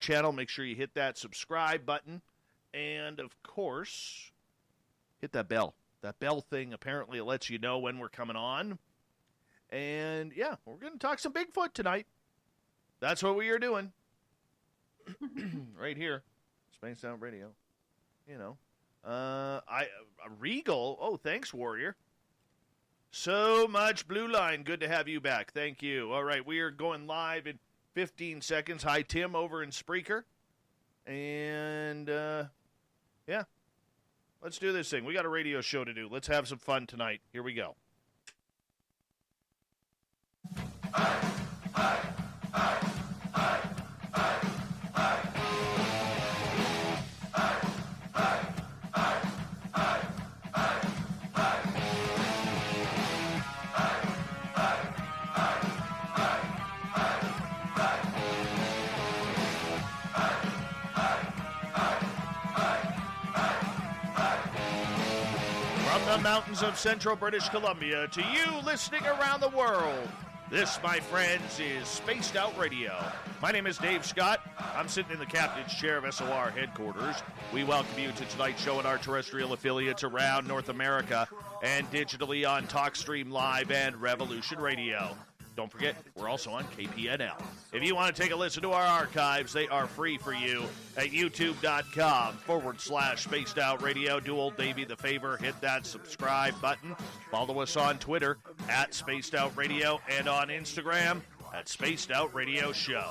channel, make sure you hit that subscribe button. And, of course, hit that bell. That bell thing, apparently, it lets you know when we're coming on. And, yeah, we're going to talk some Bigfoot tonight. That's what we are doing. Right here. Spaced Out Radio. You know. A Regal. Oh, thanks, Warrior. So much Blue Line. Good to have you back. Thank you. All right, we are going live in 15 seconds. Hi, Tim, over in Spreaker. And, yeah. Let's do this thing. We got a radio show to do. Let's have some fun tonight. Here we go. From the mountains of central British Columbia to you listening around the world, this, my friends, is Spaced Out Radio. My name is Dave Scott. I'm sitting in the captain's chair of SOR headquarters. We welcome you to tonight's show and our terrestrial affiliates around North America and digitally on TalkStream Live and Revolution Radio. Don't forget, we're also on KPNL. If you want to take a listen to our archives, they are free for you at youtube.com/Spaced Out Radio. Do old Davey the favor, hit that subscribe button. Follow us on Twitter at Spaced Out Radio and on Instagram at Spaced Out Radio Show.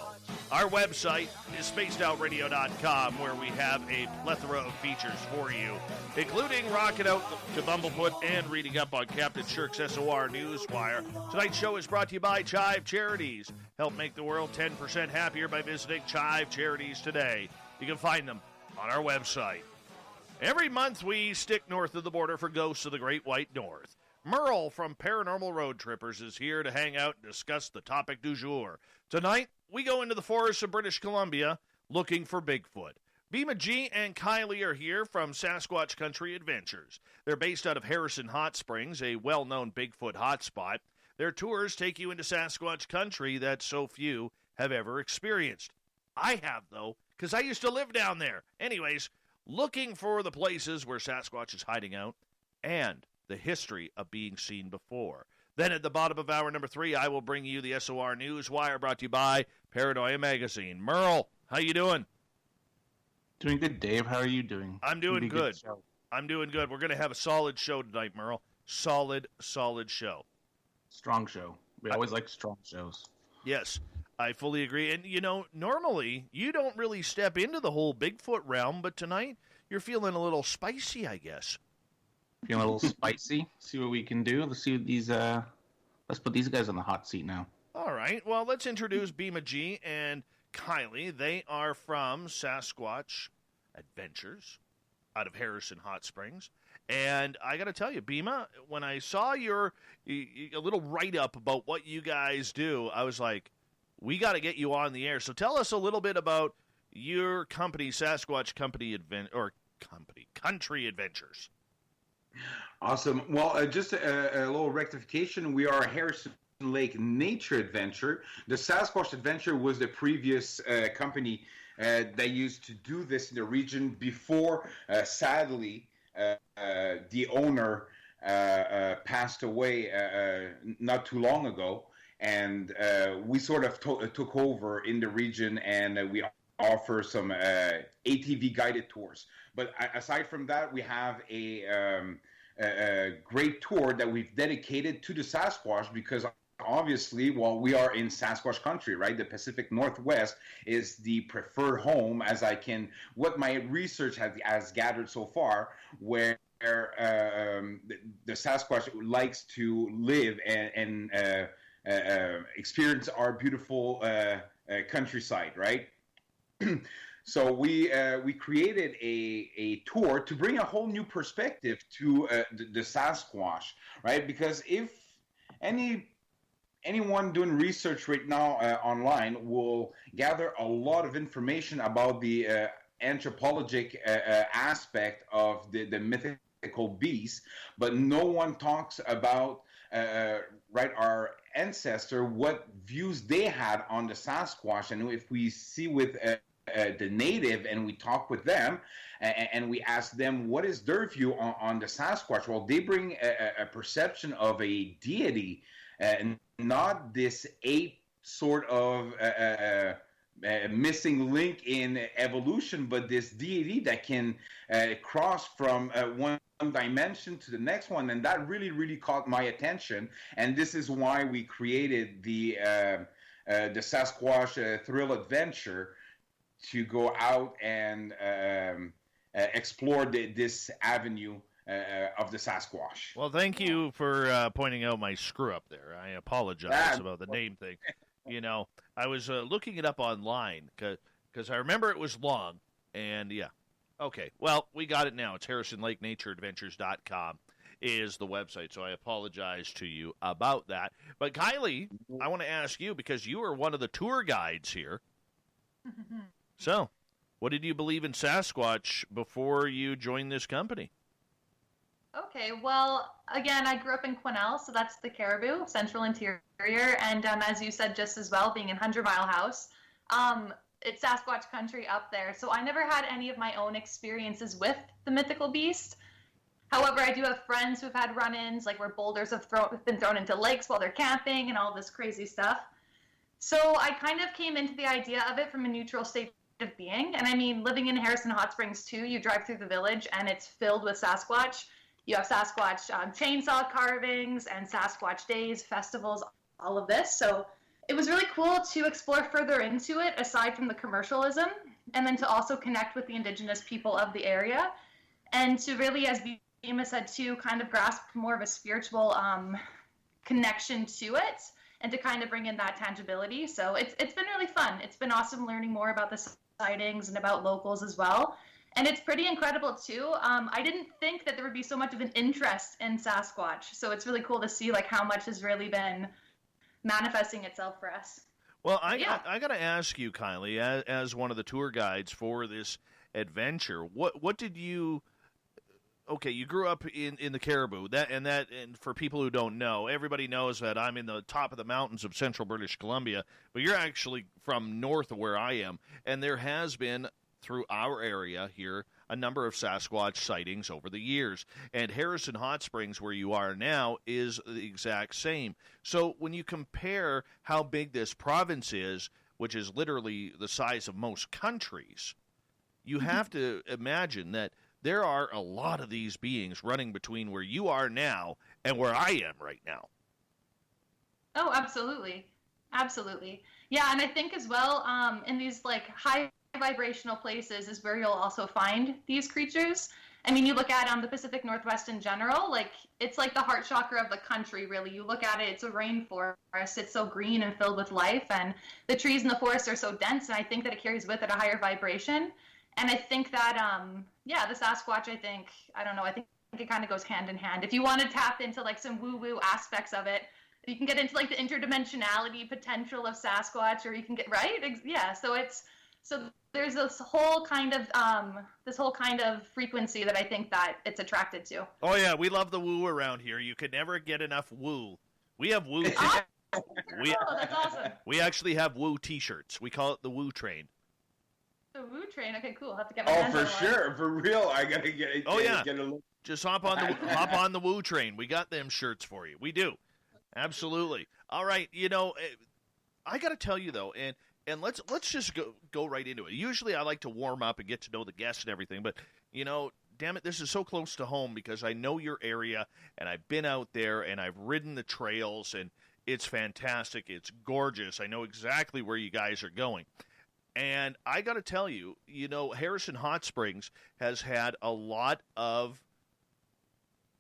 Our website is spacedoutradio.com, where we have a plethora of features for you, including rocking out to Bumblefoot and reading up on Captain Shirk's SOR Newswire. Tonight's show is brought to you by Chive Charities. Help make the world 10% happier by visiting Chive Charities today. You can find them on our website. Every month we stick north of the border for Ghosts of the Great White North. Merle from Paranormal Road Trippers is here to hang out and discuss the topic du jour. Tonight, we go into the forests of British Columbia looking for Bigfoot. Bhima Ji and Kylie are here from Sasquatch Country Adventures. They're based out of Harrison Hot Springs, a well-known Bigfoot hotspot. Their tours take you into Sasquatch country that so few have ever experienced. I have, though, because I used to live down there. Anyways, looking for the places where Sasquatch is hiding out and the history of being seen before. Then at the bottom of hour number 3, I will bring you the SOR Newswire, brought to you by Paranoia Magazine. Merle, how you doing? Doing good, Dave. How are you doing? I'm doing good. I'm doing good. We're going to have a solid show tonight, Merle. Solid show. Strong show. We always like strong shows. Yes, I fully agree. And, you know, normally you don't really step into the whole Bigfoot realm, but tonight you're feeling a little spicy, I guess. Feeling a little spicy. See what we can do. Let's see what these. Let's put these guys on the hot seat now. All right. Well, let's introduce Bhima Ji and Kylie. They are from Sasquatch Adventures out of Harrison Hot Springs. And I got to tell you, Bhima, when I saw a little write-up about what you guys do, I was like, we got to get you on the air. So tell us a little bit about your company, Sasquatch Country Adventures. Awesome. Well, just a little rectification. We are a Harrison Lake Nature Adventure. The Sasquatch Adventure was the previous company that used to do this in the region before, sadly, the owner passed away not too long ago. And we sort of took over in the region, and we offer some ATV guided tours. But aside from that, we have a great tour that we've dedicated to the Sasquatch, because obviously, while we are in Sasquatch country, right, the Pacific Northwest is the preferred home, what my research has gathered so far, where the Sasquatch likes to live and experience our beautiful countryside, right? So we created a tour to bring a whole new perspective to the Sasquatch, right? Because if anyone doing research right now online will gather a lot of information about the anthropologic aspect of the mythical beast, but no one talks about our ancestor, what views they had on the Sasquatch. And if we see with the native, and we talk with them, and we ask them what is their view on the Sasquatch. Well, they bring a perception of a deity, not this ape sort of missing link in evolution, but this deity that can cross from one dimension to the next one, and that really caught my attention. And this is why we created the Sasquatch Thrill Adventure, to go out and explore this avenue of the Sasquatch. Well, thank you for pointing out my screw up there. I apologize about the name thing. You know, I was looking it up online because I remember it was long, and yeah. Okay, well, we got it now. It's HarrisonLakeNatureAdventures.com is the website, so I apologize to you about that. But Kylie, I want to ask you, because you are one of the tour guides here. So, what did you believe in Sasquatch before you joined this company? Okay, well, again, I grew up in Quesnel, so that's the Caribou, Central Interior, and as you said just as well, being in 100 Mile House, it's Sasquatch country up there, so I never had any of my own experiences with the mythical beast. However, I do have friends who've had run-ins, like where boulders have been thrown into lakes while they're camping and all this crazy stuff. So I kind of came into the idea of it from a neutral state of being, and I mean, living in Harrison Hot Springs too, you drive through the village and it's filled with Sasquatch. You have Sasquatch chainsaw carvings and Sasquatch days, festivals, all of this. So it was really cool to explore further into it, aside from the commercialism, and then to also connect with the indigenous people of the area, and to really, as Bhima said too, kind of grasp more of a spiritual connection to it, and to kind of bring in that tangibility. So it's been really fun. It's been awesome learning more about the sightings and about locals as well. And it's pretty incredible too. I didn't think that there would be so much of an interest in Sasquatch. So it's really cool to see like how much has really been manifesting itself for us. Well, I got to ask you, Kylie, as one of the tour guides for this adventure, what did you? Okay, you grew up in the Caribou. And for people who don't know, everybody knows that I'm in the top of the mountains of central British Columbia, but you're actually from north of where I am, and there has been, through our area here, a number of Sasquatch sightings over the years. And Harrison Hot Springs, where you are now, is the exact same. So when you compare how big this province is, which is literally the size of most countries, you have to imagine that there are a lot of these beings running between where you are now and where I am right now. Oh, absolutely. Absolutely. Yeah, and I think as well, in these like high vibrational places is where you'll also find these creatures. I mean, you look at the Pacific Northwest in general, like it's like the heart chakra of the country, really. You look at it, it's a rainforest. It's so green and filled with life, and the trees in the forest are so dense, and I think that it carries with it a higher vibration. And I think that, the Sasquatch, I think it kind of goes hand in hand. If you want to tap into like some woo-woo aspects of it, you can get into like the interdimensionality potential of Sasquatch, or you can get, right? Yeah, so there's this whole kind of frequency that I think that it's attracted to. Oh yeah, we love the woo around here. You can never get enough woo. We have woo. That's awesome. We actually have woo T-shirts. We call it the woo train. The woo train. Okay, cool. I'll have to get my hands on one. Sure, for real. I gotta get. Oh yeah. Get a look. Just hop on the woo train. We got them shirts for you. We do. Absolutely. All right. You know, I got to tell you though, and let's just go right into it. Usually I like to warm up and get to know the guests and everything, but, you know, damn it, this is so close to home because I know your area, and I've been out there, and I've ridden the trails, and it's fantastic. It's gorgeous. I know exactly where you guys are going. And I got to tell you, you know, Harrison Hot Springs has had a lot of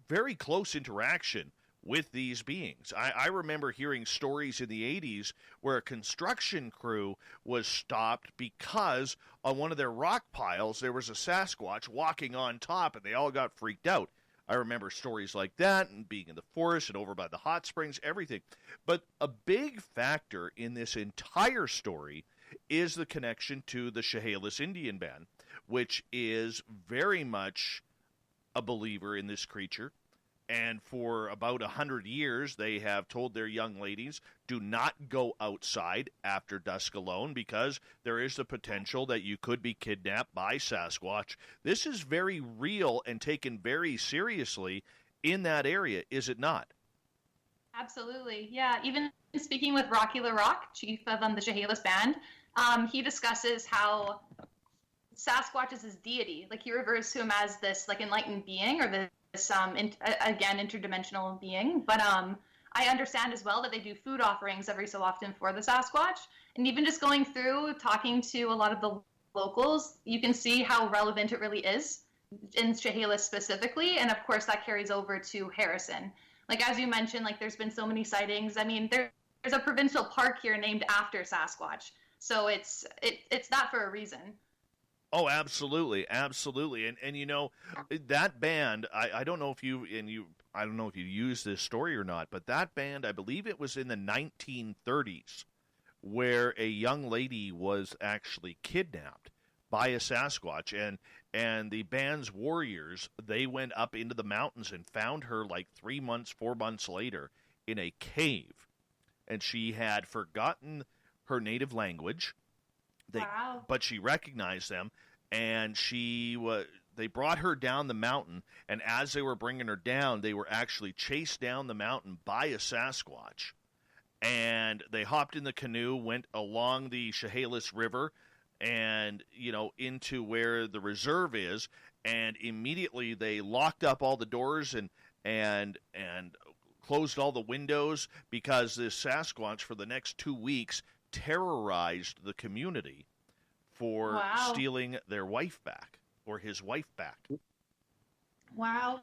very close interaction with these beings. I remember hearing stories in the 80s where a construction crew was stopped because on one of their rock piles there was a Sasquatch walking on top, and they all got freaked out. I remember stories like that, and being in the forest and over by the hot springs, everything. But a big factor in this entire story is the connection to the Chehalis Indian Band, which is very much a believer in this creature. And for about 100 years, they have told their young ladies, do not go outside after dusk alone because there is the potential that you could be kidnapped by Sasquatch. This is very real and taken very seriously in that area, is it not? Absolutely, yeah. Even speaking with Rocky LaRock, chief of the Chehalis band, he discusses how Sasquatch is his deity. Like, he refers to him as this like enlightened being, or this again interdimensional being. But I understand as well that they do food offerings every so often for the Sasquatch. And even just going through talking to a lot of the locals, you can see how relevant it really is in Chehalis specifically. And of course that carries over to Harrison. Like, as you mentioned, like, there's been so many sightings. I mean, there's a provincial park here named after Sasquatch. So it's that for a reason. Oh, absolutely, absolutely, and you know, that band. I don't know if I don't know if you use this story or not, but that band, I believe it was in the 1930s, where a young lady was actually kidnapped by a Sasquatch, and the band's warriors, they went up into the mountains and found her like 4 months later in a cave, and she had forgotten her native language. Wow. But she recognized them, and they brought her down the mountain, and as they were bringing her down, they were actually chased down the mountain by a Sasquatch. And they hopped in the canoe, went along the Chehalis River, and, you know, into where the reserve is, and immediately they locked up all the doors and closed all the windows, because this Sasquatch for the next 2 weeks terrorized the community for stealing their wife back, or his wife back. Wow.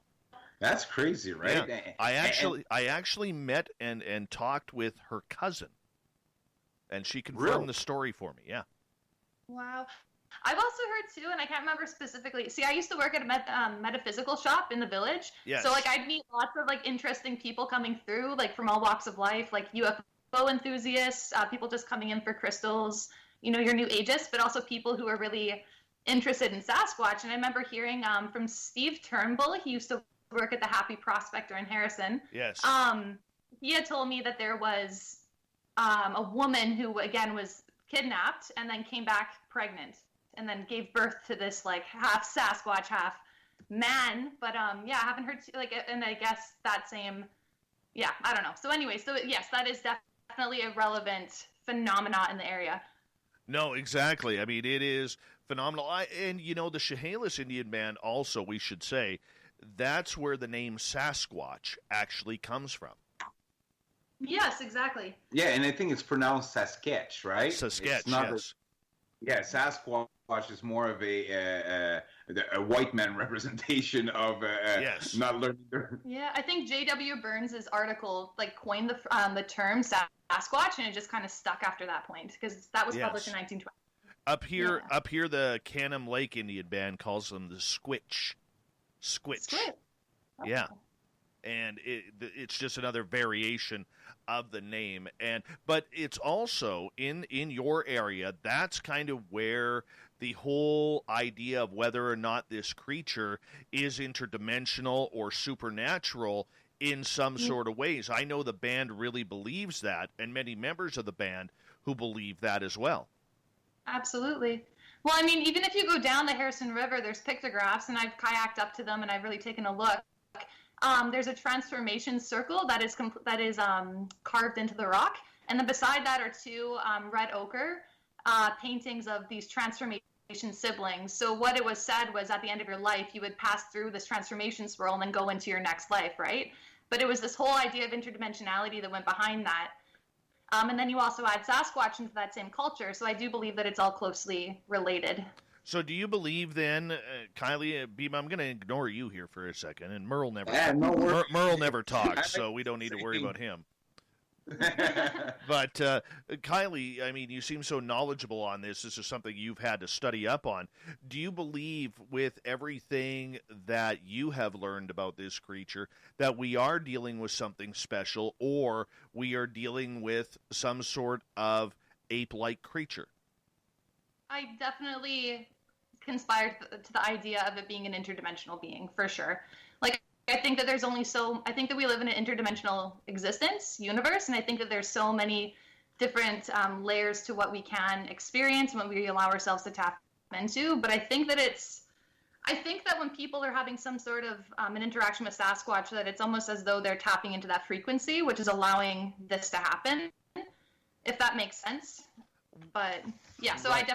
That's crazy, right? Yeah. I actually met and talked with her cousin, and she confirmed the story for me. Yeah. Wow. I've also heard too, and I can't remember specifically. See, I used to work at a metaphysical shop in the village. Yes. So like I'd meet lots of like interesting people coming through, like from all walks of life, like UFO enthusiasts, people just coming in for crystals, you know, your new ageists, but also people who are really interested in Sasquatch. And I remember hearing from Steve Turnbull, he used to work at the Happy Prospector in Harrison. Yes. He had told me that there was a woman who, again, was kidnapped and then came back pregnant and then gave birth to this like half Sasquatch, half man. But yeah, I haven't heard like, and I guess that same, yeah, I don't know. So anyway, so yes, that is definitely a relevant phenomena in the area. No, exactly. I mean, it is phenomenal. And, you know, the Chehalis Indian Band also, we should say, that's where the name Sasquatch actually comes from. Yes, exactly. Yeah, and I think it's pronounced Sasquatch, right? Sasquatch, yes. Yeah, Sasquatch is more of a white man representation of yes. not learning their... Yeah, I think J.W. Burns' article like coined the term Sasquatch, and it just kind of stuck after that point, because that was published in 1920. Up here, the Canham Lake Indian Band calls them the Squitch. Squitch. Oh. Yeah. And it's just another variation of the name, but it's also in your area. That's kind of where the whole idea of whether or not this creature is interdimensional or supernatural in some sort of ways. I know the band really believes that, and many members of the band who believe that as well. Absolutely. Well, I mean, even if you go down the Harrison River, there's pictographs, and I've kayaked up to them, and I've really taken a look. There's a transformation circle that is carved into the rock, and then beside that are two red ochre paintings of these transformation siblings. So what it was said was, at the end of your life, you would pass through this transformation swirl and then go into your next life, right? But it was this whole idea of interdimensionality that went behind that. And then you also add Sasquatch into that same culture, so I do believe that it's all closely related. So do you believe then, Kylie, Bhima, I'm going to ignore you here for a second, and Merle never Merle never talks, so we don't need to worry about him. But Kylie, I mean, you seem so knowledgeable on this. This is something you've had to study up on. Do you believe, with everything that you have learned about this creature, that we are dealing with something special, or we are dealing with some sort of ape-like creature? I definitely conspired to the idea of it being an interdimensional being, for sure. Like, I think that I think that we live in an interdimensional universe, and I think that there's so many different layers to what we can experience and what we allow ourselves to tap into. But I think that when people are having some sort of an interaction with Sasquatch, that it's almost as though they're tapping into that frequency, which is allowing this to happen, if that makes sense. But yeah, so right.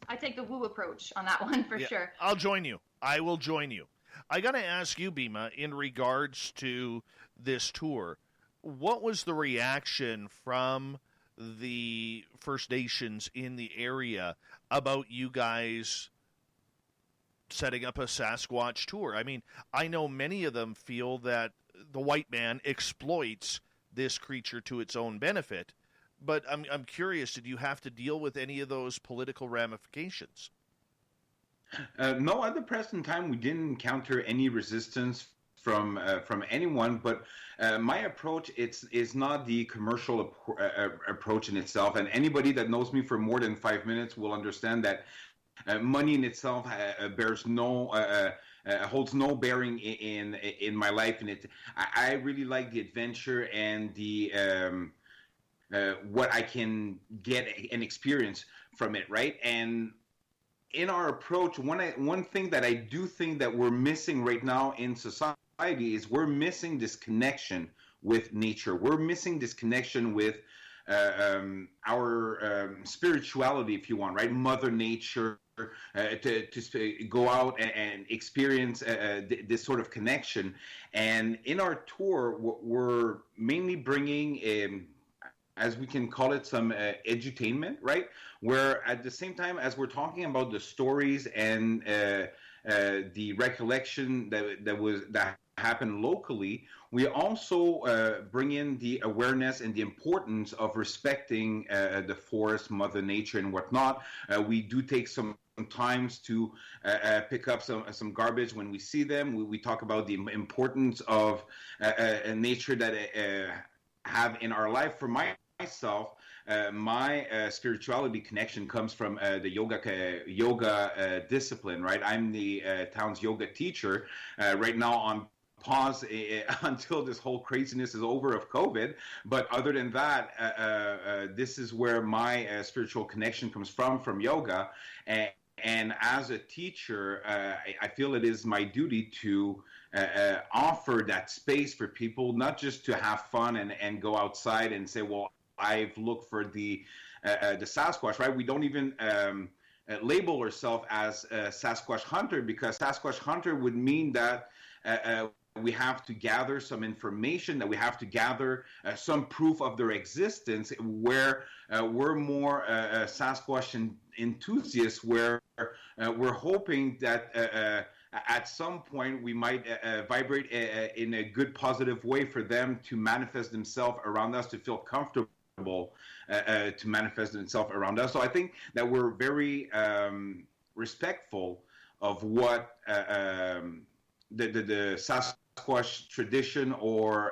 I take the woo approach on that one for sure. I'll join you. I will join you. I got to ask you, Bhima, in regards to this tour, what was the reaction from the First Nations in the area about you guys setting up a Sasquatch tour? I mean, I know many of them feel that the white man exploits this creature to its own benefit, but I'm curious, did you have to deal with any of those political ramifications? No, at the present time, we didn't encounter any resistance from anyone. But my approach is not the commercial approach in itself. And anybody that knows me for more than 5 minutes will understand that money in itself holds no bearing in my life. And I really like the adventure and the what I can get and experience from it, right? And in our approach, one thing that I do think that we're missing right now in society is we're missing this connection with nature. We're missing this connection with our spirituality, if you want, right? Mother Nature, to go out and experience this sort of connection. And in our tour, we're mainly bringing as we can call it, some edutainment, right? Where at the same time as we're talking about the stories and the recollection that happened locally, we also bring in the awareness and the importance of respecting the forest, Mother Nature, and whatnot. We do take some times to pick up some garbage when we see them. We talk about the importance of nature that have in our life. For myself, my spirituality connection comes from the yoga discipline, right? I'm the town's yoga teacher right now on pause until this whole craziness is over of COVID. But other than that, this is where my spiritual connection comes from yoga. And as a teacher, I feel it is my duty to offer that space for people, not just to have fun and go outside and say, well, I've looked for the Sasquatch, right? We don't even label ourselves as a Sasquatch hunter, because Sasquatch hunter would mean that we have to gather some information, that we have to gather some proof of their existence, where we're more Sasquatch enthusiasts, where we're hoping that at some point we might vibrate in a good, positive way for them to manifest themselves around us, to feel comfortable to manifest themselves around us. So I think that we're very respectful of what the Sasquatch tradition or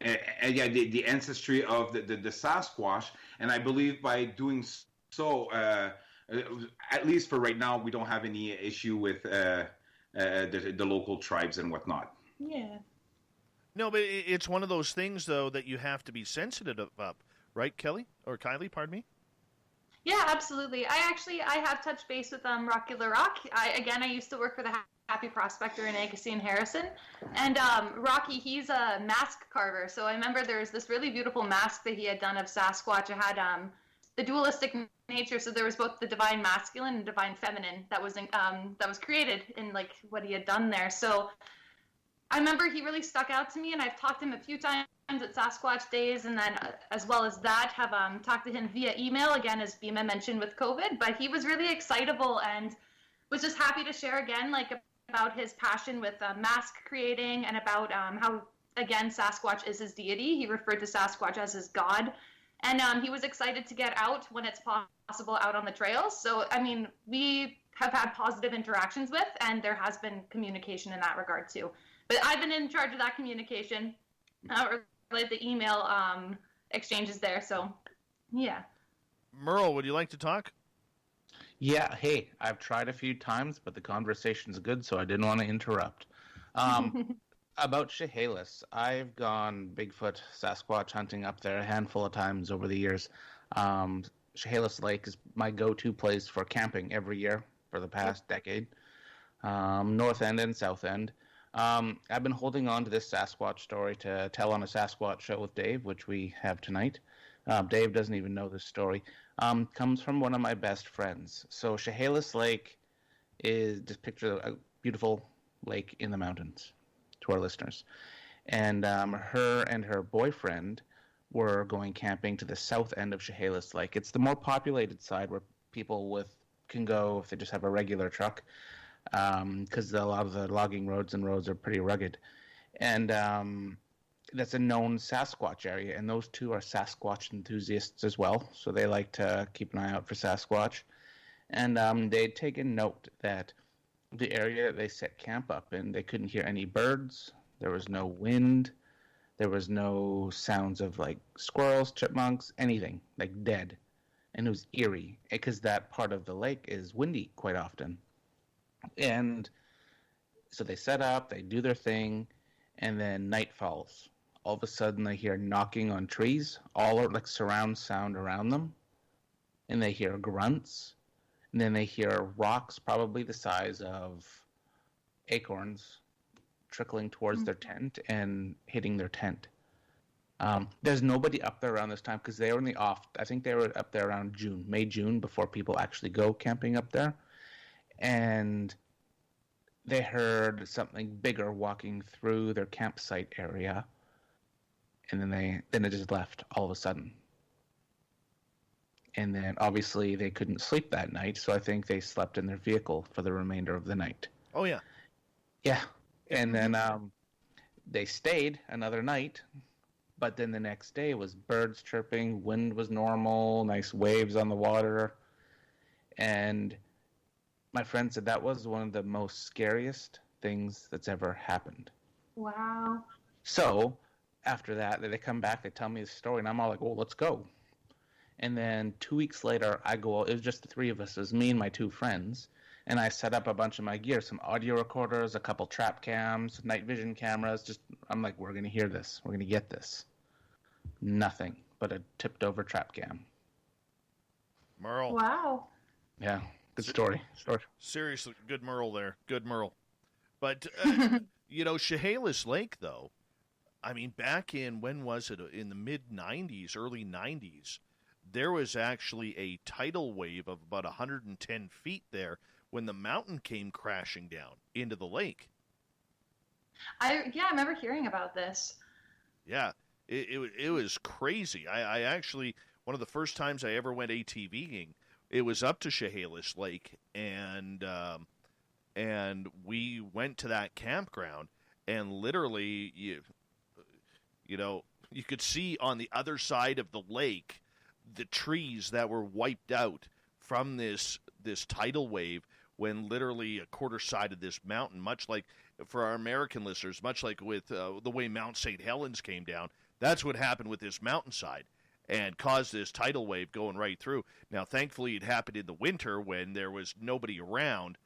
the ancestry of the Sasquatch. And I believe by doing so, at least for right now, we don't have any issue with the local tribes and whatnot. Yeah. No, but it's one of those things, though, that you have to be sensitive of, right, Kelly? Or Kylie, pardon me? Yeah, absolutely. I have touched base with Rocky LaRock. I used to work for the Happy Prospector in Agassiz and Harrison. And Rocky, he's a mask carver. So I remember there was this really beautiful mask that he had done of Sasquatch. It had the dualistic nature. So there was both the divine masculine and divine feminine that was created in like what he had done there. So I remember he really stuck out to me, and I've talked to him a few times at Sasquatch Days, and then as well as that, have talked to him via email, again, as Bhima mentioned with COVID, but he was really excitable and was just happy to share again, like, about his passion with mask creating and about how, again, Sasquatch is his deity. He referred to Sasquatch as his god, and he was excited to get out when it's possible out on the trails. So, I mean, we have had positive interactions with, and there has been communication in that regard, too. But I've been in charge of that communication, like the email exchanges there. So, yeah. Merle, would you like to talk? Yeah, hey, I've tried a few times, but the conversation's good, so I didn't want to interrupt. About Chehalis, I've gone Bigfoot, Sasquatch hunting up there a handful of times over the years. Um, Chehalis Lake is my go-to place for camping every year for the past decade. North End and South End. I've been holding on to this Sasquatch story to tell on a Sasquatch show with Dave, which we have tonight. Dave doesn't even know this story. Comes from one of my best friends. So Chehalis Lake is, just picture a beautiful lake in the mountains to our listeners. And her and her boyfriend were going camping to the south end of Chehalis Lake. It's the more populated side where people can go if they just have a regular truck, because a lot of the logging roads and roads are pretty rugged. And that's a known Sasquatch area, and those two are Sasquatch enthusiasts as well, so they like to keep an eye out for Sasquatch. And they'd taken note that the area that they set camp up in, they couldn't hear any birds, there was no wind, there was no sounds of like squirrels, chipmunks, anything, like dead. And it was eerie, because that part of the lake is windy quite often. And so they set up, they do their thing, and then night falls. All of a sudden they hear knocking on trees, all like surround sound around them. And they hear grunts. And then they hear rocks probably the size of acorns trickling towards their tent and hitting their tent. There's nobody up there around this time because they were in the off. I think they were up there around May, June, before people actually go camping up there. And they heard something bigger walking through their campsite area. And then it just left all of a sudden. And then obviously they couldn't sleep that night, so I think they slept in their vehicle for the remainder of the night. Oh, yeah. Yeah. And then they stayed another night, but then the next day was birds chirping, wind was normal, nice waves on the water. And my friend said that was one of the most scariest things that's ever happened. Wow. So after that, they come back, they tell me the story, and I'm all like, well, let's go. And then 2 weeks later, it was just the three of us. It was me and my two friends. And I set up a bunch of my gear, some audio recorders, a couple trap cams, night vision cameras. I'm like, we're going to hear this. We're going to get this. Nothing but a tipped over trap cam. Merle. Wow. Yeah, good story. Seriously, good Merle there. Good Merle. But, Chehalis Lake, though, I mean, back in, when was it? In the mid-90s, early 90s, there was actually a tidal wave of about 110 feet there when the mountain came crashing down into the lake. I remember hearing about this. Yeah, it was crazy. I actually, one of the first times I ever went ATVing, it was up to Chehalis Lake, and we went to that campground, and literally, you could see on the other side of the lake the trees that were wiped out from this tidal wave when literally a quarter side of this mountain, much like for our American listeners, much like with the way Mount St. Helens came down, that's what happened with this mountainside and caused this tidal wave going right through. Now, thankfully, it happened in the winter when there was nobody around.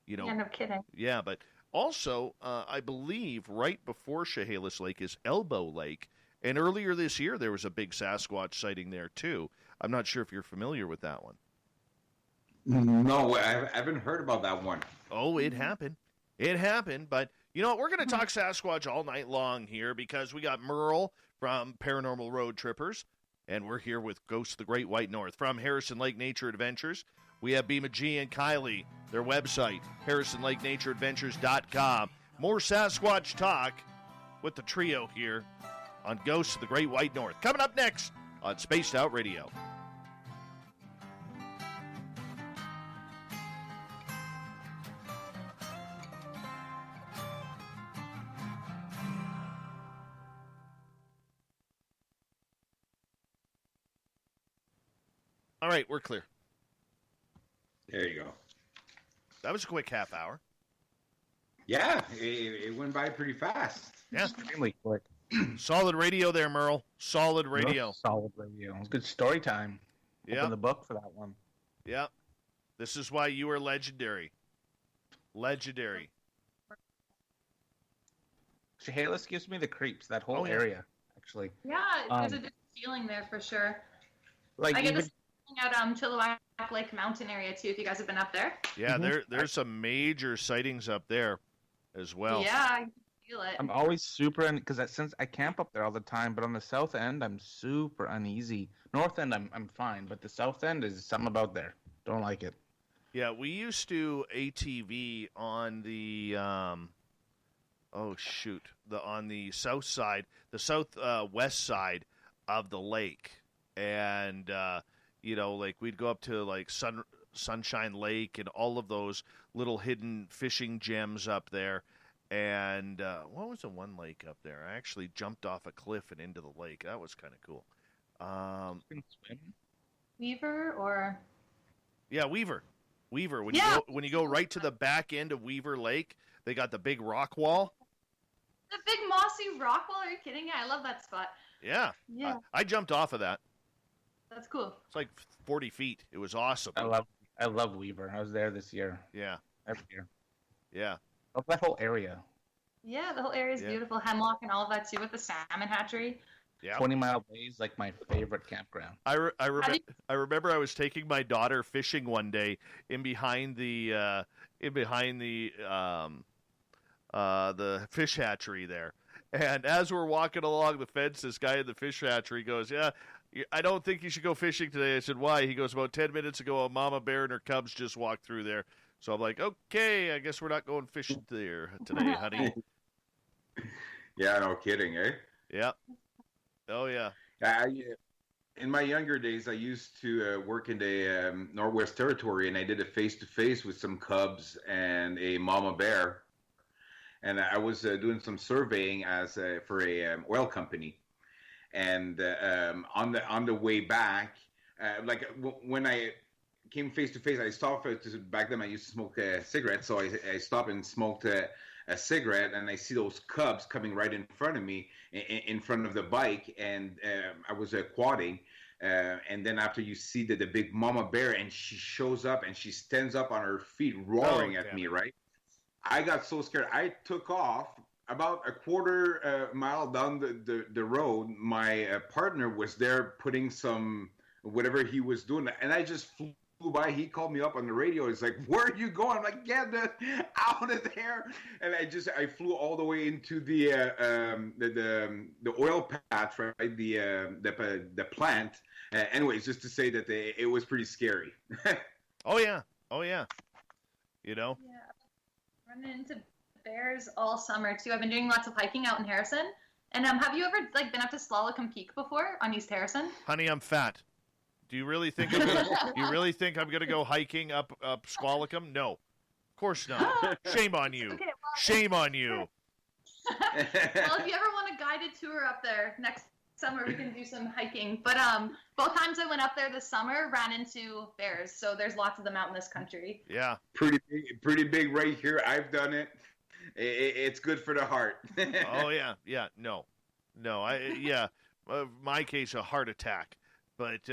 Yeah, no kidding. Yeah, but also, I believe right before Chehalis Lake is Elbow Lake, and earlier this year there was a big Sasquatch sighting there too. I'm not sure if you're familiar with that one. No, I haven't heard about that one. Oh, it happened. It happened, but you know what? We're going to talk Sasquatch all night long here because we got Merle from Paranormal Road Trippers, and we're here with Ghosts of the Great White North from Harrison Lake Nature Adventures. We have Bhima Ji and Kylie, their website, harrisonlakenatureadventures.com. More Sasquatch talk with the trio here on Ghosts of the Great White North. Coming up next on Spaced Out Radio. All right, we're clear. There you go. That was a quick half hour. Yeah, it went by pretty fast. Yeah. Extremely quick. Solid radio there, Merle. Solid radio. Solid radio. It was good story time. Yeah. Open the book for that one. Yeah. This is why you are legendary. Legendary. Chehalis gives me the creeps, that whole area, actually. Yeah, there's a different feeling there for sure. Like I get even, this feeling at Chilliwack Lake Mountain area too, if you guys have been up there. Yeah, there's some major sightings up there as well. Yeah, I can feel it. I'm always super, because since I camp up there all the time, but on the south end, I'm super uneasy. North end, I'm fine, but the south end is something about there. Don't like it. Yeah, we used to ATV on the on the south side, the southwest side of the lake, and like we'd go up to like Sunshine Lake and all of those little hidden fishing gems up there. And what was the one lake up there? I actually jumped off a cliff and into the lake. That was kind of cool. Weaver or? Yeah, Weaver. When you go right to the back end of Weaver Lake, they got the big rock wall. The big mossy rock wall? Are you kidding me? I love that spot. Yeah. Yeah. I jumped off of that. That's cool. It's like 40 feet. It was awesome. I love Weaver. I was there this year. Yeah. Every year. Yeah. Love that whole area. Yeah, the whole area is beautiful. Hemlock and all of that too, with the salmon hatchery. Yeah. 20 Mile Bay is like my favorite campground. I remember I was taking my daughter fishing one day in behind the fish hatchery there. And as we're walking along the fence, this guy in the fish hatchery goes, "Yeah, I don't think you should go fishing today." I said, "Why?" He goes, "About 10 minutes ago, a mama bear and her cubs just walked through there." So I'm like, "Okay, I guess we're not going fishing there today, honey." Yeah, no kidding, eh? Yeah. Oh, yeah. In my younger days, I used to work in the Northwest Territory, and I did a face-to-face with some cubs and a mama bear. And I was doing some surveying for a oil company. And on the way back, when I came face-to-face, I stopped. Back then, I used to smoke a cigarette, so I stopped and smoked a cigarette, and I see those cubs coming right in front of me, in front of the bike, and I was quadding, and then after you see the big mama bear, and she shows up, and she stands up on her feet, roaring at me, right? I got so scared, I took off. About a quarter mile down the road, my partner was there putting some, whatever he was doing, and I just flew by. He called me up on the radio. He's like, "Where are you going?" I'm like, "Get out of there!" And I flew all the way into the oil patch, right? The plant. Anyways, just to say that it was pretty scary. Oh yeah. Yeah, running into bears all summer too. I've been doing lots of hiking out in Harrison. And have you ever been up to Slawacum Peak before on East Harrison? Honey, I'm fat. Do you really think I'm gonna go hiking up Squalicum? No, of course not. Shame on you. Okay, well, Shame on you. Well, if you ever want a guided tour up there next summer, we can do some hiking. But both times I went up there this summer, ran into bears. So there's lots of them out in this country. Yeah. Pretty big right here. I've done it. It's good for the heart. Oh yeah. No. My case, a heart attack. But,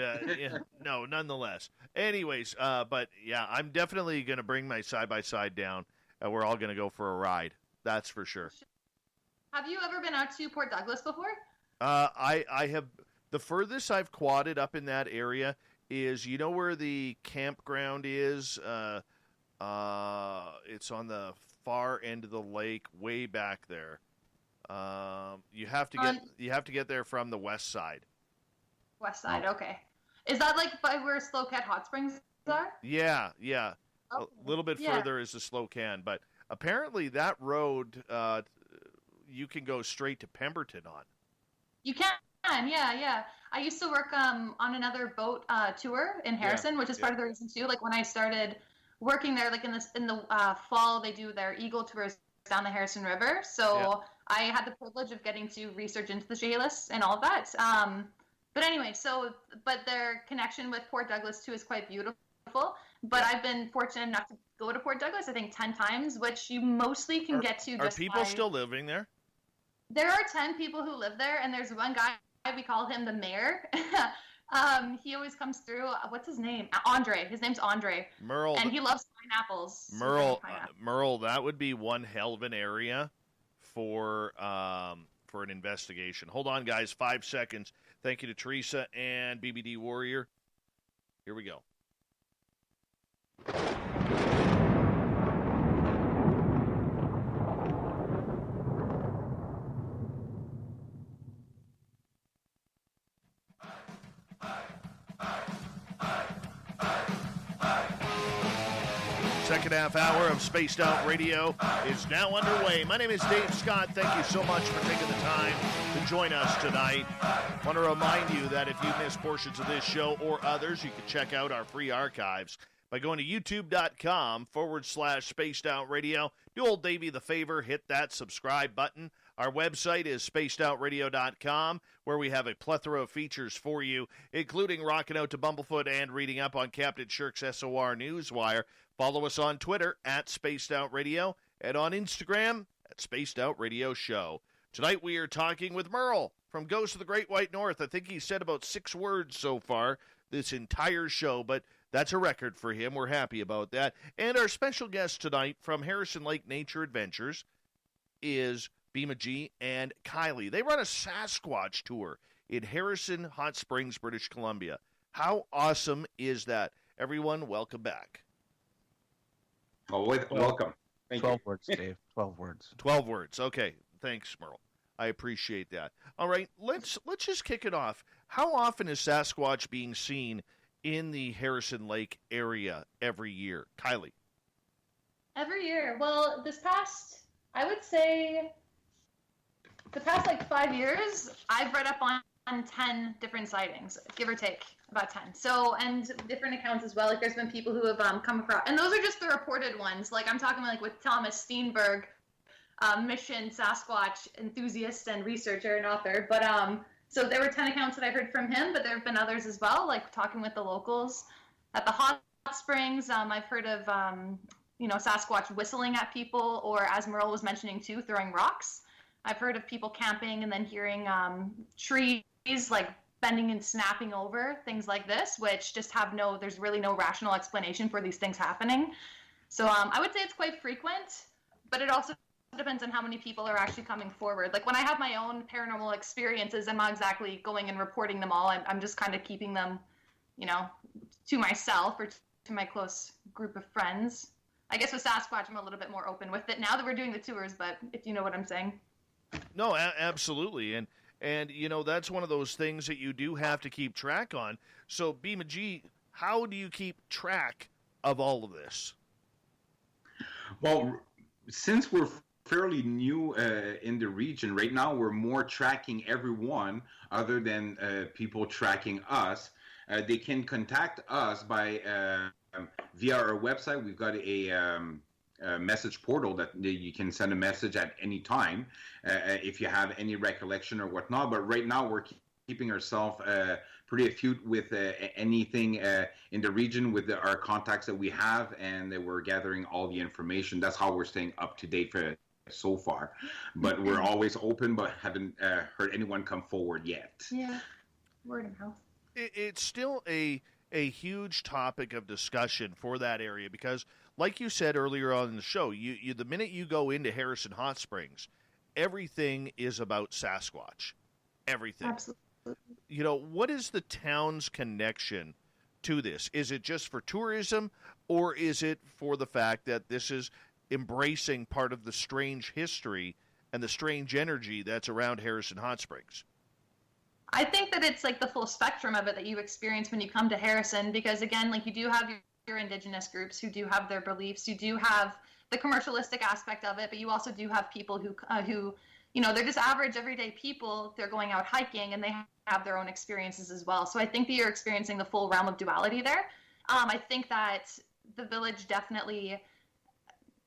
no, nonetheless. Anyways, but, yeah, I'm definitely going to bring my side-by-side down, and we're all going to go for a ride. That's for sure. Have you ever been out to Port Douglas before? I have. The furthest I've quadded up in that area is, you know where the campground is? It's on the far end of the lake, way back there. You have to get there from the west side. West side, okay. Is that like by where Slowcat Hot Springs are? Yeah. Oh, A little bit further is the Slocan, but apparently that road you can go straight to Pemberton on. You can, yeah. I used to work on another boat tour in Harrison, which is part of the reason too. Like when I started working there, like in the fall, they do their Eagle tours down the Harrison River. So I had the privilege of getting to research into the Chehalis and all of that. But anyway, but their connection with Port Douglas too is quite beautiful. But I've been fortunate enough to go to Port Douglas, I think 10 times, which you mostly can get to just Are people still living there? There are 10 people who live there, and there's one guy, we call him the mayor. He always comes through. What's his name? Andre. His name's Andre. MERLE. And he loves pineapples. MERLE, that would be one hell of an area for an investigation. Hold on, guys. 5 seconds. Thank you to Teresa and BBD Warrior. Here we go. Second half hour of Spaced Out Radio is now underway. My name is Dave Scott. Thank you so much for taking the time to join us tonight. I want to remind you that if you missed portions of this show or others, you can check out our free archives by going to youtube.com/Spaced Out Radio. Do old Davey the favor, hit that subscribe button. Our website is spacedoutradio.com, where we have a plethora of features for you, including rocking out to Bumblefoot and reading up on Captain Shirk's SOR Newswire. Follow us on Twitter at Spaced Out Radio and on Instagram at Spaced Out Radio Show. Tonight we are talking with MERLE from Ghost of the Great White North. I think he said about 6 words so far this entire show, but that's a record for him. We're happy about that. And our special guest tonight from Harrison Lake Nature Adventures is Bhima Ji and Kylie. They run a Sasquatch tour in Harrison Hot Springs, British Columbia. How awesome is that? Everyone, welcome back. Oh, welcome. Thank 12 you. words, Dave. 12 words. 12 words. Okay. Thanks, MERLE. I appreciate that. All right, let's just kick it off. How often is Sasquatch being seen in the Harrison Lake area every year? Kylie. Every year. Well, I would say the past 5 years, I've read up on 10 different sightings, give or take. About 10. So, and different accounts as well. There's been people who have come across, and those are just the reported ones. I'm talking with Thomas Steenberg, mission Sasquatch enthusiast and researcher and author. But so there were 10 accounts that I heard from him, but there have been others as well, talking with the locals at the hot springs. I've heard of Sasquatch whistling at people, or as MERLE was mentioning too, throwing rocks. I've heard of people camping and then hearing trees bending and snapping over, things like this, which just there's really no rational explanation for these things happening. So I would say it's quite frequent, but it also depends on how many people are actually coming forward. When I have my own paranormal experiences, I'm not exactly going and reporting them all. I'm just kind of keeping them, to myself or to my close group of friends. I guess with Sasquatch, I'm a little bit more open with it now that we're doing the tours, but if you know what I'm saying. No, absolutely. And that's one of those things that you do have to keep track on. So, Bhima Ji, how do you keep track of all of this? Well, since we're fairly new in the region, right now we're more tracking everyone other than people tracking us. They can contact us by via our website. We've got a message portal that you can send a message at any time if you have any recollection or whatnot. But right now we're keeping ourselves pretty acute with anything in the region with our contacts that we have, and that we're gathering all the information. That's how we're staying up to date for so far. But we're always open, but haven't heard anyone come forward yet. Yeah, word of mouth. It's still a huge topic of discussion for that area because, like you said earlier on in the show, you the minute you go into Harrison Hot Springs, everything is about Sasquatch. Everything. Absolutely. What is the town's connection to this? Is it just for tourism, or is it for the fact that this is embracing part of the strange history and the strange energy that's around Harrison Hot Springs? I think that it's the full spectrum of it that you experience when you come to Harrison, because again, you do have your indigenous groups who do have their beliefs, you do have the commercialistic aspect of it, but you also do have people who they're just average everyday people. They're going out hiking and they have their own experiences as well. So I think that you're experiencing the full realm of duality there. I think that the village definitely,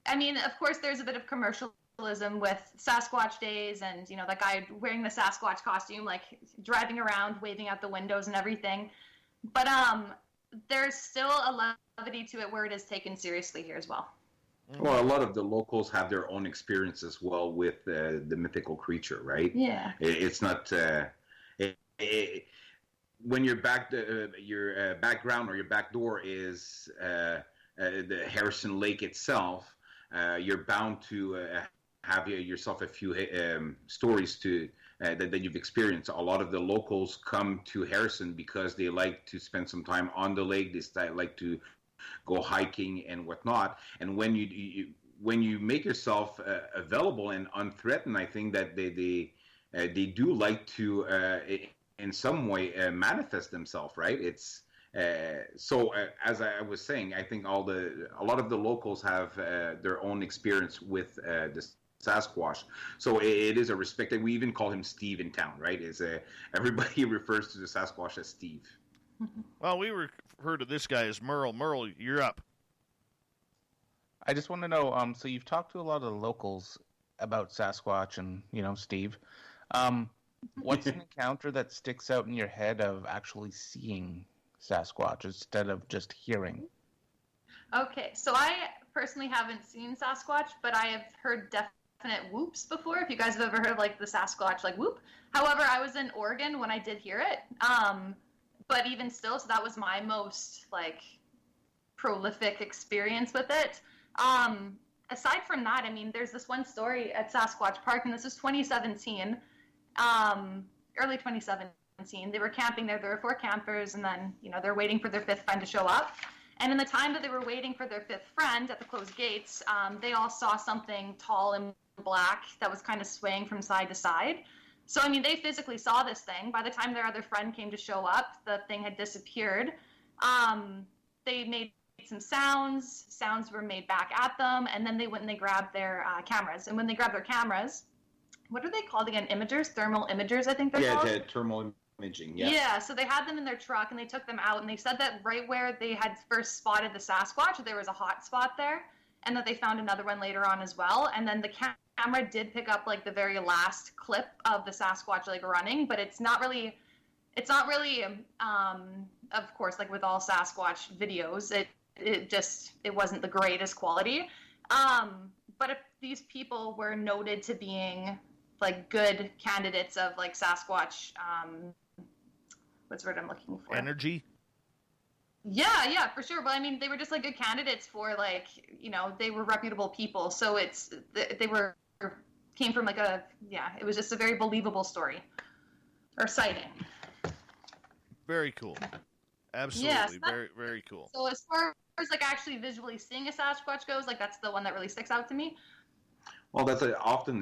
of course there's a bit of commercialism with Sasquatch days and, that guy wearing the Sasquatch costume, driving around, waving out the windows and everything. But there's still a levity to it where it is taken seriously here as well. Well, a lot of the locals have their own experience as well with the mythical creature, right? Yeah. It's not. when your background or your back door is the Harrison Lake itself, you're bound to have yourself a few stories to that you've experienced. A lot of the locals come to Harrison because they like to spend some time on the lake. They like to go hiking and whatnot. And when you make yourself available and unthreatened, I think that they do like to in some way manifest themselves, right? It's so as I was saying, I think a lot of the locals have their own experience with the Sasquatch. So it is a respect that we even call him Steve in town, right? Everybody refers to the Sasquatch as Steve. Well, we refer to this guy as Merle. Merle, you're up. I just want to know, so you've talked to a lot of the locals about Sasquatch and, Steve. What's an encounter that sticks out in your head of actually seeing Sasquatch instead of just hearing? Okay, so I personally haven't seen Sasquatch, but I have heard definite whoops before. If you guys have ever heard like the Sasquatch like whoop. However, I was in Oregon when I did hear it. But even still, so that was my most like prolific experience with it. Aside from that, I mean, there's this one story at Sasquatch Park, and this is 2017, early 2017. They were camping there. There were 4 campers, and then, they're waiting for their 5th friend to show up. And in the time that they were waiting for their 5th friend at the closed gates, they all saw something tall and black that was kind of swaying from side to side. So, I mean, they physically saw this thing. By the time their other friend came to show up, the thing had disappeared. They made some sounds. Sounds were made back at them, and then they went and they grabbed their cameras. And when they grabbed their cameras, what are they called again? Imagers? Thermal imagers, I think they're called? Yeah, thermal imaging, yeah. Yeah, so they had them in their truck, and they took them out, and they said that right where they had first spotted the Sasquatch, there was a hot spot there, and that they found another one later on as well. And then the camera did pick up, like, the very last clip of the Sasquatch, like, running, but it's not really, of course, like with all Sasquatch videos, it wasn't the greatest quality. But if these people were noted to being like good candidates of like Sasquatch, what's the word I'm looking for? Energy? Yeah, for sure. But I mean, they were just like good candidates for like, they were reputable people. So came from like it was just a very believable story or sighting. Very cool. Absolutely. Yes, very, very cool. So as far as like actually visually seeing a Sasquatch goes, like that's the one that really sticks out to me. Well, that's often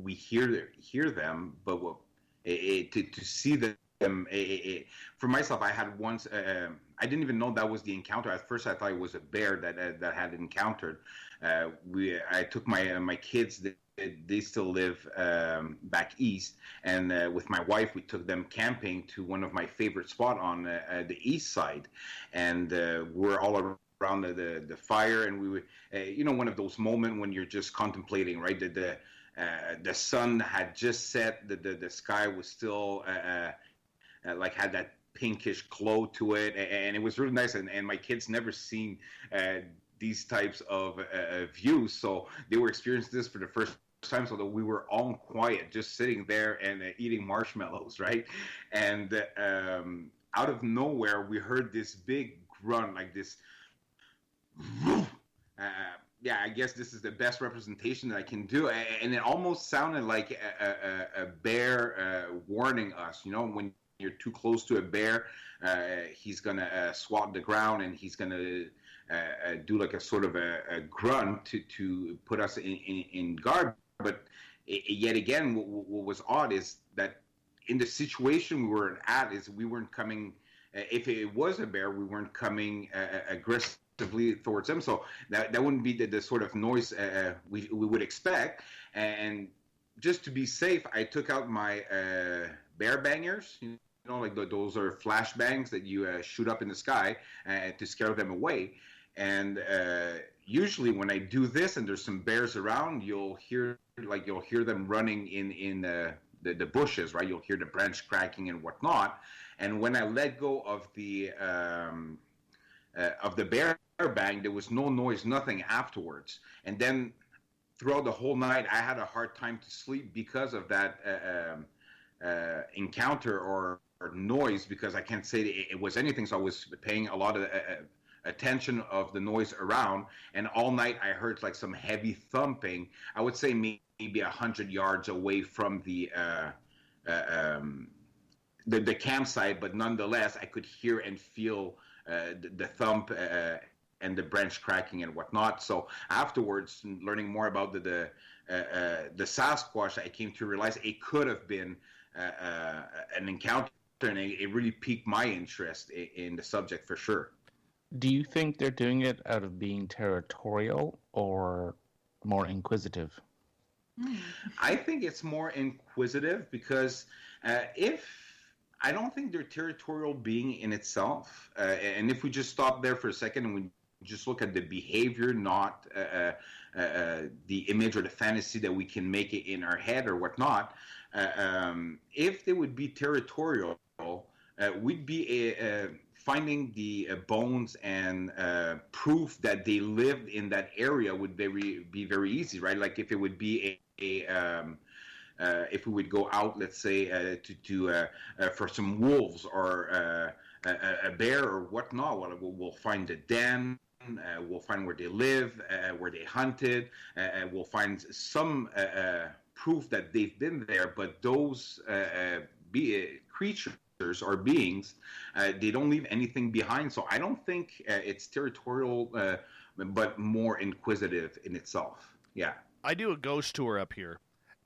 we hear them, but to see them. For myself, I had once. I didn't even know that was the encounter. At first, I thought it was a bear that had encountered. I took my kids. They still live back east, and with my wife, we took them camping to one of my favorite spots on the east side, and we're all around the fire, and we were, one of those moments when you're just contemplating, right? The sun had just set, the sky was still like had that pinkish glow to it, and it was really nice, and my kids never seen these types of views, so they were experiencing this for the first time, so that we were all quiet, just sitting there and eating marshmallows, right? And out of nowhere, we heard this big grunt, like this. I guess this is the best representation that I can do, and it almost sounded like a bear warning us. When you're too close to a bear, he's gonna swat the ground, and he's gonna do like a sort of a grunt to put us in guard. But yet again, what was odd is that in the situation we were at, is we weren't coming. If it was a bear, we weren't coming aggressively towards them. So that wouldn't be the sort of noise we would expect. And just to be safe, I took out my bear bangers. Like those are flashbangs that you shoot up in the sky to scare them away. And usually when I do this and there's some bears around, you'll hear them running in the bushes, right? You'll hear the branch cracking and whatnot. And when I let go of the bear bang, there was no noise, nothing afterwards. And then throughout the whole night, I had a hard time to sleep because of that encounter or noise, because I can't say it was anything. So I was paying a lot of attention of the noise around, and all night I heard like some heavy thumping. I would say maybe 100 yards away from the campsite, but nonetheless I could hear and feel the thump and the branch cracking and whatnot. So afterwards, learning more about the Sasquatch, I came to realize it could have been an encounter, and it really piqued my interest in the subject for sure. Do you think they're doing it out of being territorial or more inquisitive? I think it's more inquisitive, because I don't think they're territorial being in itself. And if we just stop there for a second and we just look at the behavior, not the image or the fantasy that we can make it in our head or whatnot, if they would be territorial, we'd be finding the bones and proof that they lived in that area would be very easy, right? Like if it would be if we would go out, let's say, for some wolves or a bear or whatnot, we'll find a den, we'll find where they live, where they hunted, we'll find some proof that they've been there. But those creatures or beings, they don't leave anything behind. So I don't think it's territorial, but more inquisitive in itself. Yeah. I do a ghost tour up here,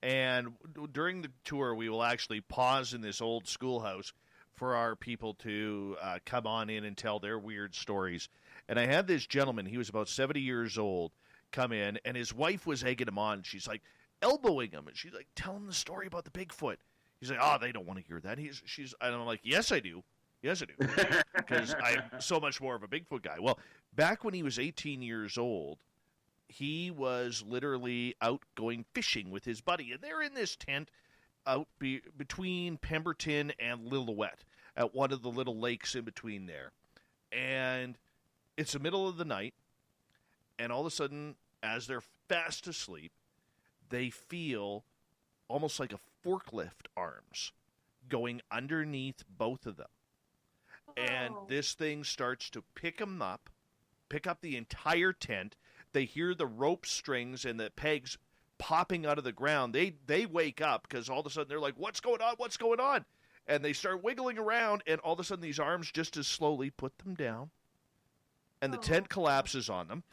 and during the tour we will actually pause in this old schoolhouse for our people to come on in and tell their weird stories. And I had this gentleman, he was about 70 years old, come in, and his wife was egging him on. She's like elbowing him, and she's like, tell him the story about the Bigfoot. He's like, oh, they don't want to hear that. And I'm like, yes, I do. Yes, I do. Because I'm so much more of a Bigfoot guy. Well, back when he was 18 years old, he was literally out going fishing with his buddy. And they're in this tent out between Pemberton and Lillooet at one of the little lakes in between there. And it's the middle of the night. And all of a sudden, as they're fast asleep, they feel almost like a forklift arms going underneath both of them. And this thing starts to pick up the entire tent. They hear the rope strings and the pegs popping out of the ground. They wake up because all of a sudden they're like, what's going on? What's going on? And they start wiggling around, and all of a sudden these arms just as slowly put them down. And the tent collapses on them.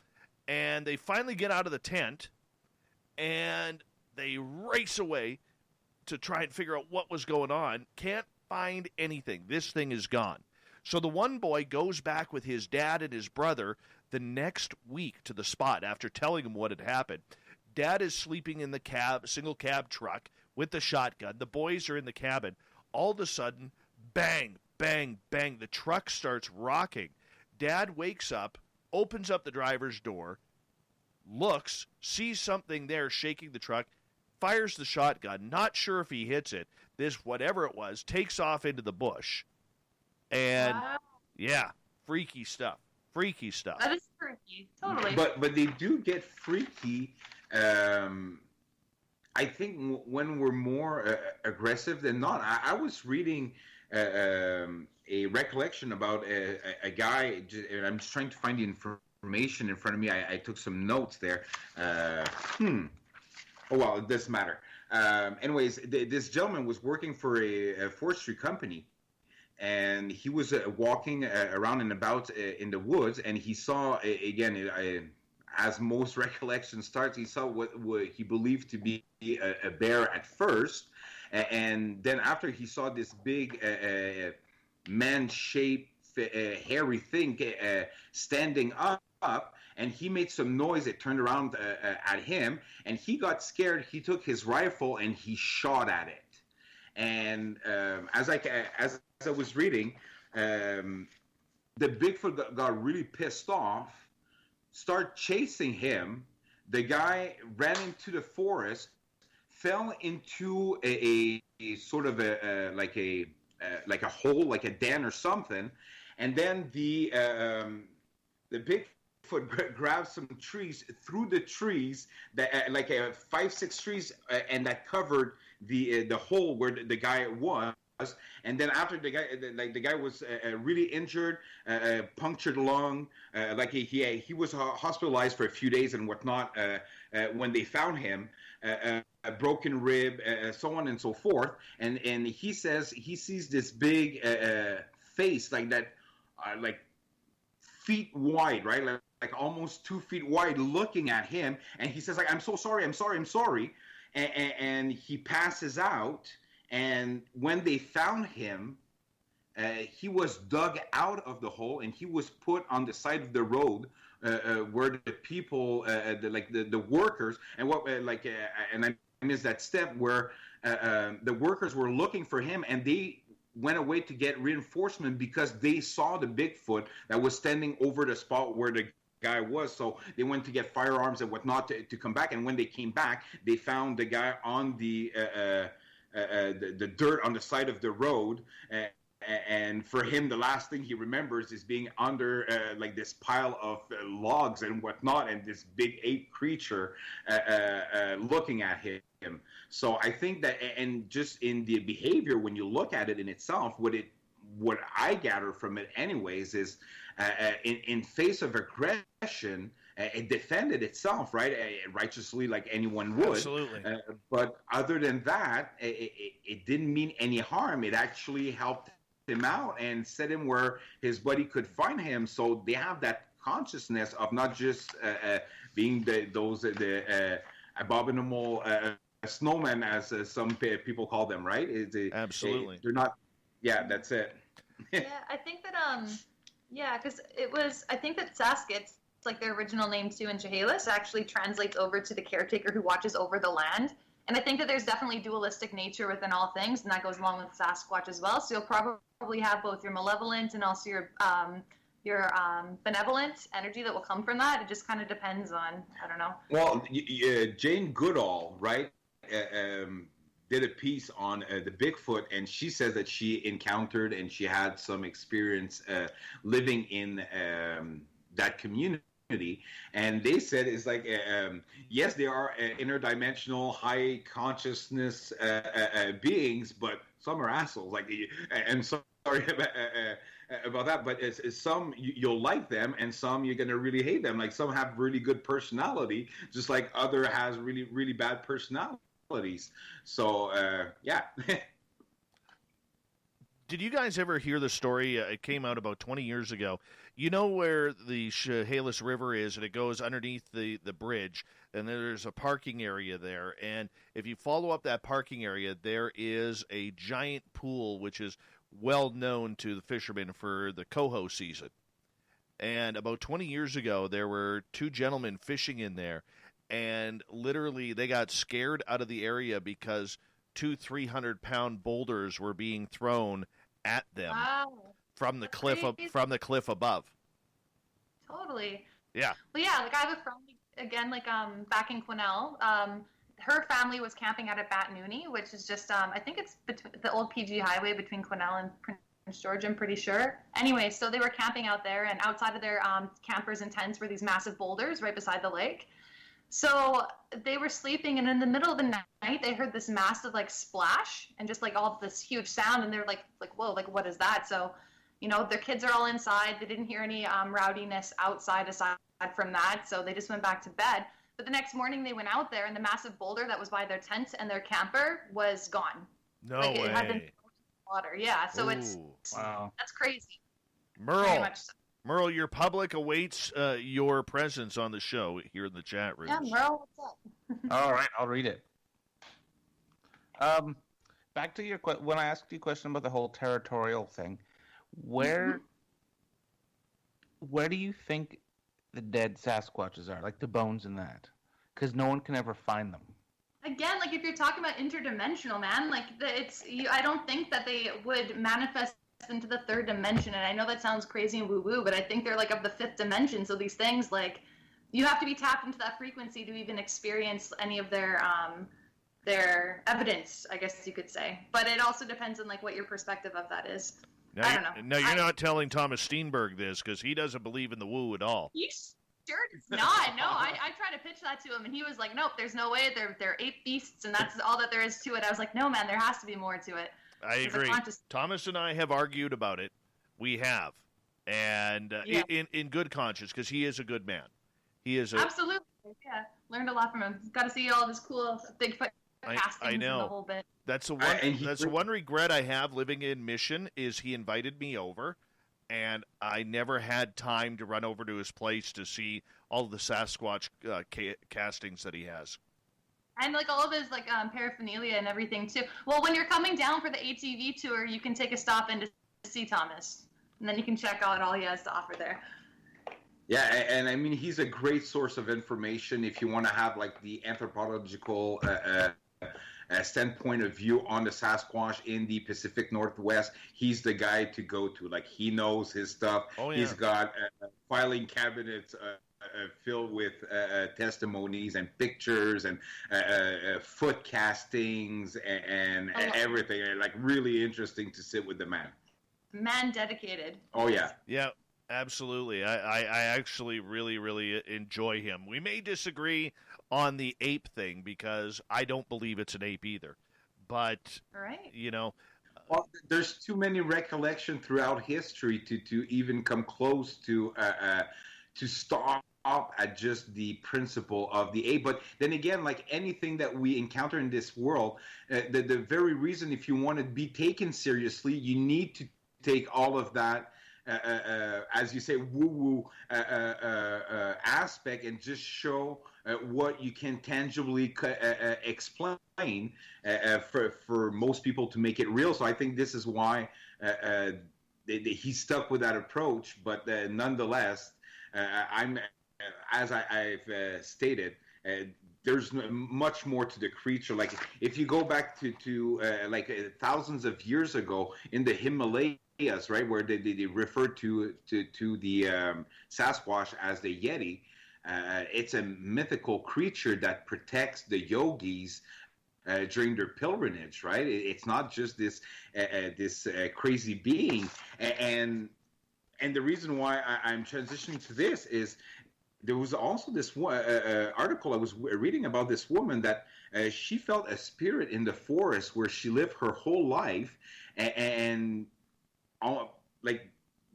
And they finally get out of the tent, and they race away to try and figure out what was going on. Can't find anything. This thing is gone. So the one boy goes back with his dad and his brother the next week to the spot after telling him what had happened. Dad is sleeping in the single cab truck with the shotgun. The boys are in the cabin. All of a sudden, bang, bang, bang, the truck starts rocking. Dad wakes up, opens up the driver's door, looks, sees something there shaking the truck, fires the shotgun, not sure if he hits it. This, whatever it was, takes off into the bush. And, yeah, freaky stuff. Freaky stuff. That is freaky, totally. But they do get freaky, I think, when we're more aggressive than not. I was reading a recollection about a guy, and I'm just trying to find the information in front of me. I took some notes there. Oh, well, it doesn't matter. Anyways, this gentleman was working for a forestry company, and he was walking around and about in the woods, and he saw, again, as most recollections start, he saw what he believed to be a bear at first, and then after he saw this big man-shaped, hairy thing standing up, and he made some noise. It turned around at him, and he got scared. He took his rifle and he shot at it. And as I was reading, the Bigfoot got really pissed off, started chasing him. The guy ran into the forest, fell into a sort of like a hole, like a den or something, and then the Bigfoot grabbed some trees, through the trees, that like 5-6 trees, and that covered the hole where the guy was. And then after the guy was really injured, punctured lung, he was hospitalized for a few days and whatnot. When they found him, a broken rib, so on and so forth. And he says he sees this big face like that, like feet wide, right? Like almost 2 feet wide, looking at him. And he says, like, I'm so sorry, I'm sorry. And he passes out. And when they found him, he was dug out of the hole, and he was put on the side of the road where the people, the workers, and and I missed that step where the workers were looking for him, and they went away to get reinforcement because they saw the Bigfoot that was standing over the spot where the guy was. So they went to get firearms and whatnot to come back. And when they came back, they found the guy on the dirt on the side of the road, and for him, the last thing he remembers is being under like this pile of logs and whatnot, and this big ape creature looking at him. So I think that, and just in the behavior, when you look at it in itself, what I gather from it, anyways, is in face of aggression, it defended itself, right? Righteously, like anyone would. Absolutely. But other than that, it didn't mean any harm. It actually helped him out and set him where his buddy could find him. So they have that consciousness of not just being the abominable snowmen, as some people call them, right? Absolutely. They're not. Yeah, that's it. Yeah, I think that because I think that Saskatch, like their original name too in Chehalis, actually translates over to the caretaker who watches over the land. And I think that there's definitely dualistic nature within all things, and that goes along with Sasquatch as well. So you'll probably have both your malevolent and also your benevolent energy that will come from that. It just kind of depends on, I don't know. Well, Jane Goodall, right, did a piece on the Bigfoot, and she says that she encountered and she had some experience living in that community. And they said it's like, yes, they are interdimensional, high consciousness beings, but some are assholes. Like, and sorry about that, but it's some you'll like them, and some you're gonna really hate them. Like, some have really good personality, just like other has really, really bad personalities. So yeah. Did you guys ever hear the story? It came out about 20 years ago. You know where the Chehalis River is, and it goes underneath the bridge, and there's a parking area there. And if you follow up that parking area, there is a giant pool, which is well known to the fishermen for the coho season. And about 20 years ago, there were two gentlemen fishing in there, and literally they got scared out of the area because 300-pound boulders were being thrown at them. Wow. From the cliff above. Totally. Yeah. Well, yeah, like I have a friend, again, like back in Quesnel. Her family was camping out at Batnooney, which is just, I think it's the old PG highway between Quesnel and Prince George, I'm pretty sure. Anyway, so they were camping out there, and outside of their campers and tents were these massive boulders right beside the lake. So they were sleeping, and in the middle of the night, they heard this massive, like, splash and just, like, all this huge sound, and they're like, whoa, like, what is that? So, you know, their kids are all inside. They didn't hear any rowdiness outside aside from that, so they just went back to bed. But the next morning, they went out there, and the massive boulder that was by their tent and their camper was gone. No way. It had been way. Water, yeah. So Wow. That's crazy. Merle, Very much so. Merle, your public awaits your presence on the show here in the chat room. Yeah, Merle, what's up? All right, I'll read it. Back to your when I asked you a question about the whole territorial thing, where do you think the dead Sasquatches are, like the bones and that? Because no one can ever find them. Again, like if you're talking about interdimensional, man, like I don't think that they would manifest into the third dimension. And I know that sounds crazy and woo-woo, but I think they're like of the fifth dimension. So these things, like, you have to be tapped into that frequency to even experience any of their evidence, I guess you could say. But it also depends on like what your perspective of that is. I don't know. No, you're not telling Thomas Steenberg this, because he doesn't believe in the woo at all. You sure it's not. No, I tried to pitch that to him, and he was like, nope, there's no way. They're ape beasts, and that's all that there is to it. I was like, no, man, there has to be more to it. I agree. Thomas and I have argued about it. We have. And in good conscience, because he is a good man. He is absolutely. Yeah, learned a lot from him. Got to see all this cool Bigfoot castings I know. and the whole bit. That's the one regret I have living in Mission is he invited me over, and I never had time to run over to his place to see all of the Sasquatch castings that he has. And like all of his like paraphernalia and everything too. Well, when you're coming down for the ATV tour, you can take a stop in to see Thomas, and then you can check out all he has to offer there. Yeah, and I mean, he's a great source of information if you want to have like the anthropological standpoint of view on the Sasquatch in the Pacific Northwest. He's the guy to go to. Like, he knows his stuff. Oh, yeah. He's got filing cabinets filled with testimonies and pictures and foot castings and everything. Like, really interesting to sit with the man. Man dedicated. Oh, yeah. Yeah. Absolutely. I actually really, really enjoy him. We may disagree on the ape thing because I don't believe it's an ape either. But, you know. Well, there's too many recollections throughout history to even come close to stop at just the principle of the ape. But then again, like anything that we encounter in this world, the very reason if you want to be taken seriously, you need to take all of that as you say, woo-woo aspect and just show what you can tangibly explain for most people to make it real. So I think this is why he stuck with that approach. But nonetheless, I've stated, there's much more to the creature. Like if you go back to thousands of years ago in the Himalayas, right, where they referred to the Sasquatch as the Yeti. It's a mythical creature that protects the yogis during their pilgrimage, right? It's not just this crazy being. And the reason why I'm transitioning to this is there was also this article I was reading about this woman that she felt a spirit in the forest where she lived her whole life, and like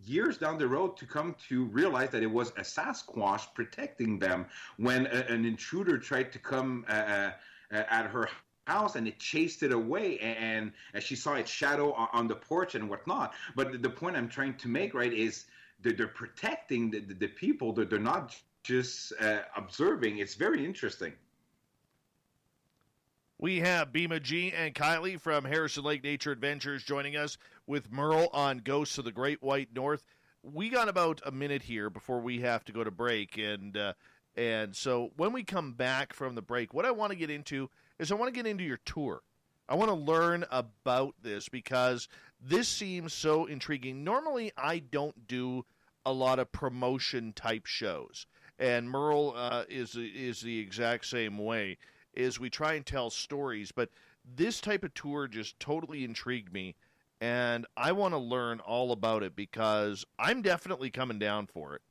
years down the road to come to realize that it was a Sasquatch protecting them when an intruder tried to come at her house, and it chased it away, and she saw its shadow on the porch and whatnot. But the point I'm trying to make, right, is that they're protecting the people. They're not just observing. It's very interesting. We have Bhima Ji and Kylie from Harrison Lake Nature Adventures joining us with Merle on Ghosts of the Great White North. We got about a minute here before we have to go to break, and so when we come back from the break, what I want to get into is I want to get into your tour. I want to learn about this because this seems so intriguing. Normally, I don't do a lot of promotion type shows, and Merle is the exact same way. Is we try and tell stories, but this type of tour just totally intrigued me, and I want to learn all about it because I'm definitely coming down for it.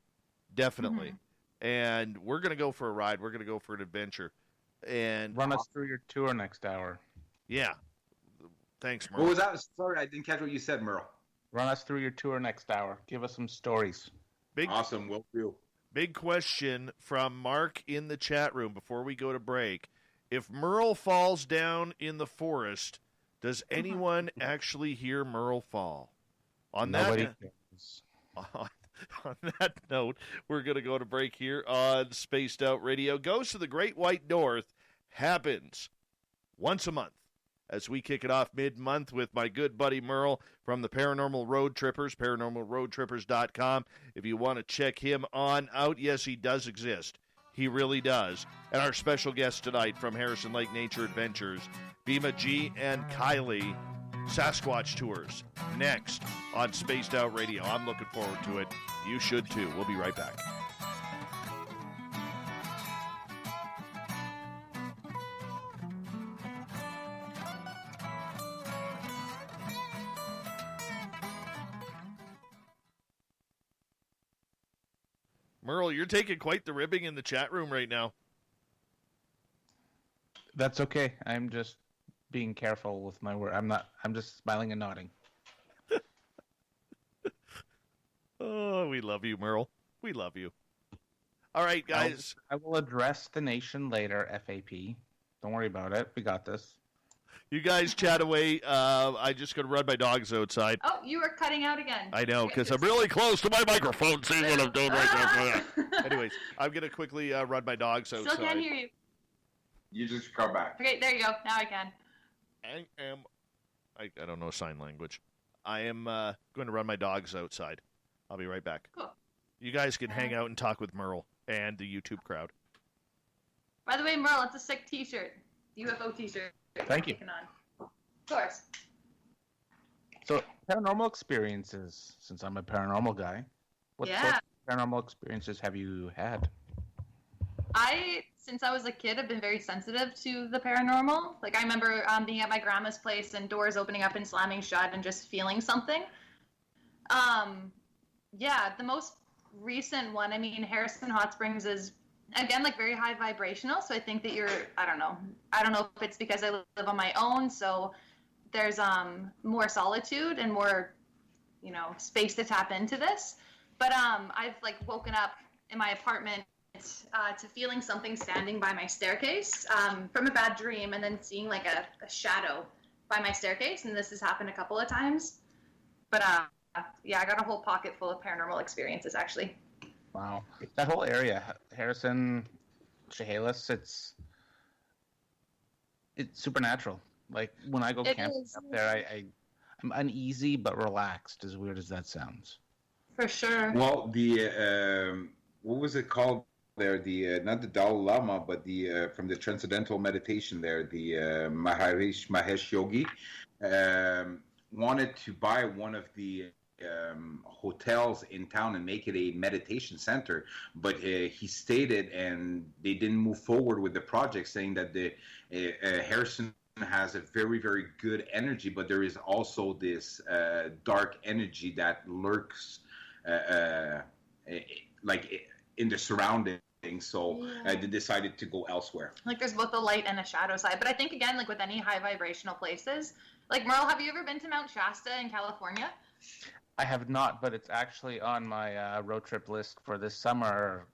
Definitely. Mm-hmm. And we're going to go for a ride. We're going to go for an adventure. And run us through your tour next hour. Yeah. Thanks, Merle. What was that? Sorry, I didn't catch what you said, Merle. Run us through your tour next hour. Give us some stories. Awesome. Will do. Big question from Mark in the chat room before we go to break. If Merle falls down in the forest, does anyone actually hear Merle fall? Nobody cares. On that note, we're going to go to break here on Spaced Out Radio. Ghosts of the Great White North happens once a month as we kick it off mid-month with my good buddy Merle from the Paranormal Road Trippers, paranormalroadtrippers.com. If you want to check him on out, yes, he does exist. He really does. And our special guests tonight from Harrison Lake Nature Adventures, Bhima Ji and Kylie, Sasquatch Tours, next on Spaced Out Radio. I'm looking forward to it. You should too. We'll be right back. Merle, you're taking quite the ribbing in the chat room right now. That's okay. I'm just being careful with my word. I'm just smiling and nodding. Oh, we love you, Merle. We love you. All right, guys. I will address the nation later, FAP. Don't worry about it. We got this. You guys chat away. I just going to run my dogs outside. Oh, you were cutting out again. I know, because I'm really close to my microphone, seeing what I'm doing right now. Anyways, I'm going to quickly run my dogs outside. Still can't hear you. You just come back. Okay, there you go. Now I can. I don't know sign language. I am going to run my dogs outside. I'll be right back. Cool. You guys can hang out and talk with Merle and the YouTube crowd. By the way, Merle, it's a sick T-shirt. UFO T-shirt. Thank you. Of course. So, paranormal experiences, since I'm a paranormal guy, what sorts of paranormal experiences have you had? Since I was a kid, I've been very sensitive to the paranormal. Like, I remember being at my grandma's place and doors opening up and slamming shut and just feeling something. The most recent one, Harrison Hot Springs is, again, like very high vibrational. So I think that I don't know if it's because I live on my own. So there's more solitude and more, space to tap into this. But I've like woken up in my apartment to feeling something standing by my staircase from a bad dream, and then seeing like a shadow by my staircase. And this has happened a couple of times. But I got a whole pocket full of paranormal experiences, actually. Wow. That whole area, Harrison, Chehalis, it's supernatural. Like, when I go camping up there, I'm uneasy but relaxed, as weird as that sounds. For sure. Well, the, what was it called there? The, not the Dalai Lama, but the, from the Transcendental Meditation there, the Mahesh Yogi, wanted to buy one of the hotels in town and make it a meditation center, but he stated, and they didn't move forward with the project, saying that the Harrison has a very, very good energy, but there is also this dark energy that lurks like in the surroundings. So they decided to go elsewhere. Like, there's both a light and a shadow side. But I think, again, like with any high vibrational places, like, Merle, have you ever been to Mount Shasta in California? I have not, but it's actually on my road trip list for this summer,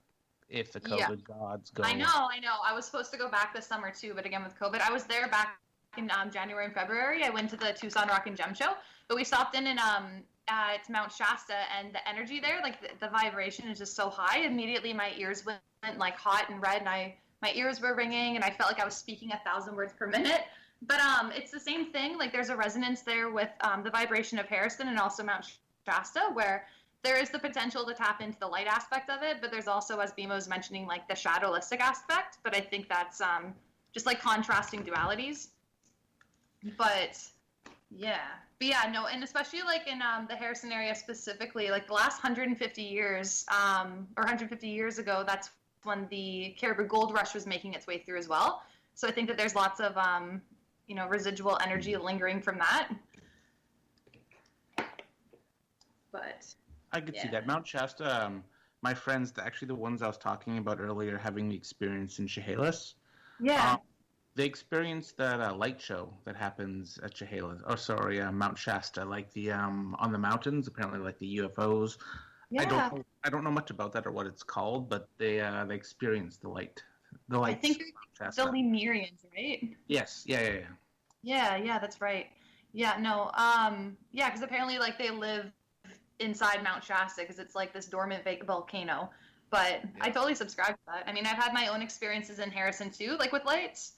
if the COVID gods go. I know. I was supposed to go back this summer too, but again with COVID, I was there back in January and February. I went to the Tucson Rock and Gem Show, but we stopped in at Mount Shasta, and the energy there, like the vibration is just so high. Immediately my ears went like hot and red, and my ears were ringing, and I felt like I was speaking 1,000 words per minute. But it's the same thing. Like, there's a resonance there with the vibration of Harrison and also Mount Shasta, where there is the potential to tap into the light aspect of it, but there's also, as Bhima was mentioning, like the shadowlistic aspect. But I think that's just like contrasting dualities. But no, and especially like in the Harrison area specifically, like the last 150 years, or 150 years ago, that's when the Caribou Gold Rush was making its way through as well. So I think that there's lots of residual energy lingering from that. But I could see that. Mount Shasta, my friends, actually the ones I was talking about earlier, having the experience in Chehalis. Yeah. They experienced that light show that happens at Chehalis. Oh, sorry, Mount Shasta, like the on the mountains. Apparently, like the UFOs. Yeah. I don't know much about that or what it's called, but they experienced the light. The light. I think the Lemurians, right? Yes. Yeah. Yeah, that's right. Yeah, no. Because apparently, like, they live inside Mount Shasta because it's like this dormant volcano. But I totally subscribe to that. I mean, I've had my own experiences in Harrison too, like with lights.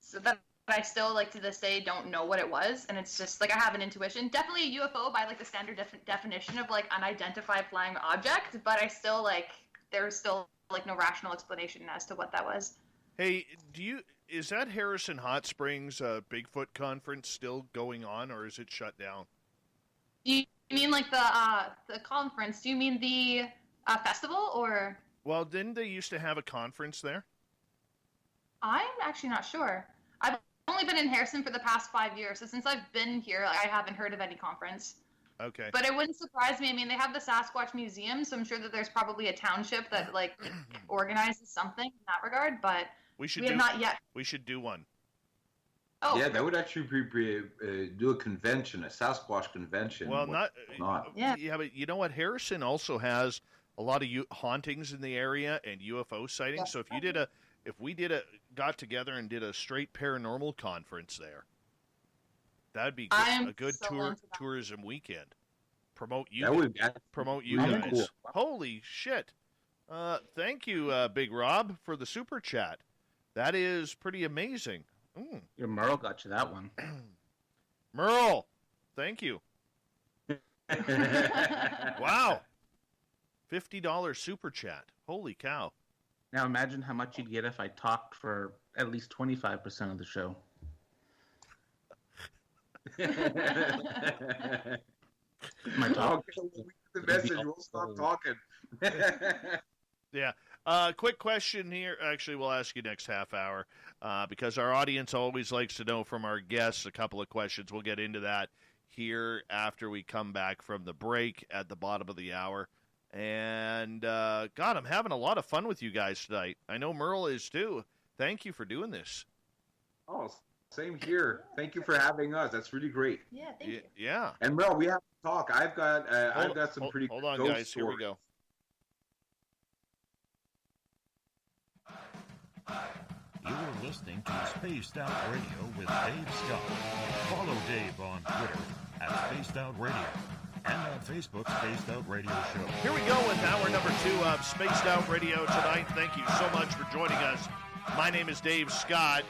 So that I still, like, to this day don't know what it was, and it's just like I have an intuition. Definitely a UFO by like the standard definition of like unidentified flying object, but I still like there's still like no rational explanation as to what that was. Hey, is that Harrison Hot Springs Bigfoot conference still going on, or is it shut down? You mean like the conference? Do you mean the festival, or? Well, didn't they used to have a conference there? I'm actually not sure. I've only been in Harrison for the past 5 years, so since I've been here, I haven't heard of any conference. Okay. But it wouldn't surprise me. I mean, they have the Sasquatch Museum, so I'm sure that there's probably a township that like organizes something in that regard. But we have not yet. We should do one. Oh, Yeah, that would actually do a convention, a Sasquatch convention. Well, not. Yeah. but you know what? Harrison also has a lot of hauntings in the area and UFO sightings. Yes. So if we got together and did a straight paranormal conference there, that'd be good, I'm a good so into that. tourism weekend. Promote you, That would promote you really guys. cool. Holy shit! Thank you, Big Rob, for the super chat. That is pretty amazing. Your Merle got you that one. Merle, thank you. Wow. $50 super chat. Holy cow. Now imagine how much you'd get if I talked for at least 25% of the show. My talk. The message. We'll stop talking. Yeah. Quick question here. Actually, we'll ask you next half hour because our audience always likes to know from our guests a couple of questions. We'll get into that here after we come back from the break at the bottom of the hour. And, God, I'm having a lot of fun with you guys tonight. I know Merle is too. Thank you for doing this. Oh, same here. Thank you for having us. That's really great. Yeah, thank you. Yeah. And Mel, we have to talk. I've got some pretty. Hold on, ghost guys. Here we stories. go. You're listening to Spaced Out Radio with Dave Scott. Follow Dave on Twitter at Spaced Out Radio and on Facebook, Spaced Out Radio Show. Here we go with hour number 2 of Spaced Out Radio tonight. Thank you so much for joining us. My name is Dave Scott,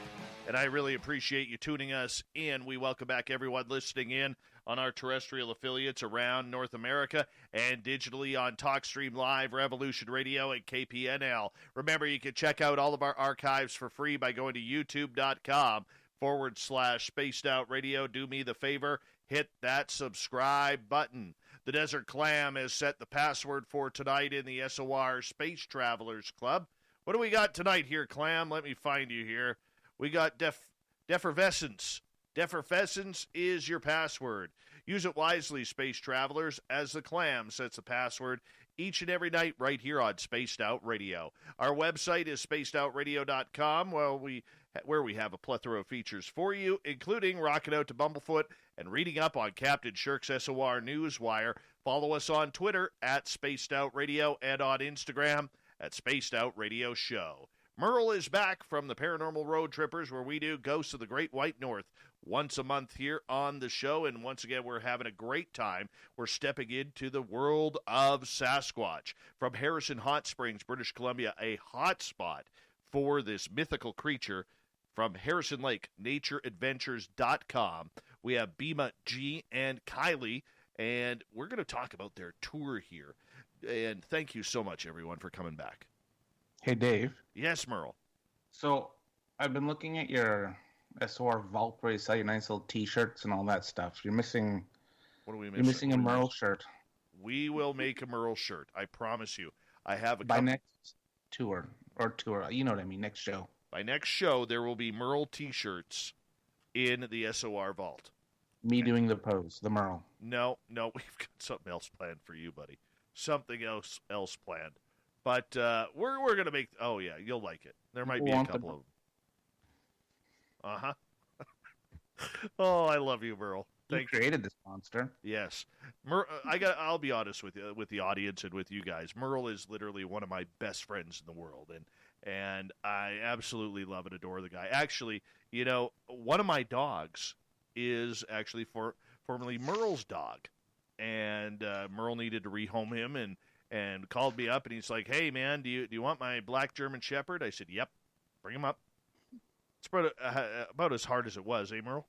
and I really appreciate you tuning us in. We welcome back everyone listening in on our terrestrial affiliates around North America and digitally on TalkStream Live, Revolution Radio, and KPNL. Remember, you can check out all of our archives for free by going to youtube.com/Spaced Out Radio. Do me the favor, hit that subscribe button. The Desert Clam has set the password for tonight in the SOR Space Travelers Club. What do we got tonight here, Clam? Let me find you here. We got Defervescence. Defervescence is your password. Use it wisely, space travelers, as the Clam sets the password each and every night right here on Spaced Out Radio. Our website is spacedoutradio.com, where we have a plethora of features for you, including rocking out to Bumblefoot and reading up on Captain Shirk's SOR Newswire. Follow us on Twitter at Spaced Out Radio and on Instagram at Spaced Out Radio Show. Merle is back from the Paranormal Road Trippers, where we do Ghosts of the Great White North once a month here on the show. And once again, we're having a great time. We're stepping into the world of Sasquatch. From Harrison Hot Springs, British Columbia, a hot spot for this mythical creature. From Harrison Lake, natureadventures.com, we have Bhima Ji and Kylie, and we're going to talk about their tour here. And thank you so much, everyone, for coming back. Hey, Dave. Yes, Merle. So I've been looking at your SOR vault where you sell your nice little T-shirts and all that stuff. You're missing. What are we missing? You're missing a Merle shirt. We will make a Merle shirt. I promise you. I have a by next tour. You know what I mean? Next show. By next show, there will be Merle T-shirts in the SOR vault. Me doing the pose, the Merle. No, we've got something else planned for you, buddy. Something else planned. But we're going to make... Oh, yeah, you'll like it. There might be a couple of them. Uh-huh. Oh, I love you, Merle. You created this monster. Yes. I'll be honest with you, with the audience and with you guys. Merle is literally one of my best friends in the world, and I absolutely love and adore the guy. Actually, one of my dogs is actually formerly Merle's dog, and Merle needed to rehome him and called me up, and he's like, "Hey, man, do you want my black German Shepherd?" I said, "Yep, bring him up." It's about as hard as it was, eh, Merle?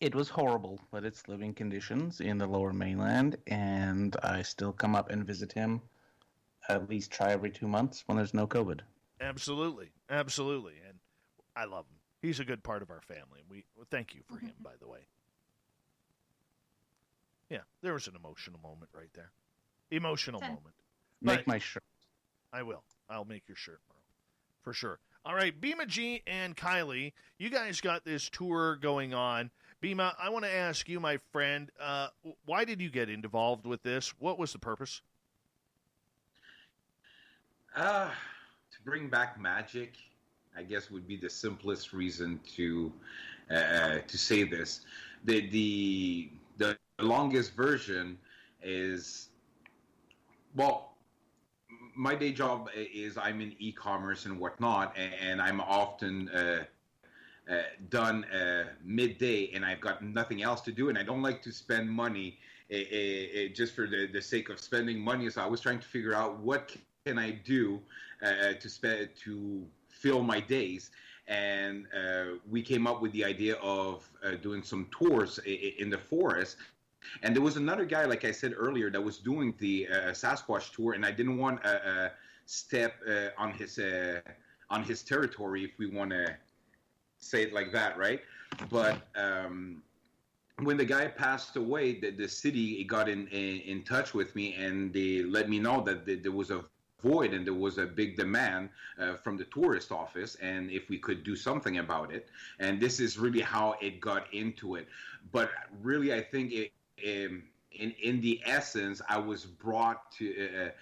It was horrible, but it's living conditions in the Lower Mainland, and I still come up and visit him. At least try every 2 months when there's no COVID. Absolutely, and I love him. He's a good part of our family. We thank you for him, by the way. Yeah, there was an emotional moment right there. Emotional moment. Make my shirt. I will. I'll make your shirt, Merle, for sure. All right, Bhima Ji and Kylie, you guys got this tour going on. Bhima, I want to ask you, my friend, why did you get involved with this? What was the purpose? To bring back magic I guess would be the simplest reason to say this. The longest version is, well, my day job is I'm in e-commerce and whatnot, and I'm often done midday, and I've got nothing else to do, and I don't like to spend money just for the sake of spending money. So I was trying to figure out what can I do to fill my days, and we came up with the idea of doing some tours in the forest. And there was another guy, like I said earlier, that was doing the Sasquatch tour, and I didn't want to step on his territory, if we want to say it like that, right? But when the guy passed away, the city got in touch with me, and they let me know that there was a void and there was a big demand from the tourist office, and if we could do something about it. And this is really how it got into it. But really, I think in the essence, I was brought to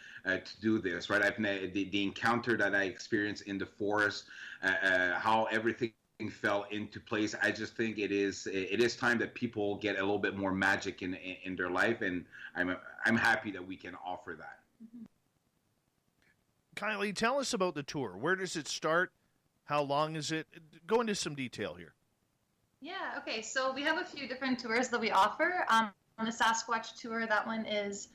do this, right? The encounter that I experienced in the forest, how everything fell into place. I just think it is time that people get a little bit more magic in their life, and I'm happy that we can offer that. Kylie, tell us about the tour. Where does it start? How long is it? Go into some detail here. Yeah, okay. So we have a few different tours that we offer. On the Sasquatch tour, that one is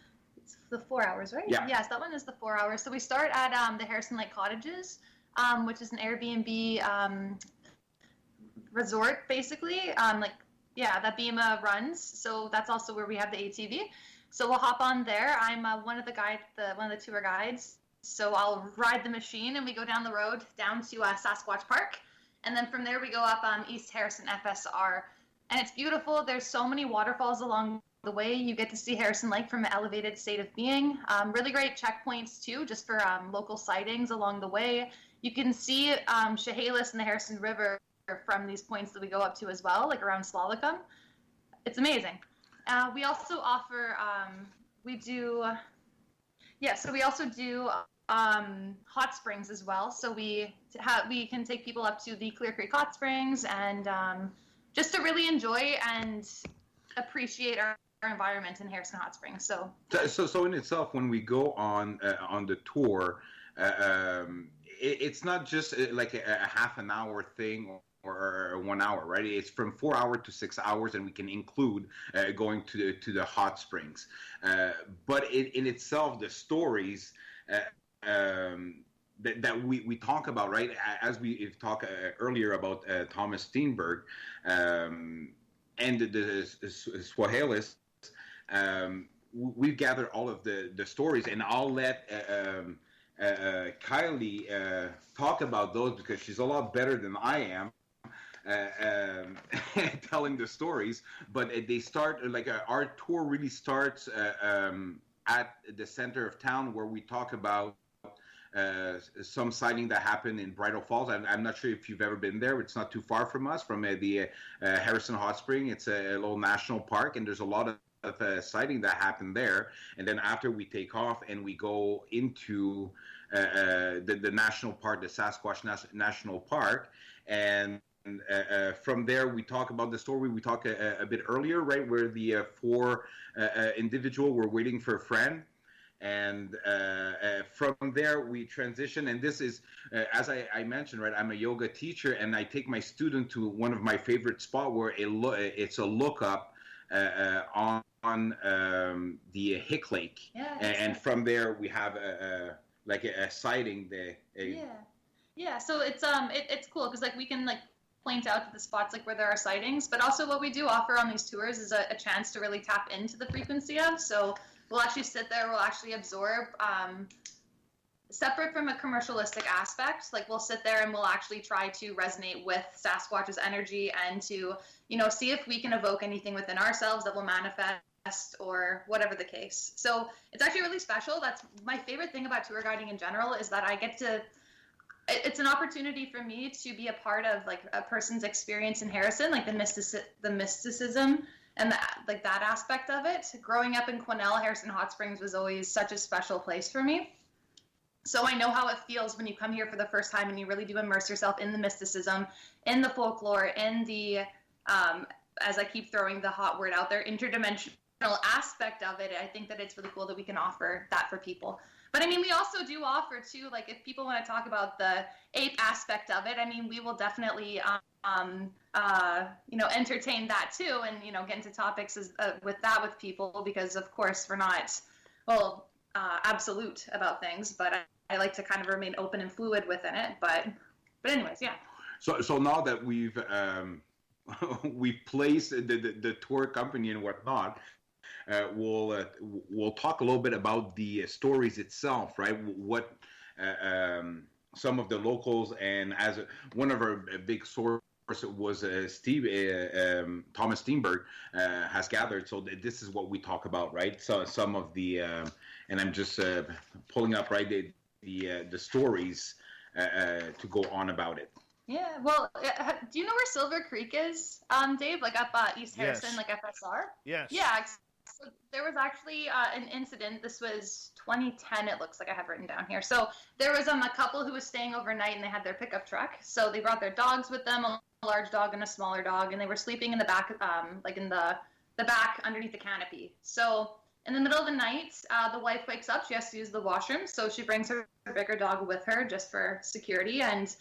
the 4 hours, right? Yeah. Yes, that one is the 4 hours. So we start at the Harrison Lake Cottages, which is an Airbnb resort, basically. That Bhima runs. So that's also where we have the ATV. So we'll hop on there. I'm one of the tour guides. So I'll ride the machine, and we go down the road down to Sasquatch Park. And then from there, we go up East Harrison FSR. And it's beautiful. There's so many waterfalls along the way. You get to see Harrison Lake from an elevated state of being. Really great checkpoints, too, just for local sightings along the way. You can see Chehalis and the Harrison River from these points that we go up to as well, like around Slawicum. It's amazing. We also offer, we also do hot springs as well. So we can take people up to the Clear Creek Hot Springs, and just to really enjoy and appreciate our environment in Harrison Hot Springs. So in itself, when we go on the tour, it's not just like a half an hour thing or 1 hour, right? It's from 4 hours to 6 hours, and we can include going to the hot springs. But in itself, the stories that we talk about, right? As we've talked earlier about Thomas Steenberg and the Swahilis, we've gathered all of the stories, and I'll let Kylie talk about those, because she's a lot better than I am telling the stories. But they start, like, our tour really starts at the center of town, where we talk about some sighting that happened in Bridal Falls. I'm not sure if you've ever been there. It's not too far from us, from the Harrison Hot Spring. It's a little national park, and there's a lot of sighting that happened there. And then after we take off and we go into the national park, the Sasquatch National Park, and from there we talk about the story we talked a bit earlier, right, where the four individual were waiting for a friend. And from there we transition, and this is, as I mentioned, right, I'm a yoga teacher, and I take my student to one of my favorite spots where it's a lookup on the Hick Lake. Yeah, and from there we have a sighting there. Yeah. So it's cool, because like we can like point out the spots like where there are sightings, but also what we do offer on these tours is a chance to really tap into the frequency of. So we'll actually sit there, we'll actually absorb, separate from a commercialistic aspect. Like we'll sit there and we'll actually try to resonate with Sasquatch's energy, and to, see if we can evoke anything within ourselves that will manifest, or whatever the case. So it's actually really special. That's my favorite thing about tour guiding in general, is that I get to, it's an opportunity for me to be a part of like a person's experience in Harrison, like the mysticism and that aspect of it. Growing up in Quesnel, Harrison Hot Springs was always such a special place for me. So I know how it feels when you come here for the first time and you really do immerse yourself in the mysticism, in the folklore, in the, as I keep throwing the hot word out there, interdimensional aspect of it. I think that it's really cool that we can offer that for people. But I mean, we also do offer too, like if people want to talk about the ape aspect of it, I mean, we will definitely, entertain that too, and, get into topics with people, because of course we're not, absolute about things, but I like to kind of remain open and fluid within it. But anyways, yeah. So now that we've placed the tour company and whatnot, we'll talk a little bit about the stories itself, right? What some of the locals, and as one of our big sources was Thomas Steenberg has gathered. So this is what we talk about, right? So some of the and I'm just pulling up the stories to go on about it. Yeah, well, do you know where Silver Creek is, Dave? Like up East Harrison, Yes. like FSR? Yes. Yeah, so there was actually an incident. This was 2010, it looks like I have written down here. So there was a couple who was staying overnight, and they had their pickup truck. So they brought their dogs with them, a large dog and a smaller dog, and they were sleeping in the back, like in the back underneath the canopy. So in the middle of the night, the wife wakes up. She has to use the washroom, so she brings her bigger dog with her just for security. And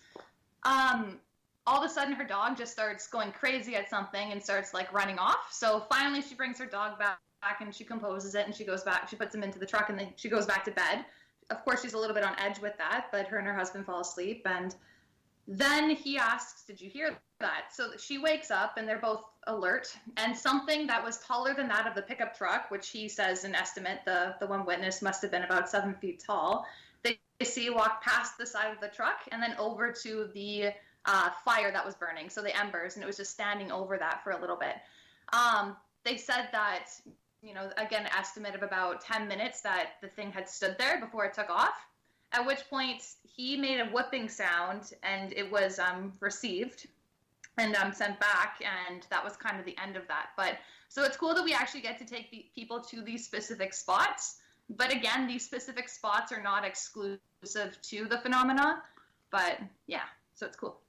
all of a sudden, her dog just starts going crazy at something and starts like running off. So finally, she brings her dog back and she composes it, and she goes back. She puts him into the truck, and then she goes back to bed. Of course, she's a little bit on edge with that, but her and her husband fall asleep. And then he asks, "Did you hear that?" So she wakes up, and they're both alert. And something that was taller than that of the pickup truck, which he says an estimate, the one witness must have been about 7 feet tall. They see walk past the side of the truck and then over to the fire that was burning, so the embers, and it was just standing over that for a little bit. They said that, again, estimate of about 10 minutes that the thing had stood there before it took off, at which point he made a whipping sound, and it was received and sent back, and that was kind of the end of that. But so it's cool that we actually get to take people to these specific spots, but again, these specific spots are not exclusive to the phenomena. But yeah, so it's cool.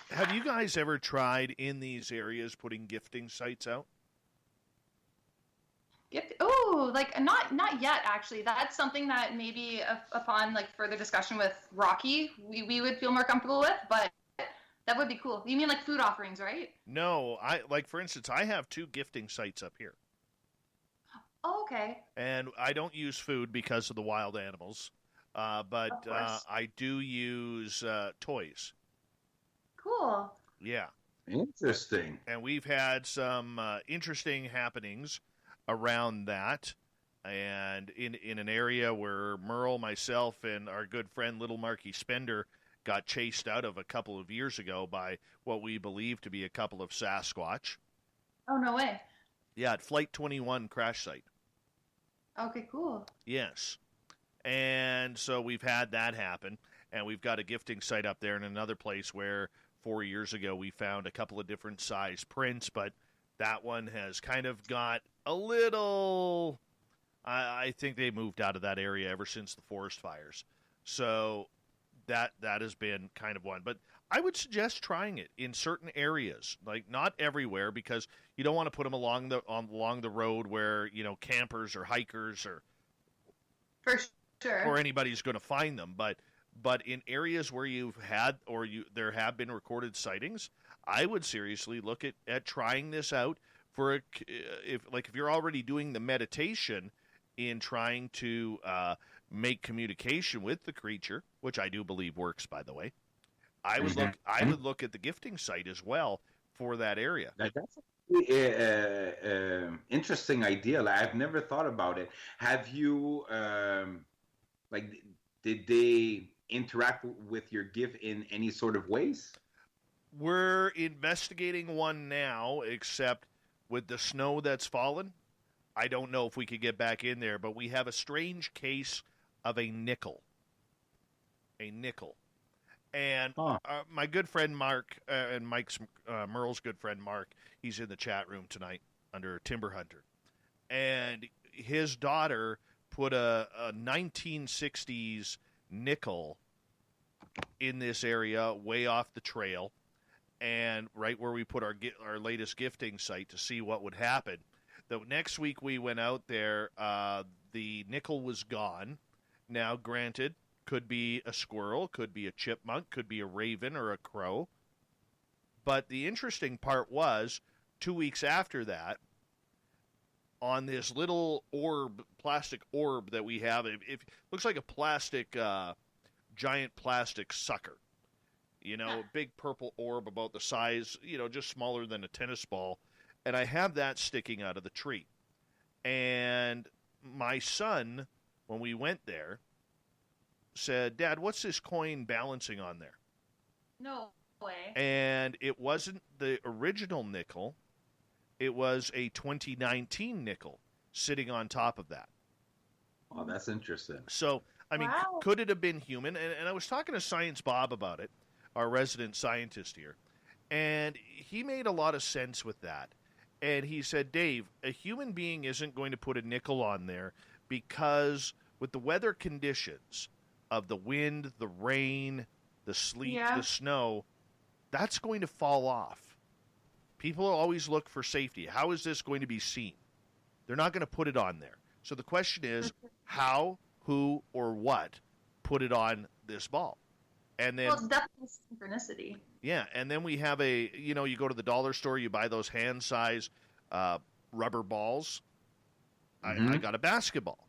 Have you guys ever tried in these areas putting gifting sites out? Not yet, actually. That's something that maybe upon like further discussion with Rocky, we would feel more comfortable with, but that would be cool. You mean like food offerings, right? No, for instance, I have 2 gifting sites up here. Oh, okay. And I don't use food because of the wild animals, but I do use toys. Cool. Yeah. Interesting. And we've had some interesting happenings around that, and in an area where Merle, myself, and our good friend Little Marky Spender got chased out of a couple of years ago by what we believe to be a couple of Sasquatch. Oh, no way. Yeah, at Flight 21 crash site. Okay, cool. Yes. And so we've had that happen, and we've got a gifting site up there in another place where 4 years ago we found a couple of different size prints, but that one has kind of got a little... I think they moved out of that area ever since the forest fires. So that has been kind of one. But I would suggest trying it in certain areas, like not everywhere, because you don't want to put them along the road where, campers or hikers or for sure, or anybody's going to find them. But in areas where there have been recorded sightings, I would seriously look at trying this out for if you're already doing the meditation in trying to make communication with the creature, which I do believe works, by the way. I would look at the gifting site as well for that area. That's an interesting idea. I've never thought about it. Have you did they interact with your gift in any sort of ways? We're investigating one now, except with the snow that's fallen, I don't know if we could get back in there, but we have a strange case of a nickel. A nickel. And my good friend Mark, and Mike's Merle's good friend Mark, he's in the chat room tonight under Timber Hunter. And his daughter put a 1960s nickel in this area way off the trail, and right where we put our latest gifting site to see what would happen. The next week we went out there, the nickel was gone. Now, granted, could be a squirrel, could be a chipmunk, could be a raven or a crow. But the interesting part was, 2 weeks after that, on this little plastic orb that we have, it looks like a giant plastic sucker. A big purple orb about the size, just smaller than a tennis ball. And I have that sticking out of the tree. And my son, when we went there, said, "Dad, what's this coin balancing on there?" No way. And it wasn't the original nickel. It was a 2019 nickel sitting on top of that. Oh, that's interesting. So, I mean, Wow. could it have been human? And I was talking to Science Bob about it, our resident scientist here, and he made a lot of sense with that. And he said, "Dave, a human being isn't going to put a nickel on there because with the weather conditions of the wind, the rain, the sleet, the snow, that's going to fall off. People always look for safety. How is this going to be seen? They're not going to put it on there. So the question is, how, who, or what put it on this ball?" And then, well, it's definitely synchronicity. yeah, and then we have you go to the dollar store, you buy those hand-size rubber balls. I got a basketball,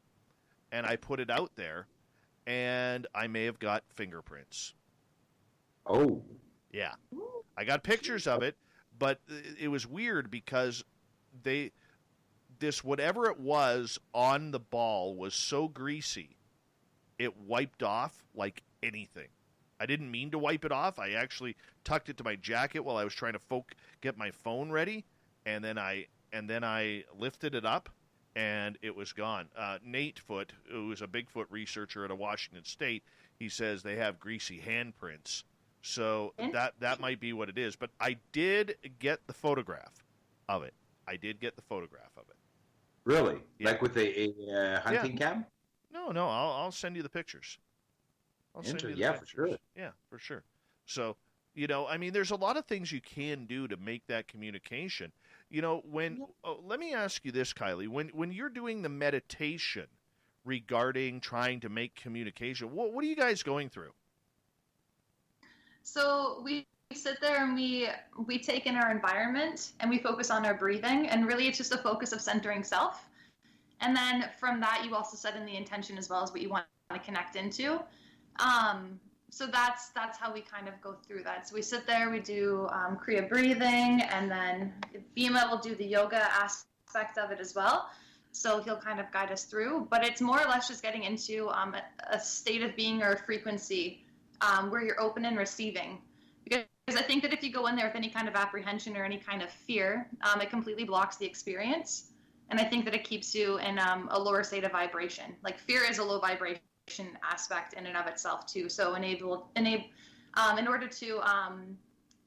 and I put it out there, and I may have got fingerprints. Oh. Yeah. I got pictures of it, but it was weird because whatever it was on the ball was so greasy, it wiped off like anything. I didn't mean to wipe it off. I actually tucked it to my jacket while I was trying to get my phone ready, and then I lifted it up, and it was gone. Nate Foote, who is a Bigfoot researcher at Washington State, he says they have greasy handprints. So that might be what it is. But I did get the photograph of it. Really? Yeah. Like with a hunting cam? No, I'll send you the pictures. For sure. Yeah, for sure. So, I mean, there's a lot of things you can do to make that communication. Let me ask you this, Kylie. When you're doing the meditation regarding trying to make communication, what are you guys going through? So we sit there and we take in our environment and we focus on our breathing, and really it's just a focus of centering self. And then from that, you also set in the intention as well as what you want to connect into. So that's how we kind of go through that. So we sit there, we do Kriya breathing, and then Bhima will do the yoga aspect of it as well. So he'll kind of guide us through, but it's more or less just getting into a state of being or a frequency where you're open and receiving. Because I think that if you go in there with any kind of apprehension or any kind of fear, it completely blocks the experience. And I think that it keeps you in a lower state of vibration. Like fear is a low vibration aspect in and of itself too. So in order to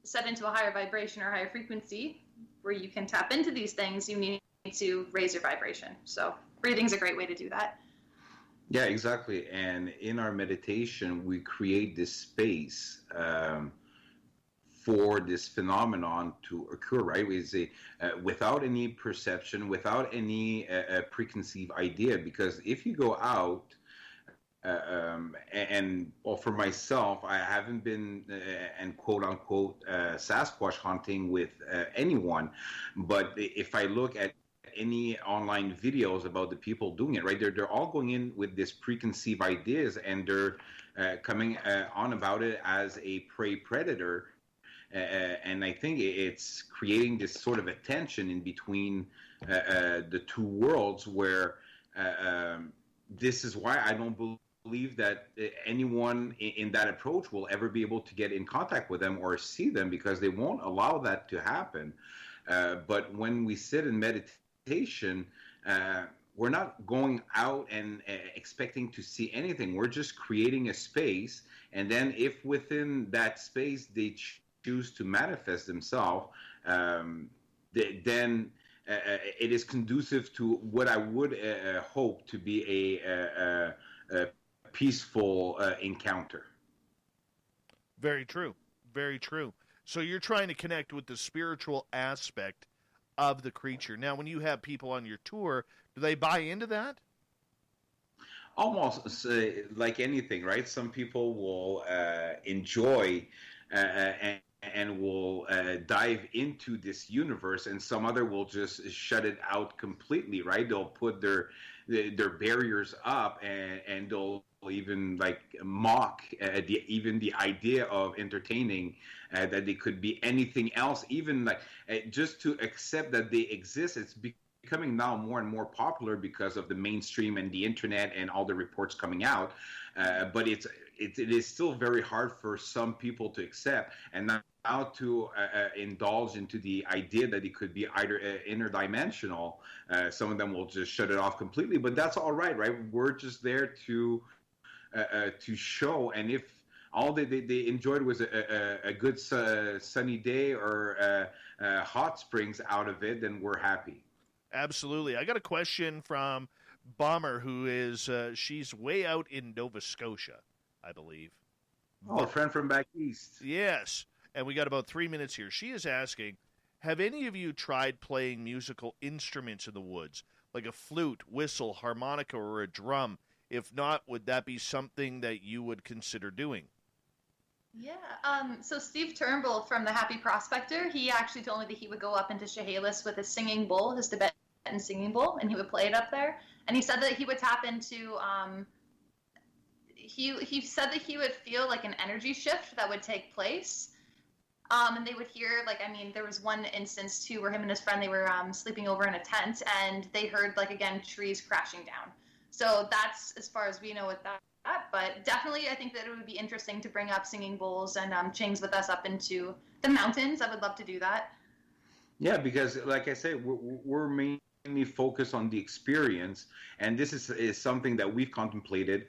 set into a higher vibration or higher frequency where you can tap into these things, you need to raise your vibration. So breathing's a great way to do that. Yeah, exactly. And in our meditation, we create this space for this phenomenon to occur, right? Without any perception, without any preconceived idea. Because if you go out, for myself, I haven't been and quote unquote Sasquatch hunting with anyone, but if I look at any online videos about the people doing it, right, they're all going in with this preconceived ideas, and they're coming on about it as a prey predator, and I think it's creating this sort of a tension in between the two worlds, where this is why I don't believe that anyone in that approach will ever be able to get in contact with them or see them, because they won't allow that to happen. But when we sit in meditation, we're not going out and expecting to see anything. We're just creating a space, and then if within that space they choose to manifest themselves, then it is conducive to what I would hope to be a peaceful encounter. Very true. Very true. So you're trying to connect with the spiritual aspect of the creature. Now, when you have people on your tour, do they buy into that? Almost like anything, right? Some people will enjoy and will dive into this universe, and some other will just shut it out completely, right? They'll put their barriers up, and they'll even like mock even the idea of entertaining, that they could be anything else, even like just to accept that they exist. It's becoming now more and more popular because of the mainstream and the internet and all the reports coming out, but it is still very hard for some people to accept, and now to indulge into the idea that it could be either interdimensional. Some of them will just shut it off completely, but that's all right? We're just there to show, and if all they enjoyed was a good sunny day or hot springs out of it, then we're happy. Absolutely. I got a question from Bomber, who is she's way out in Nova Scotia, I believe. Oh, a friend from back east. Yes, and we got about 3 minutes here. She is asking, have any of you tried playing musical instruments in the woods, like a flute, whistle, harmonica, or a drum? If not, would that be something that you would consider doing? Yeah, so Steve Turnbull from the Happy Prospector, he actually told me that he would go up into Chehalis with his singing bowl, his Tibetan singing bowl, and he would play it up there. And he said that he would tap into, he said that he would feel like an energy shift that would take place. And they would hear, like, I mean, there was one instance, too, where him and his friend, they were sleeping over in a tent, and they heard, like, again, trees crashing down. So that's as far as we know with that. But definitely, I think that it would be interesting to bring up singing bowls and chains with us up into the mountains. I would love to do that. Yeah, because like I said, we're mainly focused on the experience, and this is something that we've contemplated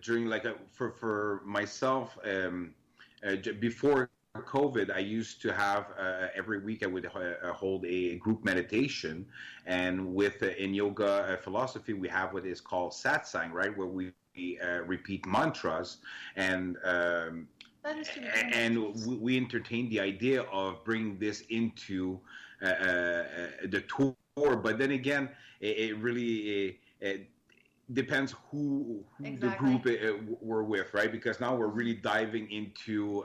during, like, for myself, before COVID, I used to have every week I would hold a group meditation, and with in yoga philosophy we have what is called satsang, right, where we repeat mantras, and we entertain the idea of bringing this into the tour. But then again, it really depends who exactly. The group we're with, right? Because now we're really diving into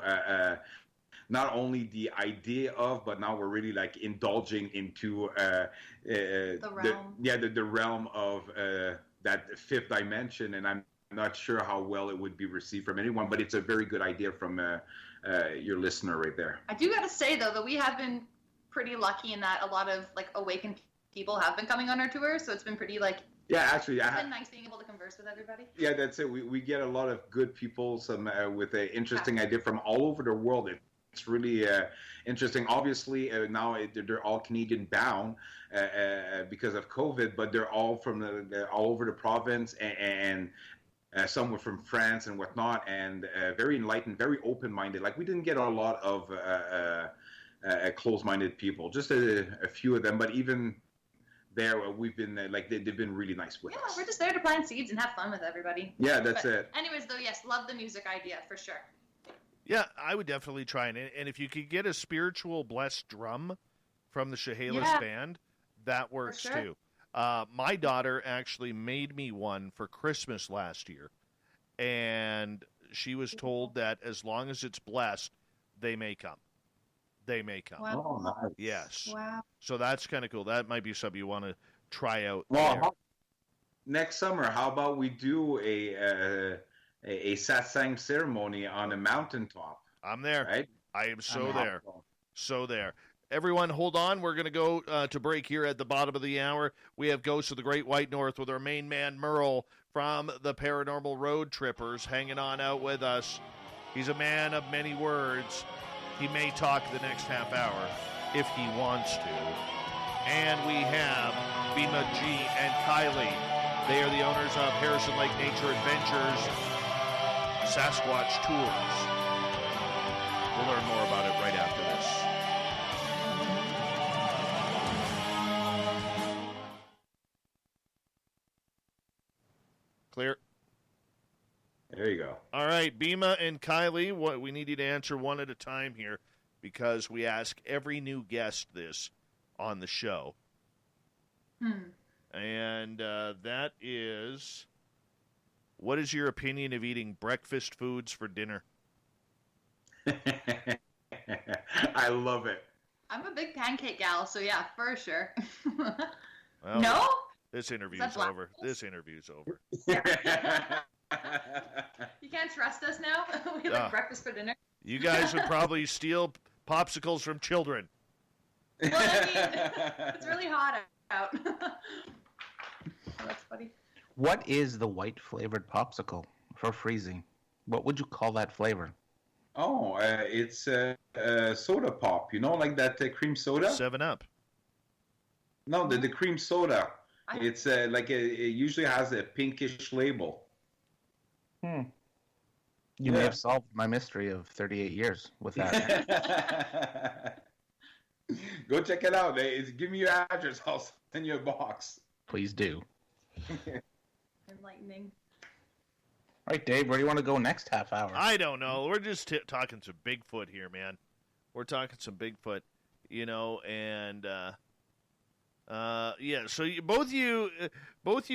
not only the idea of, but now we're really like indulging into the realm. The realm of that fifth dimension, and I'm not sure how well it would be received from anyone, but it's a very good idea from your listener right there. I do got to say, though, that we have been pretty lucky in that a lot of like awakened people have been coming on our tours, so it's been pretty like. Yeah, actually, it's been nice being able to converse with everybody. Yeah, that's it. We get a lot of good people, some with an interesting idea from all over the world. It's really interesting. Obviously, now they're all Canadian bound because of COVID, but they're all from all over the province, and some were from France and whatnot, and very enlightened, very open-minded. Like, we didn't get a lot of closed-minded people, just a few of them, but even there, we've been they've been really nice with us. Yeah, we're just there to plant seeds and have fun with everybody. Yeah, that's it. Anyways, though, yes, love the music idea for sure. Yeah, I would definitely try it. And if you could get a spiritual blessed drum from the Chehalis band, that works too. My daughter actually made me one for Christmas last year, and she was told that as long as it's blessed, they may come. They may come. Wow. Oh, nice. Yes. Wow. So that's kind of cool. That might be something you want to try out. Well, next summer, how about we do a satsang ceremony on a mountaintop? I'm there. Right? I am so there. So there. Everyone, hold on. We're going to go to break here at the bottom of the hour. We have Ghosts of the Great White North with our main man, Merle, from the Paranormal Road Trippers, hanging on out with us. He's a man of many words. He may talk the next half hour if he wants to. And we have Bhima Ji and Kylie. They are the owners of Harrison Lake Nature Adventures, Sasquatch Tours. We'll learn more about it right after this. There you go. All right, Bhima and Kylie, we need you to answer one at a time here because we ask every new guest this on the show. And that is, what is your opinion of eating breakfast foods for dinner? I love it. I'm a big pancake gal, so yeah, for sure. Well, no? This interview's over. This interview's over. You can't trust us now? We like breakfast for dinner? You guys would probably steal popsicles from children. Well, I mean, it's really hot out. Oh, that's funny. What is the white flavored popsicle for freezing? What would you call that flavor? Oh, it's soda pop. You know, like that cream soda? 7-Up. No, the cream soda. It's like it usually has a pinkish label. You may have solved my mystery of 38 years with that. Go check it out. Give me your address. I'll send you a box. Please do. Enlightening. All right, Dave, where do you want to go next half hour? I don't know. We're just talking some Bigfoot here, man. We're talking some Bigfoot, and yeah. So both you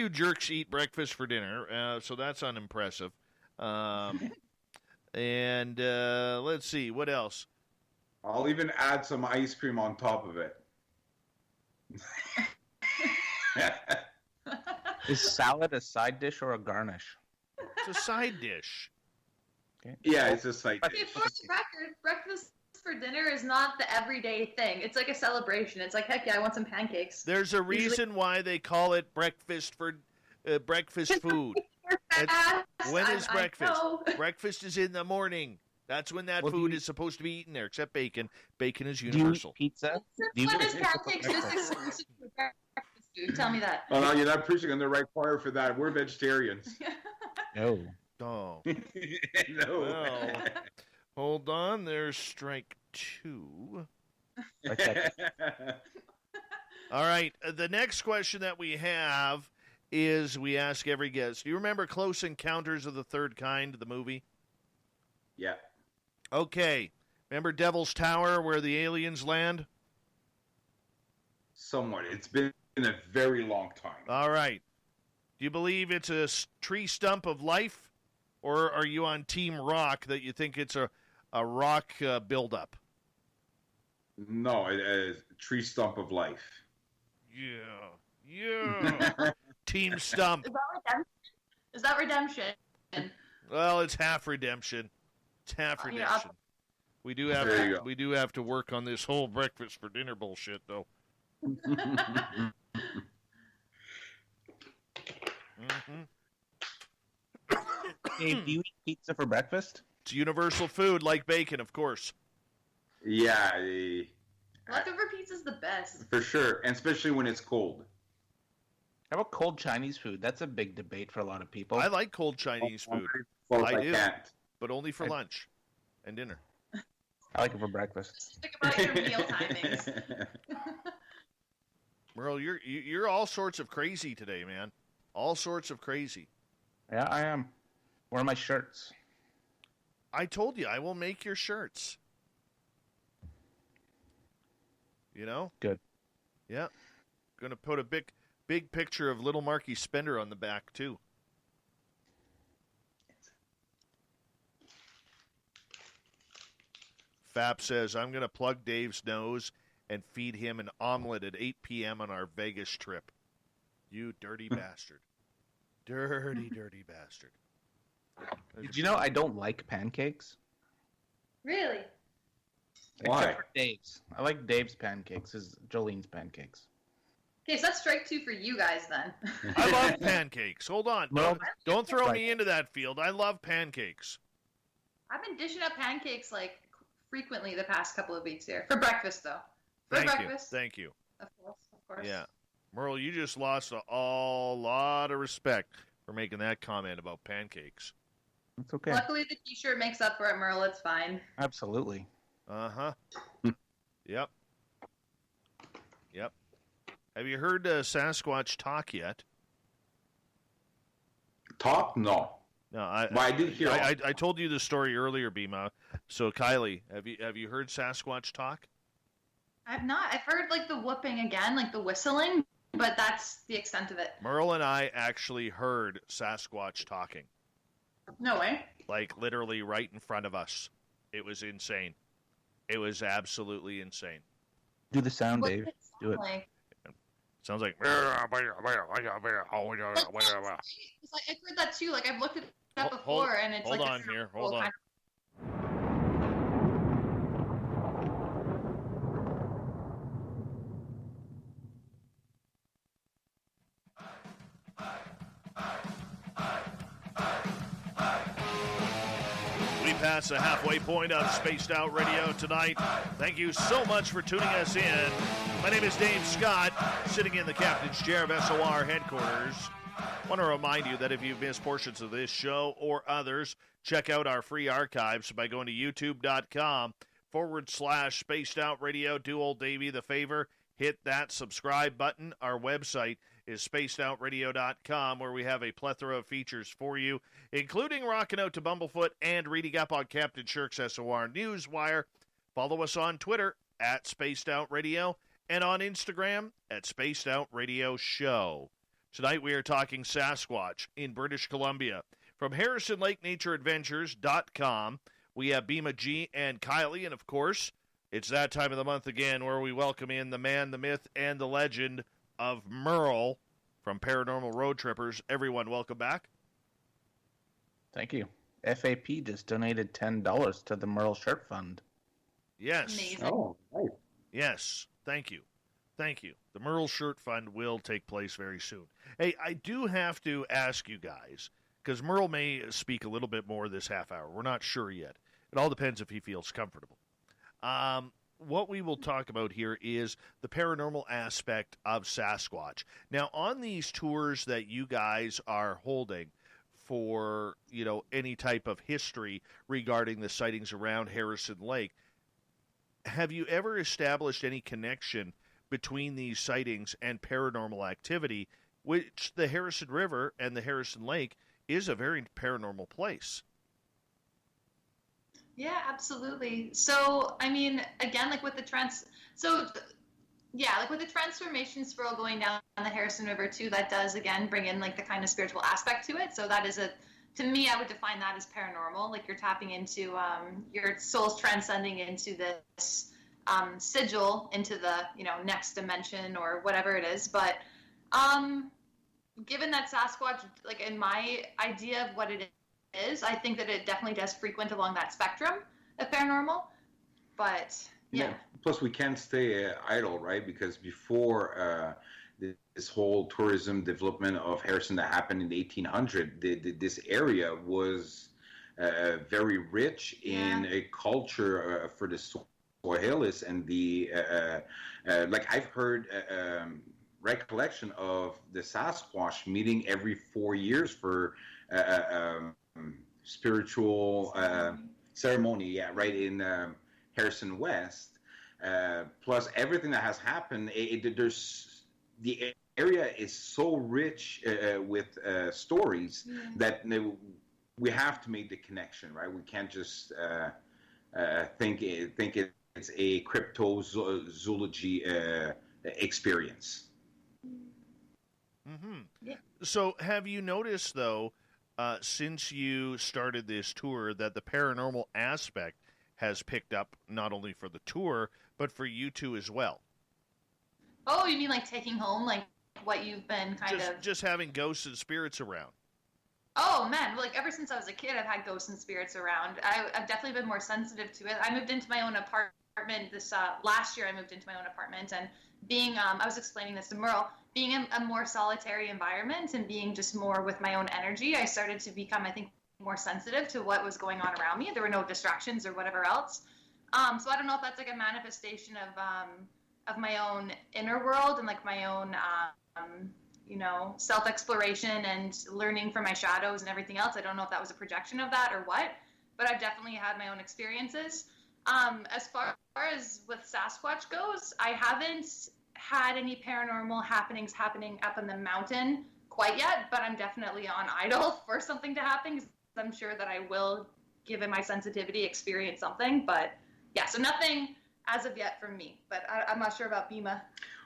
jerks eat breakfast for dinner, so that's unimpressive. And let's see what else. I'll even add some ice cream on top of it. Is salad a side dish or a garnish? It's a side dish. Okay. Yeah, it's a side Okay, dish. for the record, breakfast for dinner is not the everyday thing. It's like a celebration. It's like, heck yeah, I want some pancakes. There's a reason why they call it breakfast for breakfast food. When is breakfast? Breakfast is in the morning. That's when that food is supposed to be eaten there, except bacon. Bacon is universal. Do you eat pizza? When is pancakes just exclusive to breakfast food? Tell me that. Oh, no, you're not preaching on the right choir for that. We're vegetarians. No. Oh. No. Well, hold on. There's strike 2. Okay. All right. The next question that we have is we ask every guest. Do you remember Close Encounters of the Third Kind, the movie? Yeah. Okay. Remember Devil's Tower where the aliens land? Somewhat. It's been a very long time. All right. Do you believe it's a tree stump of life, or are you on Team Rock that you think it's a rock buildup? No, it is a tree stump of life. Yeah. Team Stump. Is that redemption? Well, it's half redemption. It's half redemption. We do have to work on this whole breakfast for dinner bullshit, though. Dave, do you eat pizza for breakfast? It's universal food, like bacon, of course. Yeah. Leftover pizza's the best. For sure, and especially when it's cold. How about cold Chinese food? That's a big debate for a lot of people. I like cold Chinese food. Well, I do, can't. but only for lunch and dinner. I like it for breakfast. Think about your meal timings. Merle, you're all sorts of crazy today, man. All sorts of crazy. Yeah, I am. Where are my shirts? I told you I will make your shirts. Good. Yeah. Gonna put a big picture of little Marky Spender on the back too. Fap says I'm gonna plug Dave's nose and feed him an omelet at 8 p.m. on our Vegas trip. You dirty bastard. Dirty bastard. Did you know I don't like pancakes? Really? Why? Except for Dave's. I like Dave's pancakes, Jolene's pancakes. Okay, so that's strike 2 for you guys then. I love pancakes. Hold on. Well, Don't throw me into that field. I love pancakes. I've been dishing up pancakes like frequently the past couple of weeks here. For breakfast though. For Thank breakfast. you. Thank you. Of course. Yeah. Merle, you just lost a lot of respect for making that comment about pancakes. It's okay. Luckily the t-shirt makes up for it, Merle. It's fine. Absolutely. Uh-huh. Yep. Have you heard Sasquatch talk yet? Talk? No. No, Well, I do hear. I told you the story earlier, Bhima. So, Kylie, have you heard Sasquatch talk? I've not. I've heard like the whooping again, like the whistling, but that's the extent of it. Merle and I actually heard Sasquatch talking. No way. Like literally right in front of us. It was insane. It was absolutely insane. Do the sound, What Dave. does Do it. sound like? Sounds like. I've heard that too. Like I've looked it up before, and it's hold like on here. Hold on. We pass the halfway point of Spaced Out Radio tonight. Thank you so much for tuning us in. My name is Dave Scott, sitting in the captain's chair of SOR headquarters. I want to remind you that if you've missed portions of this show or others, check out our free archives by going to youtube.com/Spaced Out Radio. Do old Davey the favor, hit that subscribe button. Our website is spacedoutradio.com, where we have a plethora of features for you, including rocking out to Bumblefoot and reading up on Captain Shirk's SOR Newswire. Follow us on Twitter at Spaced Out Radio and on Instagram at Spaced Out Radio Show. Tonight we are talking Sasquatch in British Columbia. From HarrisonLakeNatureAdventures.com, we have Bhima G and Kylie, and of course, it's that time of the month again where we welcome in the man, the myth, and the legend of Merle from Paranormal Road Trippers. Everyone, welcome back. Thank you. FAP just donated $10 to the Merle Shirt Fund. Yes. Amazing. Oh, right. Yes. Thank you. Thank you. The Merle Shirt Fund will take place very soon. Hey, I do have to ask you guys, because Merle may speak a little bit more this half hour. We're not sure yet. It all depends if he feels comfortable. What we will talk about here is the paranormal aspect of Sasquatch. Now, on these tours that you guys are holding for, any type of history regarding the sightings around Harrison Lake, have you ever established any connection between these sightings and paranormal activity, which the Harrison River and the Harrison Lake is a very paranormal place? Yeah, absolutely. So, I mean, again, like with the with the transformation spiral going down the Harrison River too, that does again bring in like the kind of spiritual aspect to it. So that is to me, I would define that as paranormal. Like you're tapping into your soul's transcending into this sigil, into the next dimension or whatever it is. But given that Sasquatch, like in my idea of what it is, I think that it definitely does frequent along that spectrum of paranormal. But yeah. Plus, we can't stay idle, right? Because before this whole tourism development of Harrison that happened in the 1800s, this area was very rich in a culture for the Swahili's and the like I've heard recollection of the Sasquatch meeting every 4 years for spiritual ceremony, right in Harrison West. Plus everything that has happened, there's the area is so rich with stories that we have to make the connection, right? We can't just think it's a cryptozoology experience. Mm-hmm. Yeah. So have you noticed, though, since you started this tour, that the paranormal aspect has picked up not only for the tour, but for you two as well? Oh, you mean like taking home, like what you've been just having ghosts and spirits around? Oh, man. Like ever since I was a kid, I've had ghosts and spirits around. I've definitely been more sensitive to it. I moved into my own apartment this last year. I moved into my own apartment, and being, I was explaining this to Merle, being in a more solitary environment and being just more with my own energy, I started to become, I think, more sensitive to what was going on around me. There were no distractions or whatever else. So I don't know if that's like a manifestation of my own inner world and like my own, self-exploration and learning from my shadows and everything else. I don't know if that was a projection of that or what, but I've definitely had my own experiences. As far as with Sasquatch goes, I haven't had any paranormal happenings happening up in the mountain quite yet, but I'm definitely on idle for something to happen. I'm sure that I will, given my sensitivity, experience something. But yeah, so nothing as of yet from me. But I'm not sure about Bhima.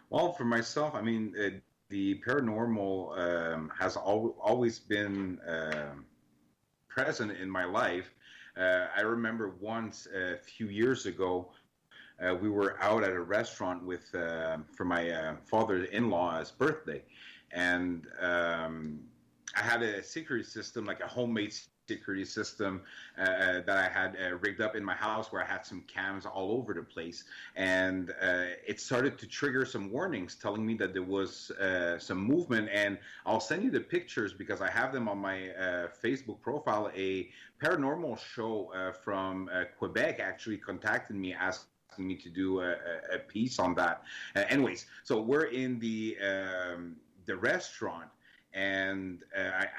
Well, for myself, I mean, the paranormal has always been present in my life. I remember once a few years ago, we were out at a restaurant with for my father-in-law's birthday, and I had a security system, like a homemade security system that I had rigged up in my house, where I had some cams all over the place, and it started to trigger some warnings telling me that there was some movement. And I'll send you the pictures because I have them on my Facebook profile. A paranormal show from Quebec actually contacted me, asking me to do a piece on that. Anyways, so we're in the restaurant, and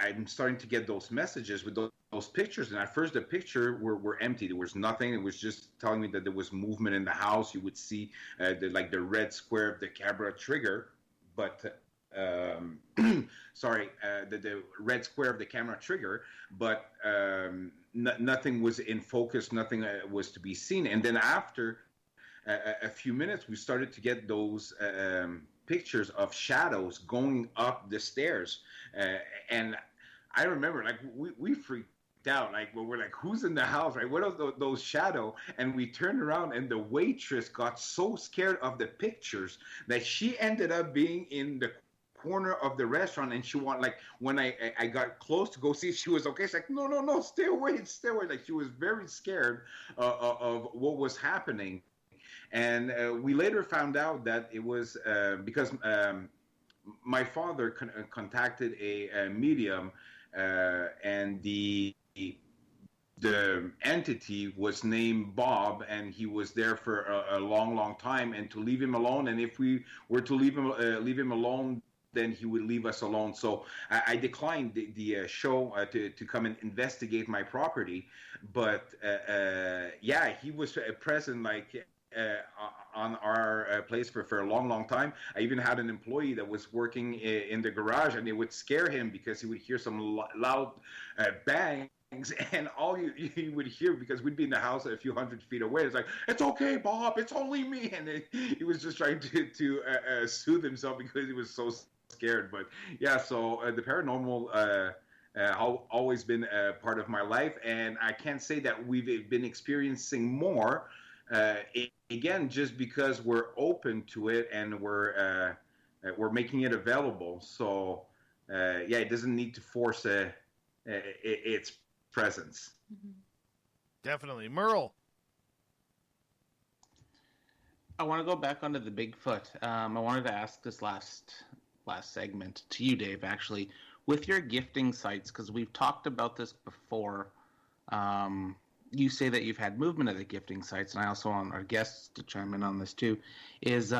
I'm starting to get those messages with those pictures. And at first, the picture were empty. There was nothing. It was just telling me that there was movement in the house. You would see the red square of the camera trigger, but sorry, the red square of the camera trigger, but nothing was in focus. Nothing was to be seen. And then after a few minutes, we started to get those pictures of shadows going up the stairs, and I remember, like, we freaked out, like, we're like, who's in the house, right? What are those shadow? And we turned around, and the waitress got so scared of the pictures that she ended up being in the corner of the restaurant, and she wanted, like, when I got close to go see if she was okay, she's like, no, stay away. Like, she was very scared of what was happening. And we later found out that it was because my father contacted a medium, and the entity was named Bob, and he was there for a long time. And to leave him alone, and if we were to leave him alone, then he would leave us alone. So I declined the show to come and investigate my property. But yeah, he was present, like, on our place for a long time. I even had an employee that was working in the garage, and it would scare him because he would hear some loud bangs, and all you would hear, because we'd be in the house a few hundred feet away, it's like, it's okay, Bob, it's only me. And he was just trying to soothe himself because he was so scared. But yeah, so the paranormal always been a part of my life, and I can't say that we've been experiencing more. Again, just because we're open to it, and we're making it available. So yeah, it doesn't need to force its presence. Mm-hmm. Definitely. Merle. I want to go back onto the Bigfoot. I wanted to ask this last segment to you, Dave, actually, with your gifting sites, because we've talked about this before. You say that you've had movement at the gifting sites, and I also want our guests to chime in on this too, is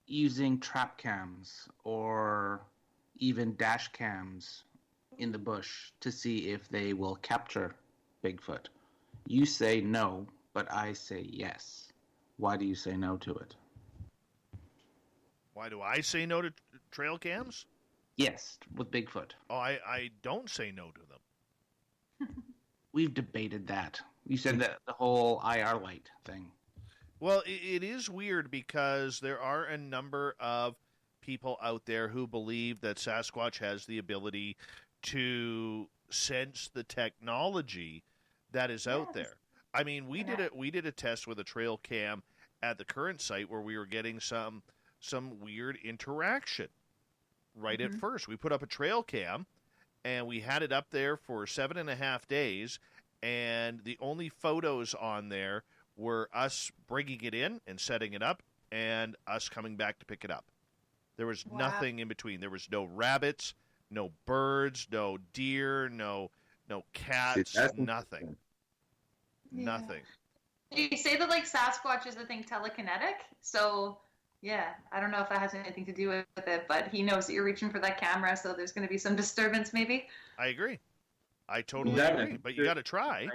using trap cams or even dash cams in the bush to see if they will capture Bigfoot. You say no, but I say yes. Why do you say no to it? Why do I say no to trail cams? Yes, with Bigfoot. Oh, I don't say no to them. We've debated that. You said that the whole IR light thing. Well, it is weird because there are a number of people out there who believe that Sasquatch has the ability to sense the technology that is out there. I mean, we did a test with a trail cam at the current site where we were getting some weird interaction right at first. We put up a trail cam, and we had it up there for 7.5 days, and the only photos on there were us bringing it in and setting it up, and us coming back to pick it up. There was nothing in between. There was no rabbits, no birds, no deer, no cats, nothing. Yeah. Nothing. You say that, like, Sasquatch is, I think, telekinetic, so yeah, I don't know if that has anything to do with it, but he knows that you're reaching for that camera, so there's going to be some disturbance, maybe. I agree. I totally agree, but you got to try.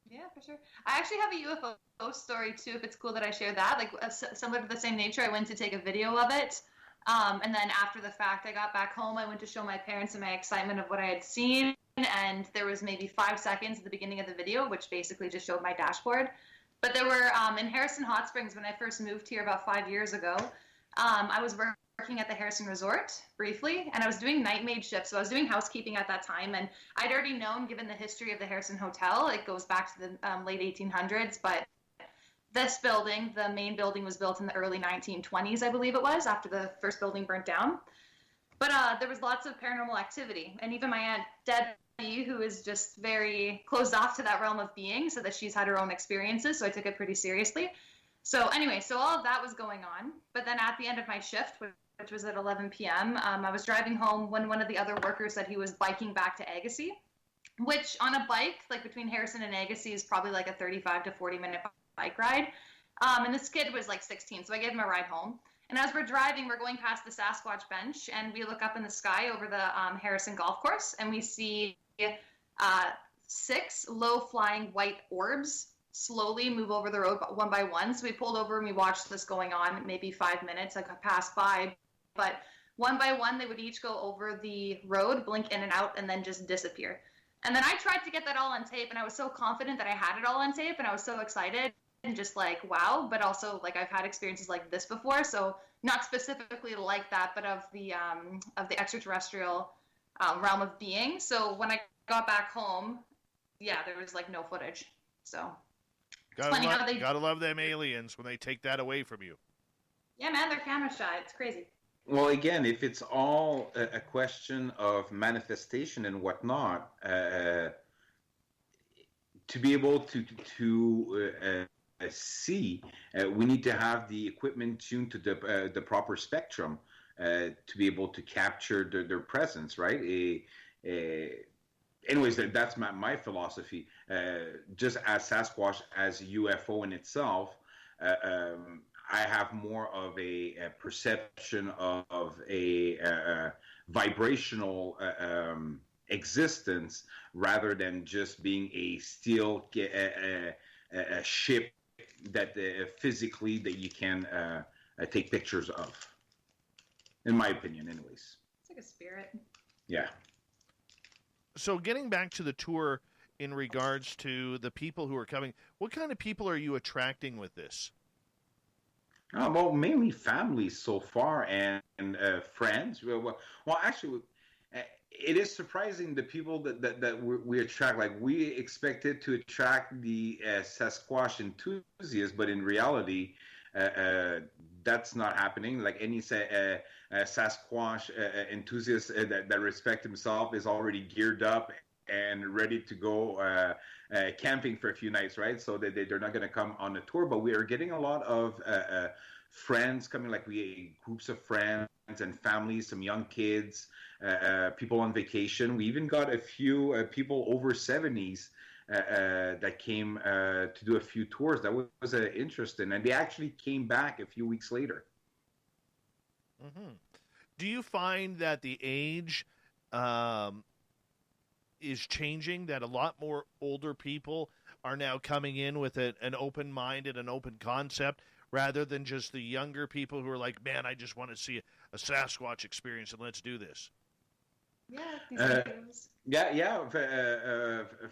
Yeah, for sure. I actually have a UFO story, too, if it's cool that I share that. Like, similar to the same nature, I went to take a video of it, and then after the fact, I got back home, I went to show my parents and my excitement of what I had seen, and there was maybe 5 seconds at the beginning of the video, which basically just showed my dashboard. But there were, in Harrison Hot Springs, when I first moved here about 5 years ago, I was working at the Harrison Resort briefly, and I was doing night maid shifts. So I was doing housekeeping at that time, and I'd already known, given the history of the Harrison Hotel, it goes back to the late 1800s, but this building, the main building, was built in the early 1920s, I believe it was, after the first building burnt down. But there was lots of paranormal activity, and even my Aunt Debbie, who is just very closed off to that realm of being, so that she's had her own experiences, so I took it pretty seriously. So anyway, so all of that was going on, but then at the end of my shift, which was at 11 p.m., I was driving home when one of the other workers said he was biking back to Agassiz, which on a bike, like between Harrison and Agassiz, is probably like a 35 to 40-minute bike ride. And this kid was like 16, so I gave him a ride home. And as we're driving, we're going past the Sasquatch bench, and we look up in the sky over the Harrison Golf Course, and we see 6 low-flying white orbs slowly move over the road one by one. So we pulled over and we watched this going on maybe 5 minutes. I passed by, but one by one, they would each go over the road, blink in and out, and then just disappear. And then I tried to get that all on tape, and I was so confident that I had it all on tape, and I was so excited. And just like, wow, but also like I've had experiences like this before, so not specifically like that, but of the extraterrestrial realm of being. So when I got back home, yeah, there was like no footage. So gotta love them aliens when they take that away from you. Yeah, man, they're camera shy. It's crazy. Well, again, if it's all a question of manifestation and whatnot, to be able to see, we need to have the equipment tuned to the proper spectrum to be able to capture their presence, right? Anyways, that's my philosophy. Just as Sasquatch, as UFO in itself, I have more of a perception of a vibrational existence rather than just being a steel a ship that physically that you can take pictures of. In my opinion, anyways. It's like a spirit. Yeah. So getting back to the tour in regards to the people who are coming, what kind of people are you attracting with this? Well, mainly families so far and friends. Well, actually, it is surprising the people that we attract. Like, we expected to attract the Sasquatch enthusiasts, but in reality, that's not happening. Like any Sasquatch enthusiast that respect himself is already geared up and ready to go camping for a few nights, right? So they're not going to come on the tour, but we are getting a lot of friends coming, like groups of friends and families, some young kids, people on vacation. We even got a few people over 70s that came to do a few tours. That was interesting, and they actually came back a few weeks later. Mm-hmm. Do you find that the age is changing, that a lot more older people are now coming in with an open mind and an open concept, rather than just the younger people who are like, man, I just want to see a Sasquatch experience and let's do this? Yeah,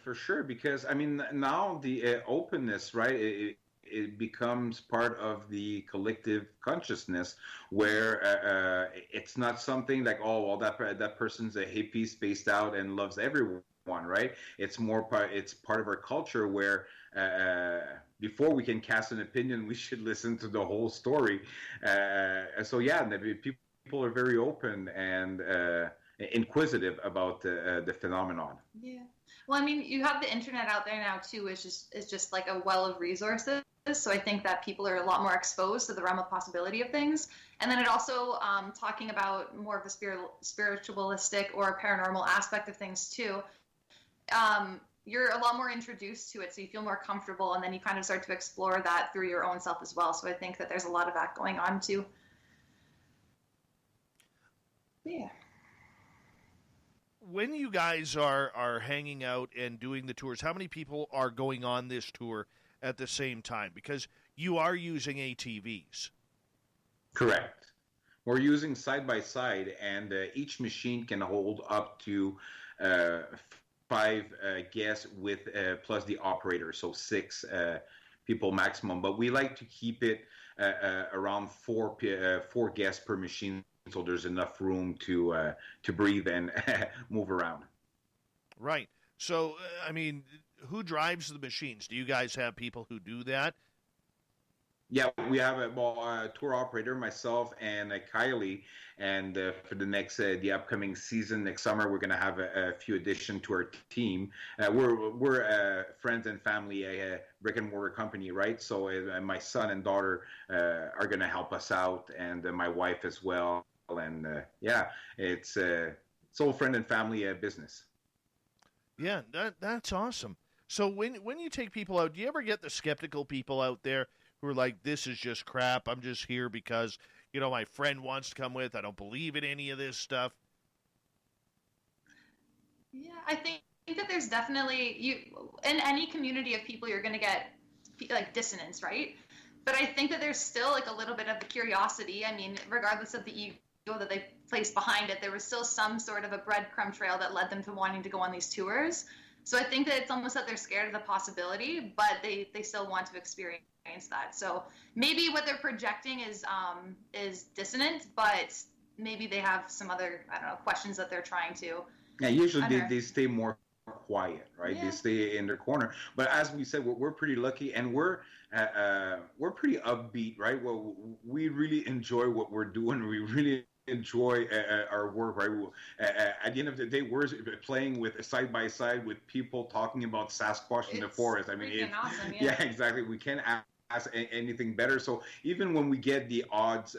For sure. Because I mean, now the openness, right? It becomes part of the collective consciousness, where it's not something like, oh, well, that person's a hippie, spaced out, and loves everyone, right? It's it's part of our culture where before we can cast an opinion, we should listen to the whole story. So yeah, people are very open and inquisitive about the phenomenon. Yeah. Well, I mean, you have the internet out there now too. It's just like a well of resources. So I think that people are a lot more exposed to the realm of possibility of things. And then it also talking about more of the spiritualistic or paranormal aspect of things too. You're a lot more introduced to it, so you feel more comfortable, and then you kind of start to explore that through your own self as well. So I think that there's a lot of that going on too. Yeah. When you guys are hanging out and doing the tours, how many people are going on this tour at the same time? Because you are using ATVs. Correct. We're using side by side, and each machine can hold up to 5 guests with plus the operator, so 6 people maximum. But we like to keep it around 4 guests per machine, so there's enough room to breathe and move around. Right. So, I mean, who drives the machines? Do you guys have people who do that? Yeah, we have a tour operator, myself, and Kylie. And for the upcoming season next summer, we're going to have a few additions to our team. We're friends and family, a brick and mortar company, right? So my son and daughter are going to help us out, and my wife as well. And it's all friend and family business. Yeah, that's awesome. So when you take people out, do you ever get the skeptical people out there who are like, this is just crap, I'm just here because, my friend wants to come with, I don't believe in any of this stuff? Yeah, I think that there's definitely, in any community of people, you're going to get like dissonance, right? But I think that there's still like a little bit of the curiosity. I mean, regardless of the ego that they placed behind it, there was still some sort of a breadcrumb trail that led them to wanting to go on these tours. So I think that it's almost that they're scared of the possibility, but they still want to experience that. So maybe what they're projecting is dissonant, but maybe they have some other, questions that they're trying to. Yeah, usually they stay more quiet, right? Yeah. They stay in their corner. But as we said, we're pretty lucky, and we're pretty upbeat, right? Well, we really enjoy what we're doing. We really enjoy our work, right? At the end of the day, we're playing with side by side with people talking about Sasquatch in the forest. I mean, it's awesome, yeah, exactly. We can't ask anything better. So even when we get the odds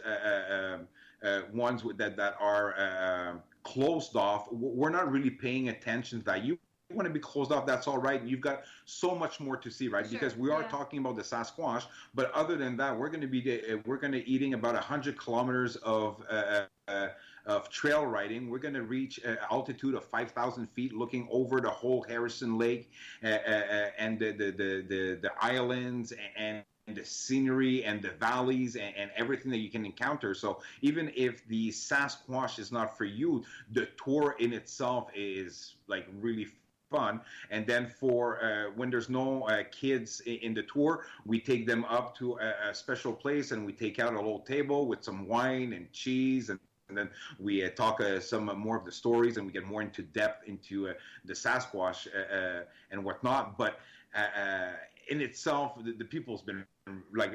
ones that are closed off, we're not really paying attention to that. You want to be closed off, that's all right. You've got so much more to see, right? Sure. Because we are talking about the Sasquatch, but other than that, we're going to be eating about 100 kilometers of trail riding. We're going to reach an altitude of 5,000 feet, looking over the whole Harrison Lake and the islands and the scenery and the valleys and everything that you can encounter. So even if the Sasquatch is not for you, the tour in itself is like really fun. And then for when there's no kids in the tour, we take them up to a special place and we take out a little table with some wine and cheese, and then we talk some more of the stories, and we get more into depth into the Sasquatch and whatnot. But in itself, the people's been like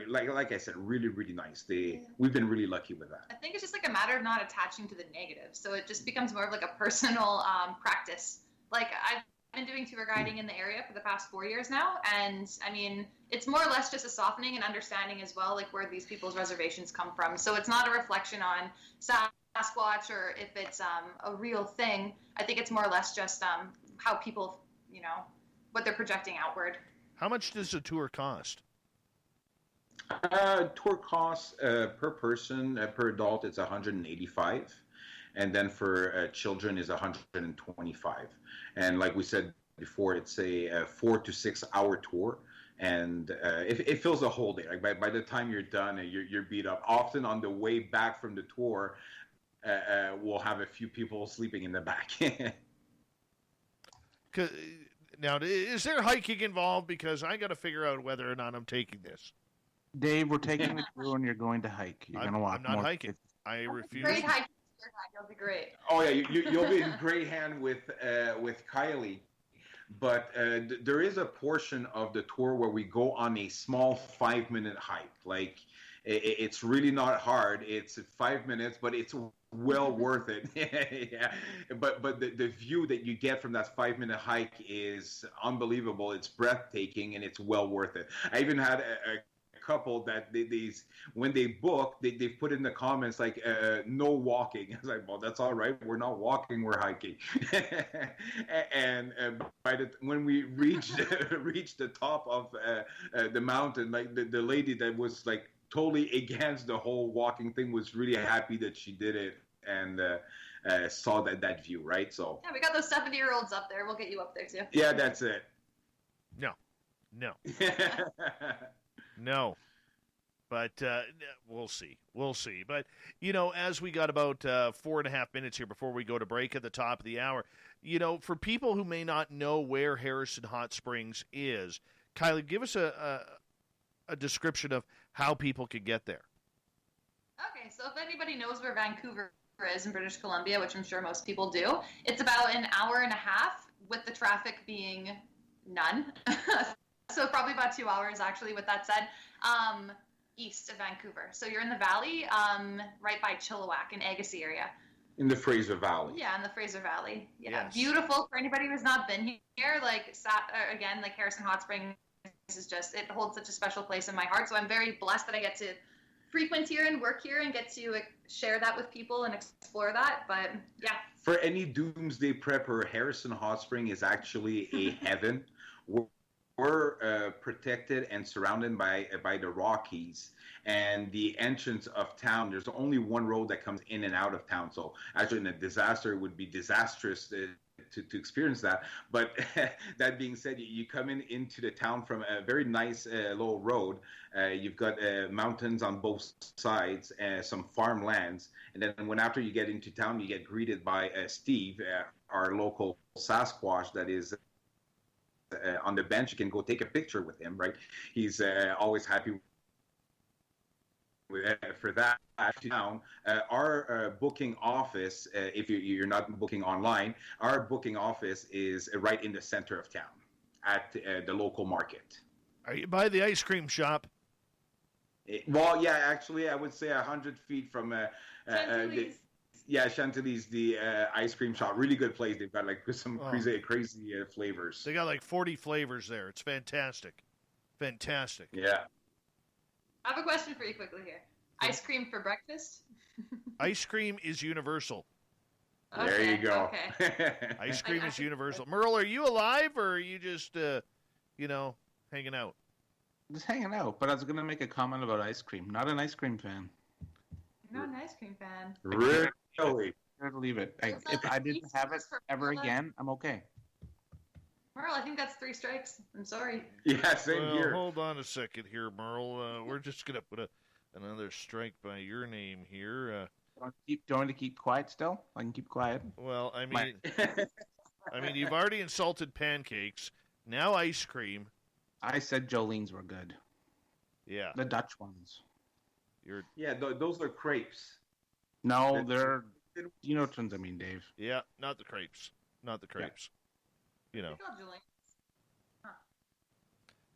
I said, really, really nice. We've been really lucky with that. I think it's just like a matter of not attaching to the negative. So it just becomes more of like a personal practice. Like I've been doing tour guiding in the area for the past 4 years now, and I mean, it's more or less just a softening and understanding as well, like where these people's reservations come from. So it's not a reflection on Sasquatch or if it's a real thing. I think it's more or less just how people, what they're projecting outward. How much does a tour cost? Tour costs per person, per adult, it's $185, and then for children is $125. And like we said before, it's a 4 to 6 hour tour, and it fills the whole day. Like by the time you're done, you're beat up. Often on the way back from the tour, we'll have a few people sleeping in the back. Now, is there hiking involved? Because I got to figure out whether or not I'm taking this. Dave, we're taking the tour and you're going to hike. You're going to walk. I'm not hiking. I refuse. Great hiking. You'll be great. Oh yeah, you'll be in great hand with Kylie. But there is a portion of the tour where we go on a small 5-minute hike. Like it's really not hard. It's 5 minutes, but it's well worth it. Yeah. But the view that you get from that 5-minute hike is unbelievable. It's breathtaking, and it's well worth it. I even had a couple that when they book, they've put in the comments like no walking. I was like, well, that's all right, we're not walking, we're hiking. And when we reached the top of the mountain, like the lady that was like totally against the whole walking thing was really happy that she did it and saw that view, right? So yeah, we got those 70-year-olds up there. We'll get you up there too. Yeah, that's it. No. No. But we'll see. We'll see. But, as we got about 4.5 minutes here before we go to break at the top of the hour, for people who may not know where Harrison Hot Springs is, Kylie, give us a description of how people can get there. Okay, so if anybody knows where Vancouver is in British Columbia, which I'm sure most people do, it's about an hour and a half, with the traffic being none. So probably about 2 hours, actually, with that said, east of Vancouver. So you're in the valley, right by Chilliwack in Agassiz area. In the Fraser Valley. Yeah, in the Fraser Valley. Yeah, Yes. Beautiful for anybody who's not been here. Like Harrison Hot Springs is just, it holds such a special place in my heart. So I'm very blessed that I get to frequent here and work here and get to share that with people and explore that. But yeah. For any doomsday prepper, Harrison Hot Spring is actually a heaven. We're protected and surrounded by the Rockies, and the entrance of town, there's only one road that comes in and out of town. So actually in a disaster, it would be disastrous to experience that. But that being said, you come into the town from a very nice little road. You've got mountains on both sides, some farmlands, and then after you get into town, you get greeted by Steve, our local Sasquatch that is on the bench. You can go take a picture with him, right? He's always happy for that. Town, our booking office, if you're not booking online, our booking office is right in the center of town at the local market. Are you by the ice cream shop? Well, yeah, actually, I would say 100 feet from Chantilly's, the ice cream shop. Really good place. They've got some crazy flavors. They got 40 flavors there. It's fantastic. Fantastic. Yeah. I have a question for you quickly here. Ice cream for breakfast? Ice cream is universal. Okay, there you go. Okay. Ice cream is universal. Merle, are you alive or are you just, hanging out? Just hanging out, but I was going to make a comment about ice cream. Not an ice cream fan. Not an ice cream fan. Really? Leave it. If I didn't have it ever again, I'm okay. Merle, I think that's 3 strikes. I'm sorry. Yeah, same here. Hold on a second here, Merle. We're just going to put another strike by your name here. Do you want to keep quiet still? I can keep quiet. Well, I mean, you've already insulted pancakes. Now ice cream. I said Jolene's were good. Yeah. The Dutch ones. Those are crepes. No, they're... You know which ones I mean, Dave. Yeah, not the crepes. Not the crepes. Huh.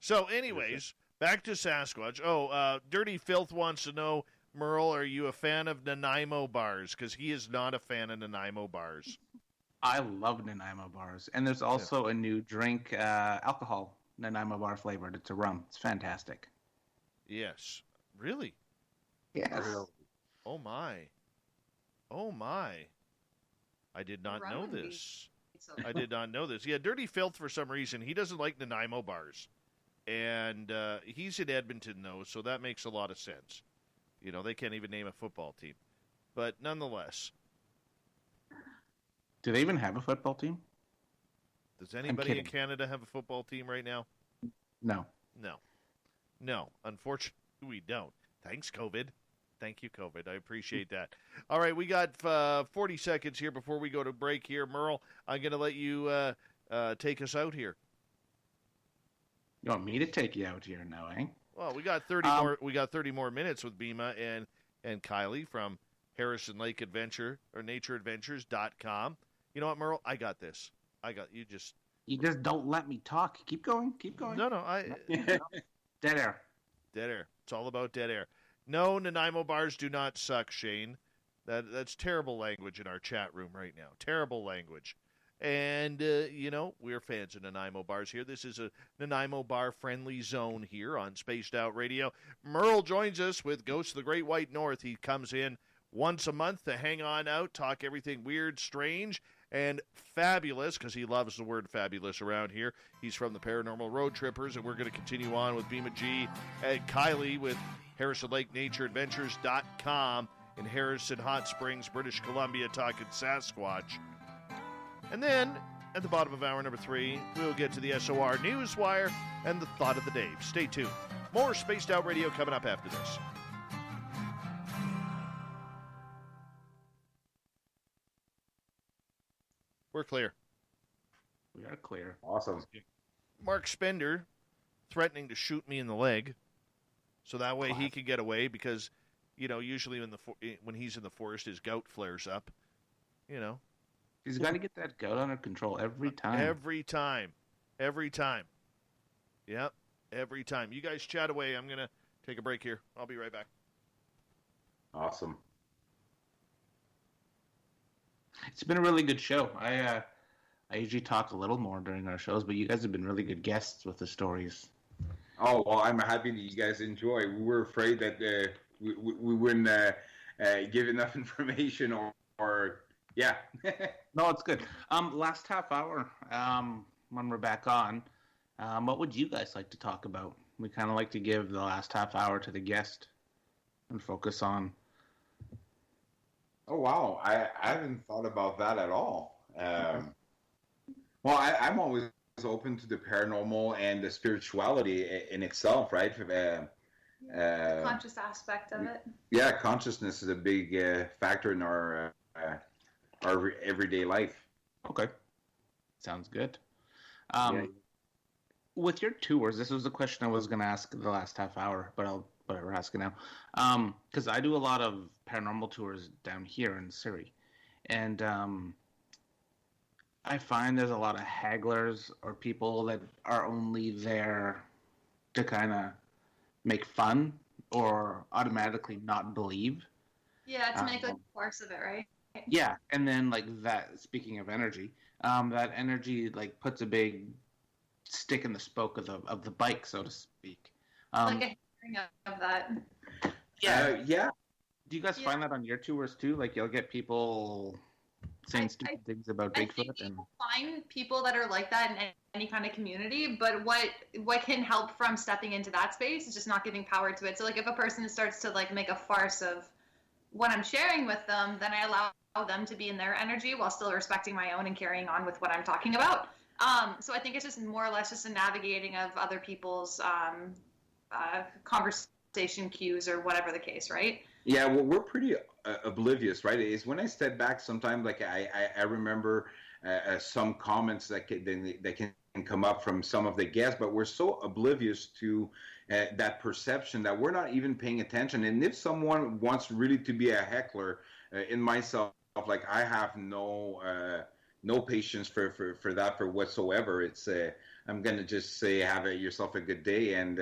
So, anyways, back to Sasquatch. Dirty Filth wants to know, Merle, are you a fan of Nanaimo bars? Because he is not a fan of Nanaimo bars. I love Nanaimo bars. And there's also a new drink, alcohol, Nanaimo bar flavored. It's a rum. It's fantastic. Yes. Really? Yes. Oh, my. Oh, my. I did not know this. I did not know this. Yeah, Dirty Filth, for some reason, he doesn't like Nanaimo bars. And he's in Edmonton, though, so that makes a lot of sense. They can't even name a football team. But nonetheless. Do they even have a football team? Does anybody in Canada have a football team right now? No. No. Unfortunately, we don't. Thanks, COVID. Thank you, COVID. I appreciate that. All right, we got 40 seconds here before we go to break here. Merle, I'm going to let you take us out here. You want me to take you out here now, eh? Well, we got 30 more. We got 30 more minutes with Bhima and Kylie from Harrison Lake Adventure or NatureAdventures.com. You know what, Merle? I got this. You just don't let me talk. Keep going. No. Dead air. It's all about dead air. No, Nanaimo bars do not suck, Shane. That's terrible language in our chat room right now. Terrible language. And, we're fans of Nanaimo bars here. This is a Nanaimo bar-friendly zone here on Spaced Out Radio. Merle joins us with Ghosts of the Great White North. He comes in once a month to hang on out, talk everything weird, strange, and fabulous, because he loves the word fabulous around here. He's from the Paranormal Road Trippers, and we're going to continue on with Bhima G and Kylie with Harrison Lake NatureAdventures.com in Harrison Hot Springs, British Columbia, talking Sasquatch. And then, at the bottom of hour number 3, we'll get to the SOR Newswire and the Thought of the Day. Stay tuned. More Spaced Out Radio coming up after this. We're clear. We are clear. Awesome. Mark Spender threatening to shoot me in the leg, so that way he could get away because, usually when he's in the forest, his gout flares up. He's got to get that gout under control every time. Every time. Yep, every time. You guys chat away. I'm going to take a break here. I'll be right back. Awesome. It's been a really good show. I usually talk a little more during our shows, but you guys have been really good guests with the stories. Oh, well, I'm happy that you guys enjoy. We were afraid that we wouldn't give enough information or yeah. No, it's good. Last half hour, when we're back on, what would you guys like to talk about? We kind of like to give the last half hour to the guest and focus on. Oh, wow. I haven't thought about that at all. Well, I'm always open to the paranormal and the spirituality in itself, right? The conscious aspect of it. Yeah, consciousness is a big factor in our everyday life. Okay. Sounds good. Yeah. With your tours, this was a question I was going to ask the last half hour, but I'll ask it now. Because I do a lot of paranormal tours down here in Surrey. And I find there's a lot of hagglers or people that are only there to kind of make fun or automatically not believe. Yeah, to make a farce of it, right? Yeah, and then that, speaking of energy, that energy puts a big stick in the spoke of the bike, so to speak. Like a hearing of that. Yeah. Yeah. Do you guys find that on your tours too? You'll get people saying stupid things about Bigfoot, and find people that are like that in any kind of community. But what can help from stepping into that space is just not giving power to it. So if a person starts to make a farce of what I'm sharing with them, then I allow them to be in their energy while still respecting my own and carrying on with what I'm talking about. So I think it's just more or less just a navigating of other people's conversation cues or whatever the case, right? Yeah, well, we're pretty oblivious, right? It's when I step back sometimes, I remember some comments that can come up from some of the guests, but we're so oblivious to that perception that we're not even paying attention. And if someone wants really to be a heckler, in myself, I have no patience for that for whatsoever. It's I'm gonna just say have yourself a good day and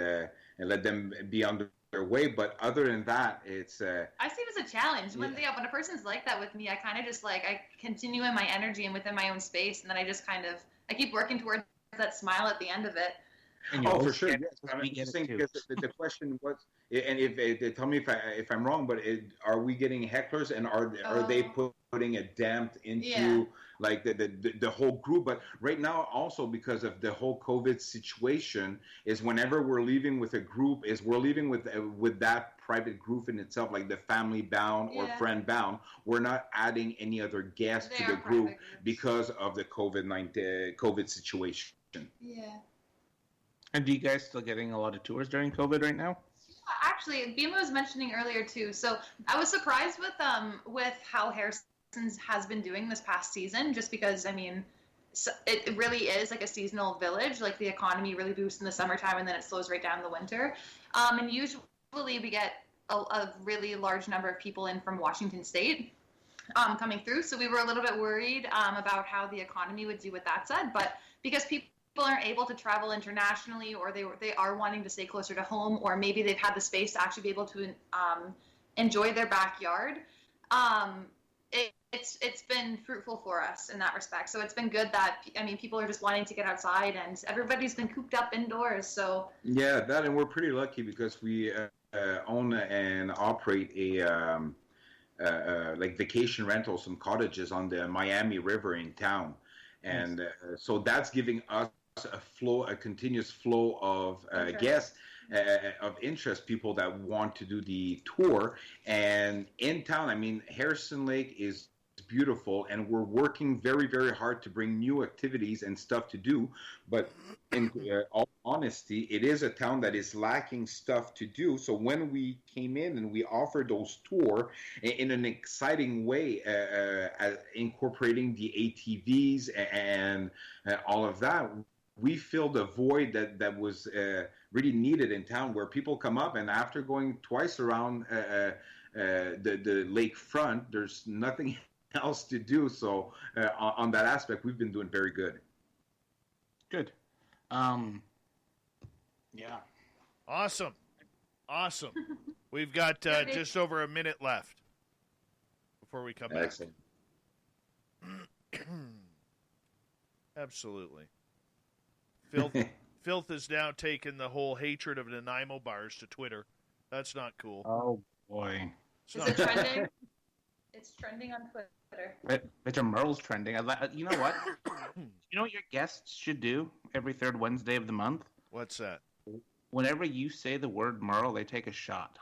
let them be on their way. But other than that, it's I see it as a challenge. When a person's like that with me, I kind of just I continue in my energy and within my own space, and then I just I keep working towards that smile at the end of it. Oh, for sure. Yes. I'm just saying because the question was, and if tell me if I'm wrong, but are we getting hecklers, and are they putting a damp into the whole group? But right now, also because of the whole COVID situation, is whenever we're leaving with a group, we're leaving with that private group in itself, like the family bound or friend bound. We're not adding any other guests to the group because of the COVID situation. Yeah. And do you guys still getting a lot of tours during COVID right now? Actually, Bhima was mentioning earlier too. So I was surprised with how Harrison's has been doing this past season, just because it really is like a seasonal village. The economy really boosts in the summertime, and then it slows right down in the winter. And usually we get a really large number of people in from Washington State coming through. So we were a little bit worried about how the economy would do with that said, but because people aren't able to travel internationally, or they are wanting to stay closer to home, or maybe they've had the space to actually be able to enjoy their backyard. It's been fruitful for us in that respect. So it's been good that people are just wanting to get outside, and everybody's been cooped up indoors. So yeah, that, and we're pretty lucky because we own and operate a vacation rentals, some cottages on the Miami River in town, and so that's giving us a continuous flow of guests, of interest, people that want to do the tour. And in town, Harrison Lake is beautiful, and we're working very, very hard to bring new activities and stuff to do. But in all honesty, it is a town that is lacking stuff to do. So when we came in and we offered those tours in an exciting way, incorporating the ATVs and all of that, we filled a void that was really needed in town, where people come up and after going twice around the lakefront, there's nothing else to do. So on that aspect, we've been doing very good. Good. Yeah. Awesome. We've got just over a minute left before we come back. Excellent. Absolutely. Filth has now taken the whole hatred of Nanaimo bars to Twitter. That's not cool. Oh, boy. Is it trending? It's trending on Twitter. Mr. Merle's trending. You know what? You know what your guests should do every third Wednesday of the month? What's that? Whenever you say the word Merle, they take a shot.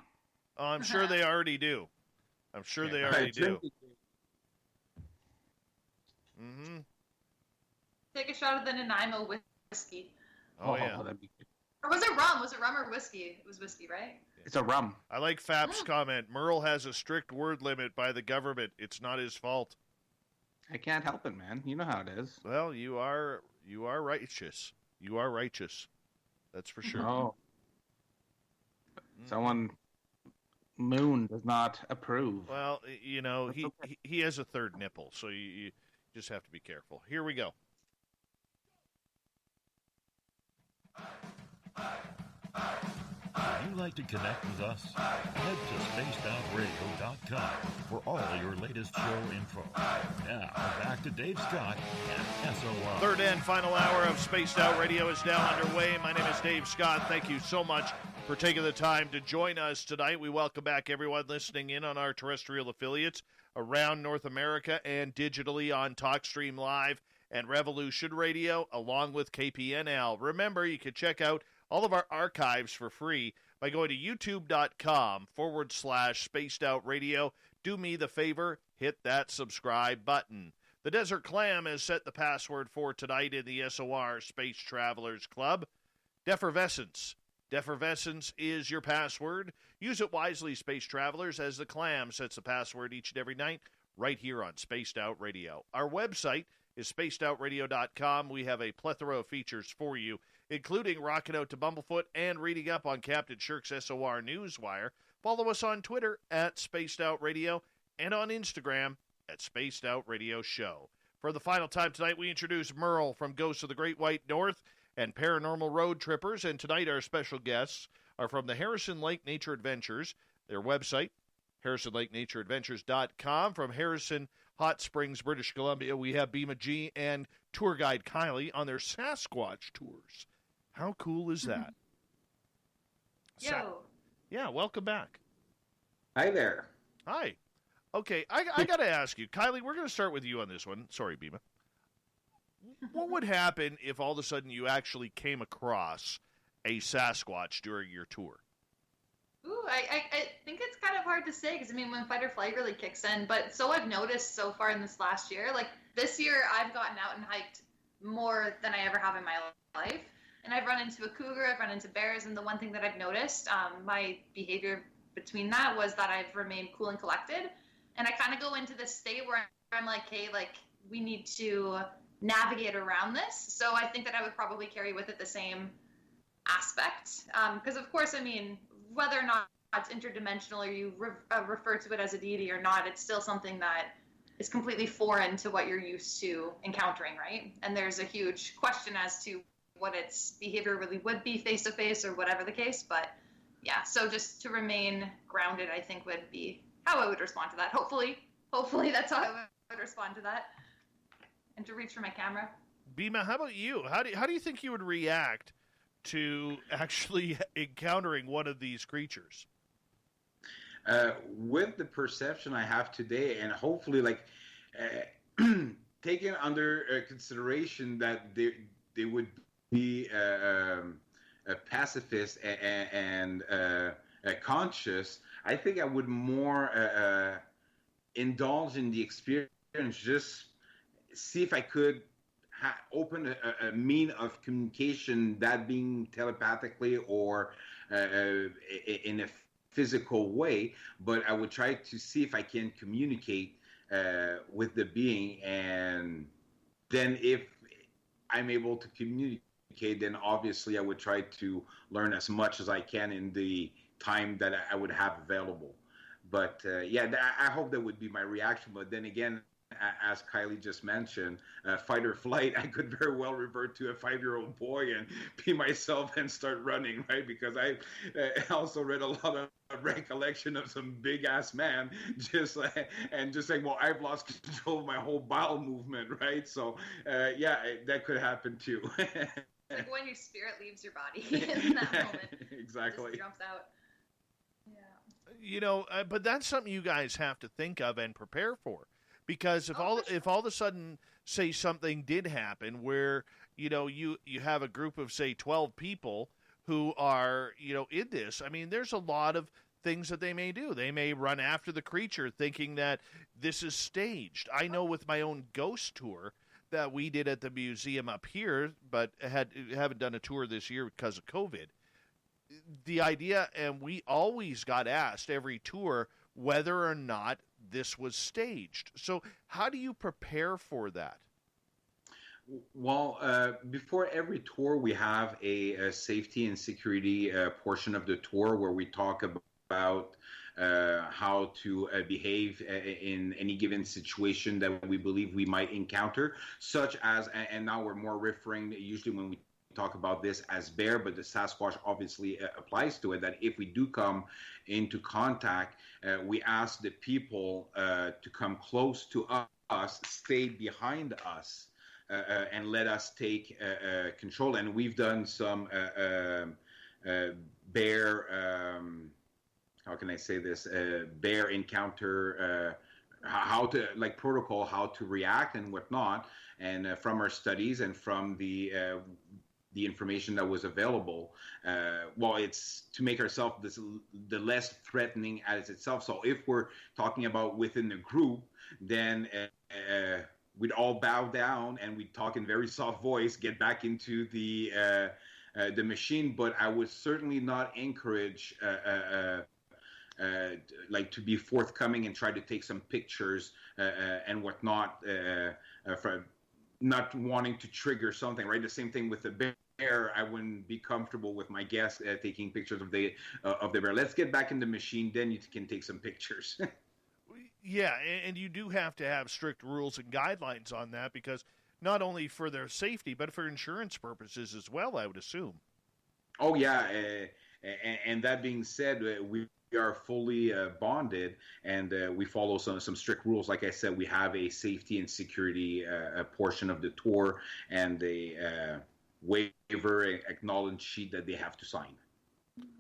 Oh, I'm sure they already do. Mm-hmm. Take a shot of the Nanaimo whiskey. Oh, yeah. That'd be good. Or was it rum? Was it rum or whiskey? It was whiskey, right? It's a rum. I like Fap's comment. Merle has a strict word limit by the government. It's not his fault. I can't help it, man. You know how it is. Well, you are righteous. You are righteous. That's for sure. Oh. Someone Moon does not approve. Well, you know, he has a third nipple, so you just have to be careful. Here we go. Would you like to connect with us? Head to spacedoutradio.com for all your latest show info. Now, back to Dave Scott and SOR. Third and final hour of Spaced Out Radio is now underway. My name is Dave Scott. Thank you so much for taking the time to join us tonight. We welcome back everyone listening in on our terrestrial affiliates around North America and digitally on TalkStream Live and Revolution Radio, along with KPNL. Remember, you can check out all of our archives for free by going to youtube.com/Spaced Out Radio. Do me the favor, hit that subscribe button. The Desert Clam has set the password for tonight in the SOR Space Travelers Club. Defervescence. Defervescence is your password. Use it wisely, Space Travelers, as the Clam sets the password each and every night right here on Spaced Out Radio. Our website is spacedoutradio.com. We have a plethora of features for you, including rocking out to Bumblefoot and reading up on Captain Shirk's SOR Newswire. Follow us on Twitter at Spaced Out Radio and on Instagram at Spaced Out Radio Show. For the final time tonight, we introduce Merle from Ghosts of the Great White North and Paranormal Road Trippers, and tonight our special guests are from the Harrison Lake Nature Adventures. Their website, harrisonlakenatureadventures.com. From Harrison Hot Springs, British Columbia, we have Bhima Ji and tour guide Kylie on their Sasquatch tours. How cool is that? Yo. Yeah, welcome back. Hi there. Hi. Okay, I got to ask you, Kylie, we're going to start with you on this one. Sorry, Bhima. What would happen if all of a sudden you actually came across a Sasquatch during your tour? Ooh, I think it's kind of hard to say because, I mean, when fight or flight really kicks in, but so I've noticed so far in this last year, like this year I've gotten out and hiked more than I ever have in my life. And I've run into a cougar, I've run into bears, and the one thing that I've noticed, my behavior between that was that I've remained cool and collected. And I kind of go into this state where I'm like, hey, like, we need to navigate around this. So I think that I would probably carry with it the same aspect. Because, of course, I mean, whether or not it's interdimensional or you refer to it as a deity or not, it's still something that is completely foreign to what you're used to encountering, right? And there's a huge question as to what its behavior really would be face-to-face or whatever the case. But, yeah, so just to remain grounded, I think, would be how I would respond to that. Hopefully that's how I would respond to that. And to reach for my camera. Bhima, how about you? How do you think you would react to actually encountering one of these creatures? With the perception I have today, and hopefully, like, taking under consideration that they would be a pacifist and conscious, I think I would more indulge in the experience and just see if I could open a mean of communication, that being telepathically or in a physical way. But I would try to see if I can communicate with the being, and then if I'm able to communicate, then obviously I would try to learn as much as I can in the time that I would have available. But yeah, I hope that would be my reaction. But then again, as Kylie just mentioned, fight or flight, I could very well revert to a 5-year-old boy and be myself and start running, right? Because I also read a lot of recollection of some big ass man just saying, well, I've lost control of my whole bowel movement, right? So yeah, that could happen too. Like when your spirit leaves your body in that moment. Exactly. Just jumps out. Yeah. But that's something you guys have to think of and prepare for. Because if all of a sudden, say, something did happen where, you have a group of, say, 12 people who are, in this, I mean, there's a lot of things that they may do. They may run after the creature thinking that this is staged. I know with my own ghost tour that we did at the museum up here, but haven't done a tour this year because of COVID. The idea, and we always got asked every tour whether or not this was staged. So how do you prepare for that? Well, before every tour, we have a safety and security portion of the tour where we talk about how to behave in any given situation that we believe we might encounter, such as, and now we're more referring usually when we talk about this as bear, but the Sasquatch obviously applies to it, that if we do come into contact, we ask the people to come close to us, stay behind us, and let us take control. And we've done some bear, how can I say this, bear encounter, how to, like, protocol, how to react and whatnot. And from our studies and from the information that was available, well, it's to make ourselves the less threatening as itself. So if we're talking about within the group, then we'd all bow down and we'd talk in very soft voice, get back into the machine. But I would certainly not encourage like to be forthcoming and try to take some pictures and whatnot, for not wanting to trigger something, right? The same thing with the bear. I wouldn't be comfortable with my guests taking pictures of the bear. Let's get back in the machine, then you can take some pictures. Yeah, and you do have to have strict rules and guidelines on that, because not only for their safety, but for insurance purposes as well, I would assume. Oh, yeah. And that being said, we are fully bonded, and we follow some strict rules. Like I said, we have a safety and security portion of the tour, and a waiver acknowledged sheet that they have to sign.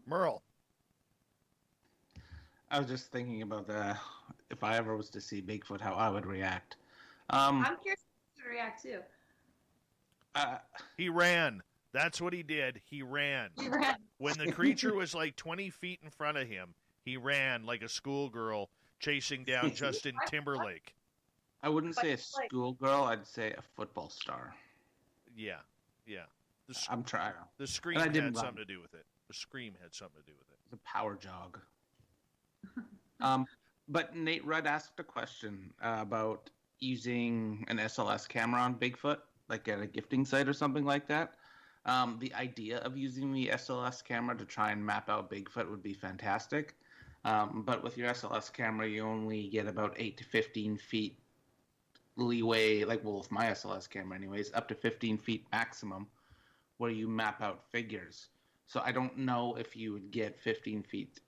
Merle. I was just thinking about if I ever was to see Bigfoot, how I would react. I'm curious to react too. He ran. That's what he did. He ran. When the creature was like 20 feet in front of him, he ran like a schoolgirl chasing down Justin Timberlake. I wouldn't say a schoolgirl. I'd say a football star. Yeah. I'm trying. The scream had something to do with it. The scream had something to do with it. The power jog. But Nate Rudd asked a question about using an SLS camera on Bigfoot, like at a gifting site or something like that. The idea of using the SLS camera to try and map out Bigfoot would be fantastic. But with your SLS camera, you only get about 8 to 15 feet leeway, with my SLS camera anyways, up to 15 feet maximum, where you map out figures. So I don't know if you would get 15 feet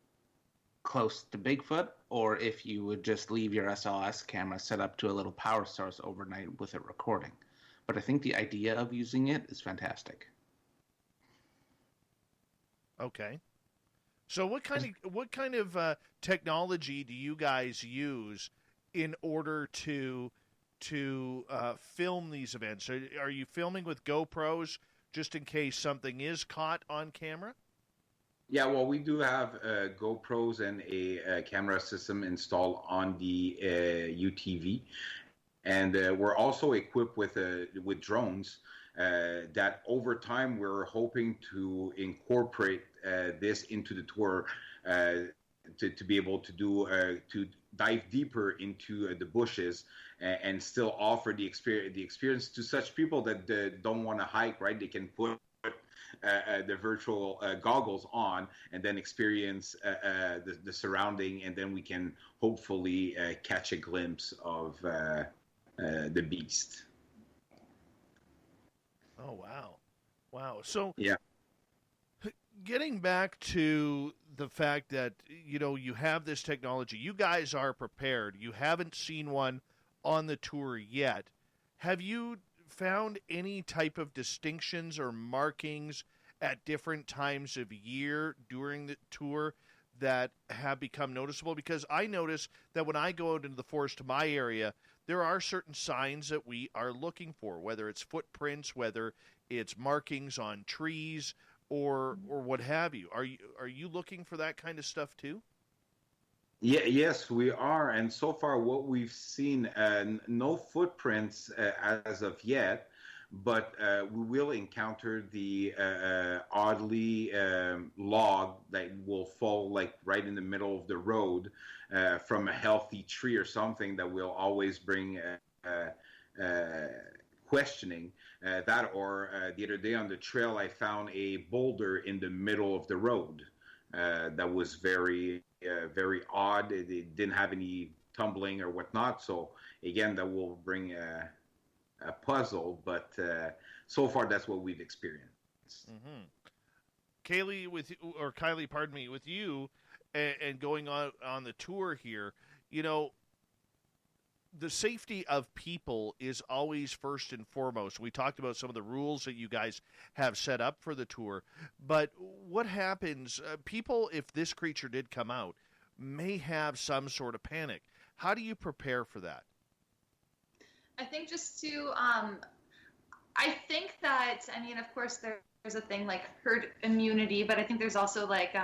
close to Bigfoot, or if you would just leave your SLS camera set up to a little power source overnight with it recording. But I think the idea of using it is fantastic. Okay. So what kind of technology do you guys use in order to film these events? Are you filming with GoPros just in case something is caught on camera? Yeah, well, we do have GoPros and a camera system installed on the UTV. And we're also equipped with drones that over time we're hoping to incorporate this into the tour to be able to do to dive deeper into the bushes and still offer the experience to such people that don't want to hike, right? They can put the virtual goggles on and then experience the surrounding, and then we can hopefully catch a glimpse of the beast. Oh, wow. Wow. So, yeah, getting back to the fact that, you have this technology, you guys are prepared. You haven't seen one on the tour yet. Have you found any type of distinctions or markings at different times of year during the tour that have become noticeable? Because I notice that when I go out into the forest to my area, there are certain signs that we are looking for, whether it's footprints, whether it's markings on trees, or what have you. Are you looking for that kind of stuff too? Yeah, yes, we are. And so far, what we've seen, no footprints as of yet, but we will encounter the oddly log that will fall like right in the middle of the road from a healthy tree or something that will always bring questioning. That or the other day on the trail, I found a boulder in the middle of the road that was very odd. It didn't have any tumbling or whatnot. So again, that will bring a puzzle, but so far that's what we've experienced. Mm-hmm. Kylie, pardon me, with you and going on the tour here, the safety of people is always first and foremost. We talked about some of the rules that you guys have set up for the tour, but what happens, people, if this creature did come out, may have some sort of panic. How do you prepare for that? I think just to, I think that, of course there's a thing like herd immunity, but I think there's also like,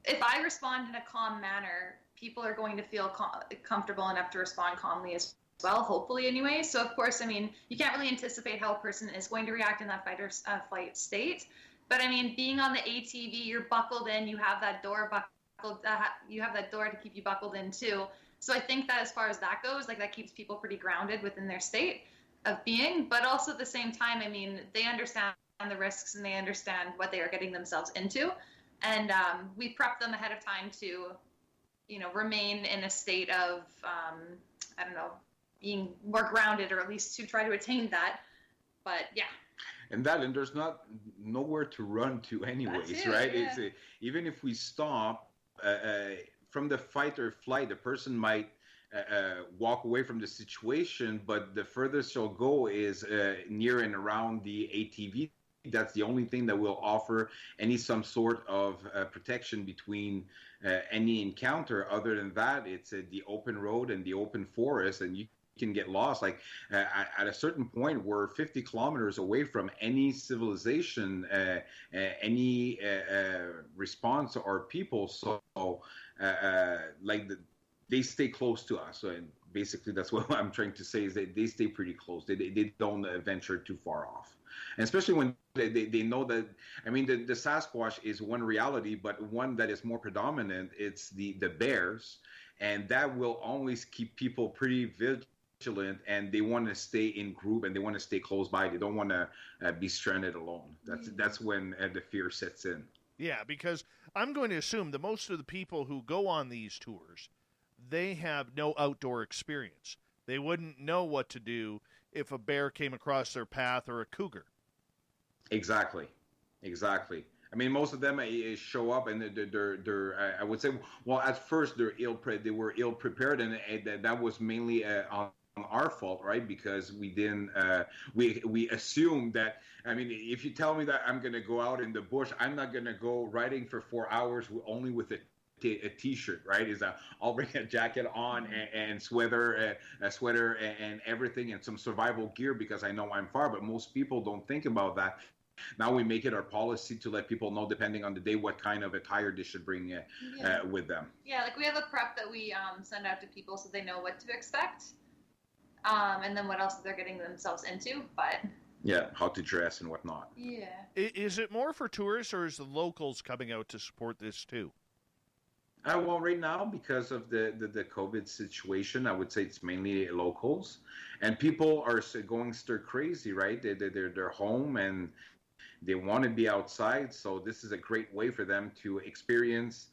if I respond in a calm manner, people are going to feel comfortable enough to respond calmly as well, hopefully anyway. So of course, you can't really anticipate how a person is going to react in that fight or flight state. But being on the ATV, you're buckled in, you have that door buckled, you have that door to keep you buckled in too. So I think that as far as that goes, like that keeps people pretty grounded within their state of being. But also at the same time, they understand the risks and they understand what they are getting themselves into. And we prep them ahead of time to, remain in a state of, being more grounded, or at least to try to attain that. But yeah. And there's nowhere to run to anyways, right? Yeah. It's even if we stop from the fight or flight, the person might walk away from the situation, but the furthest they'll go is near and around the ATV. That's the only thing that will offer some sort of protection between any encounter. Other than that, it's the open road and the open forest, and you can get lost. Like at a certain point, we're 50 kilometers away from any civilization, any response to our people. So, they stay close to us. So, and basically, that's what I'm trying to say is that they stay pretty close. They don't venture too far off. And especially when they know that, the Sasquatch is one reality, but one that is more predominant, it's the bears. And that will always keep people pretty vigilant, and they want to stay in group and they want to stay close by. They don't want to be stranded alone. That's when the fear sets in. Yeah, because I'm going to assume that most of the people who go on these tours, they have no outdoor experience. They wouldn't know what to do if a bear came across their path or a cougar. Exactly. Most of them show up and they're I would say, well, at first they were ill prepared, and that was mainly on our fault, right? Because we didn't we assumed that. If you tell me that I'm going to go out in the bush, I'm not going to go riding for 4 hours only with a t-shirt, right? I'll bring a jacket on and sweater, a sweater and everything, and some survival gear, because I know I'm far. But most people don't think about that. Now we make it our policy to let people know, depending on the day, what kind of attire they should bring with them. Yeah, like we have a prep that we send out to people so they know what to expect. and then what else they're getting themselves into. But Yeah, how to dress and whatnot. yeah. Is it more for tourists, or is the locals coming out to support this too? Well, right now, because of the COVID situation, I would say it's mainly locals, and people are going stir crazy, right? They're home and they want to be outside, so this is a great way for them to experience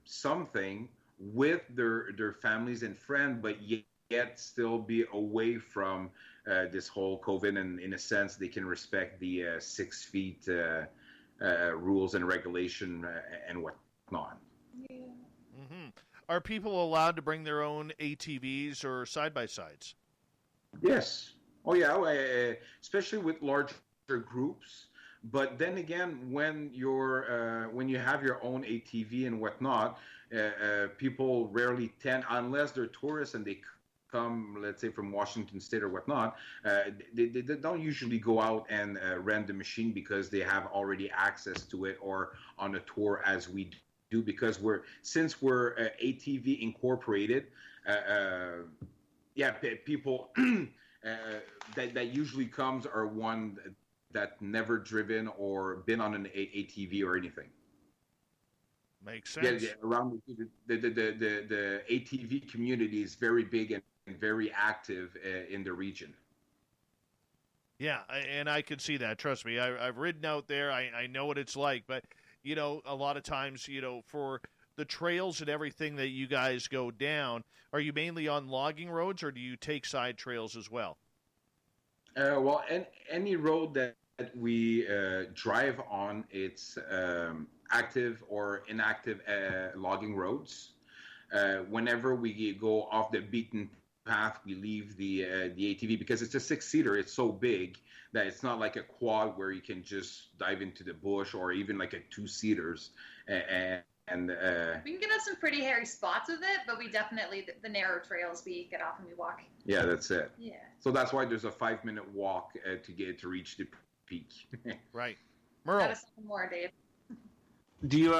something with their families and friends, but yet still be away from this whole COVID, and in a sense, they can respect the 6 feet rules and regulation and whatnot. Mm-hmm. Are people allowed to bring their own ATVs or side-by-sides? Yes. Oh, yeah. Especially with larger groups. But then again, when you have your own ATV and whatnot, people rarely tend, unless they're tourists and they come, let's say, from Washington State or whatnot, they don't usually go out and rent the machine because they have already access to it or on a tour as we do, because since we're ATV incorporated, people that usually comes are one that never driven or been on an ATV or anything. Makes sense. Yeah, around the ATV community is very big and very active in the region. Yeah, and I could see that. Trust me, I've ridden out there. I know what it's like. But, a lot of times, for the trails and everything that you guys go down, are you mainly on logging roads, or do you take side trails as well? Well, any road that we drive on, it's active or inactive logging roads. Whenever we go off the beaten path, we leave the ATV, because it's a 6-seater. It's so big that it's not like a quad where you can just dive into the bush, or even like a 2-seaters. And we can get up some pretty hairy spots with it, but we definitely, the narrow trails, we get off and we walk. Yeah, that's it. Yeah. So that's why there's a 5-minute walk to reach the peak. Right. Merle. Got us something more, Dave. Do you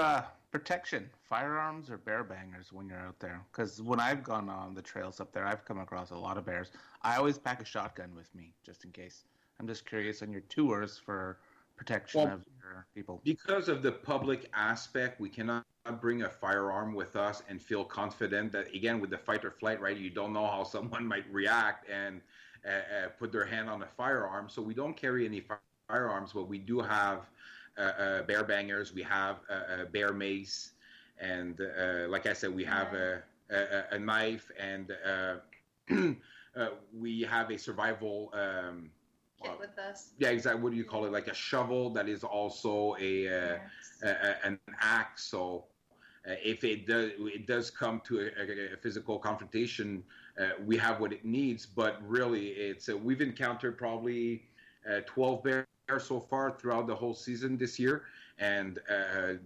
protection, firearms or bear bangers when you're out there? Because when I've gone on the trails up there, I've come across a lot of bears. I always pack a shotgun with me just in case. I'm just curious on your tours for protection of your people. Because of the public aspect, we cannot bring a firearm with us and feel confident that, again, with the fight or flight, right, you don't know how someone might react and put their hand on a firearm. So we don't carry any firearms, but we do have bear bangers, we have a bear mace, and like I said, we have a knife, and we have a survival Kit with us. Yeah, exactly. What do you call it? Like a shovel that is also an axe. So if it does come to a physical confrontation, we have what it needs. But really, we've encountered probably 12 bears so far throughout the whole season this year, and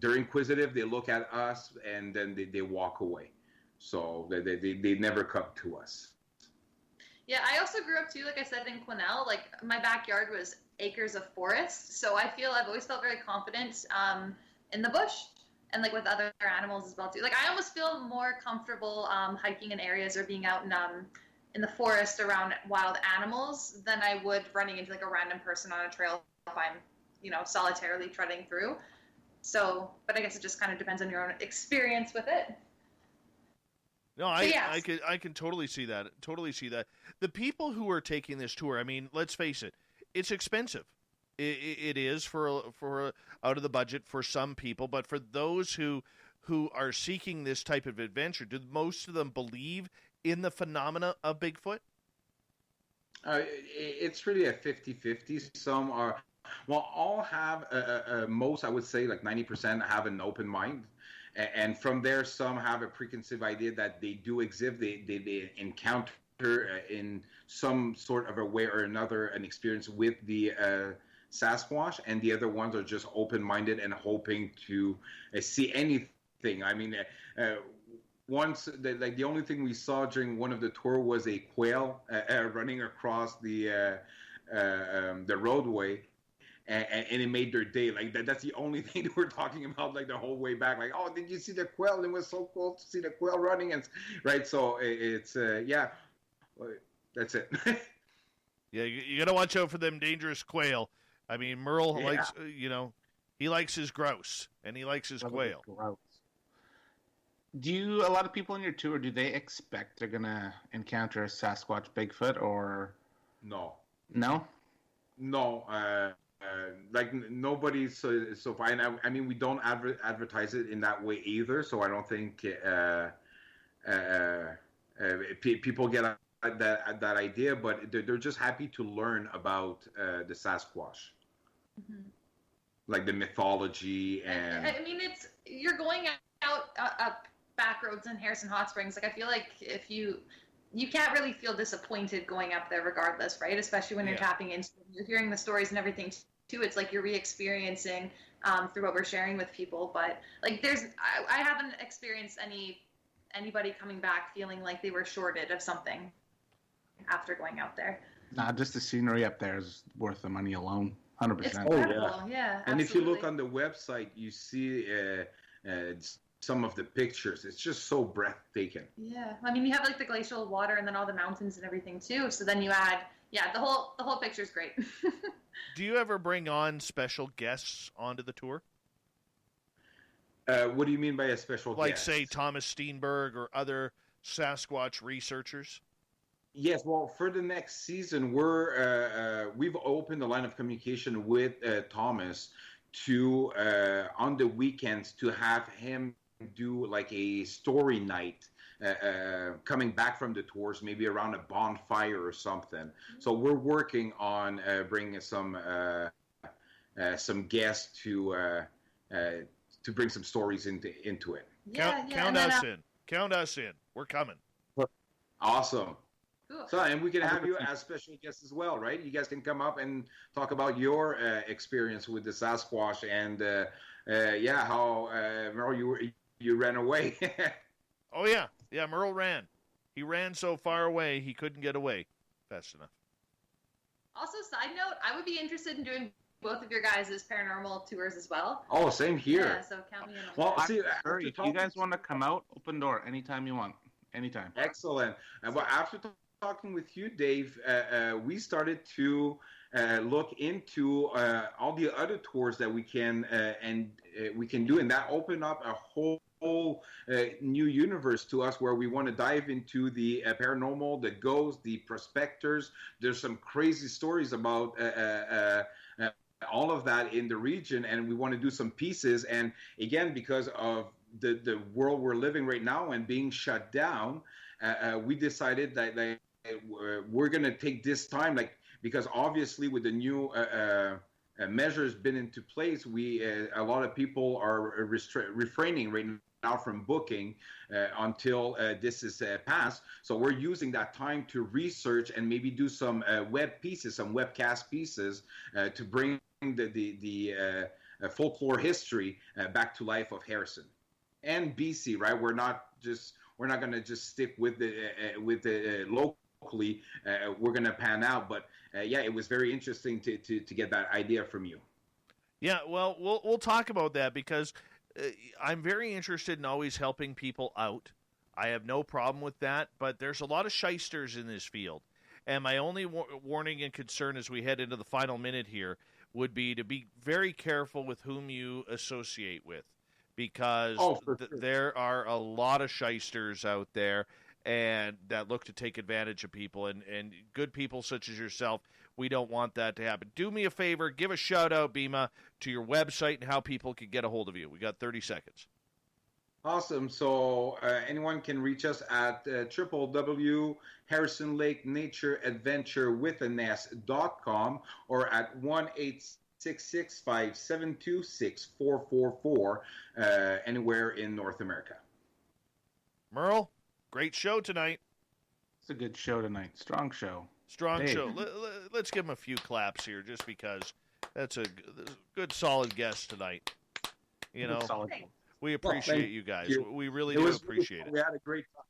they're inquisitive. They look at us and then they walk away. So they never come to us. Yeah, I also grew up too, like I said, in Quesnel. Like, my backyard was acres of forest, so I've always felt very confident in the bush, and like with other animals as well too. Like, I almost feel more comfortable hiking in areas or being out in the forest around wild animals than I would running into like a random person on a trail if I'm, solitarily treading through. So, but I guess it just kind of depends on your own experience with it. No, I can totally see that. Totally see that. The people who are taking this tour, I mean, let's face it, it's expensive. It is for out of the budget for some people, but for those who are seeking this type of adventure, do most of them believe in the phenomena of Bigfoot? It's really a 50-50. Some are, well, all have most, I would say, like 90% have an open mind. And from there, some have a preconceived idea that they do exist. They encounter in some sort of a way or another an experience with the Sasquatch, and the other ones are just open-minded and hoping to see anything. I mean, once the only thing we saw during one of the tour was a quail running across the roadway. And it made their day. Like that's the only thing that we're talking about, like the whole way back. Like, oh, did you see the quail? It was so cool to see the quail running, and right. So it's That's it. Yeah, you got to watch out for them dangerous quail. I mean, Merle likes, he likes his grouse, and he likes his quail. Grouse. A lot of people on your tour, do they expect they're going to encounter a Sasquatch Bigfoot, or? No. No? No. Like, nobody's so fine. I mean, we don't advertise it in that way either, so I don't think people get that idea, but they're just happy to learn about the Sasquatch, like the mythology. And I mean, you're going out up back roads in Harrison Hot Springs. Like, I feel like if you can't really feel disappointed going up there regardless, right? Especially when you're tapping into, you're hearing the stories and everything too. It's like you're re-experiencing through what we're sharing with people. But like, I haven't experienced anybody coming back feeling like they were shorted of something after going out there. Nah, just the scenery up there is worth the money alone. 100%. It's incredible. Yeah. And absolutely. if you look on the website, you see some of the pictures. It's just so breathtaking. Yeah, I mean, you have like the glacial water and then all the mountains and everything too. So then you add, the whole picture's great. Do you ever bring on special guests onto the tour? What do you mean by a special like, guest? say, Thomas Steenberg or other Sasquatch researchers? Yes, well, for the next season, we've opened a line of communication with Thomas to on the weekends to have him do like a story night coming back from the tours, maybe around a bonfire or something. So we're working on bringing some guests to bring some stories into it. Count us in. We're coming. Awesome. Cool. So, and we can have you as special guests as well, right? You guys can come up and talk about your experience with the Sasquatch and how Merle, you ran away. Oh yeah, Merle ran. He ran so far away he couldn't get away fast enough. Also, side note, I would be interested in doing both of your guys' paranormal tours as well. Oh, same here. Yeah, so count me in. Well, see, if you guys want to come out, open door anytime you want. Anytime. Excellent. Well, after talking with you, Dave, we started to look into all the other tours that we can do, and that opened up a whole new universe to us where we want to dive into the paranormal, the ghosts, the prospectors. There's some crazy stories about all of that in the region, and we want to do some pieces. And again, because of the world we're living right now and being shut down, we decided that we're going to take this time, because obviously with the new measures been into place, a lot of people are refraining right now from booking until this is passed. So we're using that time to research and maybe do some webcast pieces to bring the folklore history back to life of Harrison and BC, right? We're not going to just stick with the locally. We're going to pan out, but it was very interesting to get that idea from you. Yeah, well, we'll talk about that because I'm very interested in always helping people out. I have no problem with that, but there's a lot of shysters in this field, and my only warning and concern as we head into the final minute here would be to be very careful with whom you associate with. Because there are a lot of shysters out there and that look to take advantage of people. And good people such as yourself, we don't want that to happen. Do me a favor, give a shout-out, Bhima, to your website and how people can get a hold of you. We got 30 seconds. Awesome. So anyone can reach us at www.harrisonlakenatureadventure.com or at 1-866-572-6444 anywhere in North America. Merle, great show tonight. It's a good show tonight. Strong show. Strong show. Let's give him a few claps here just because that's a good, solid guest tonight. You know, we appreciate you guys. We really do appreciate it. We had a great time.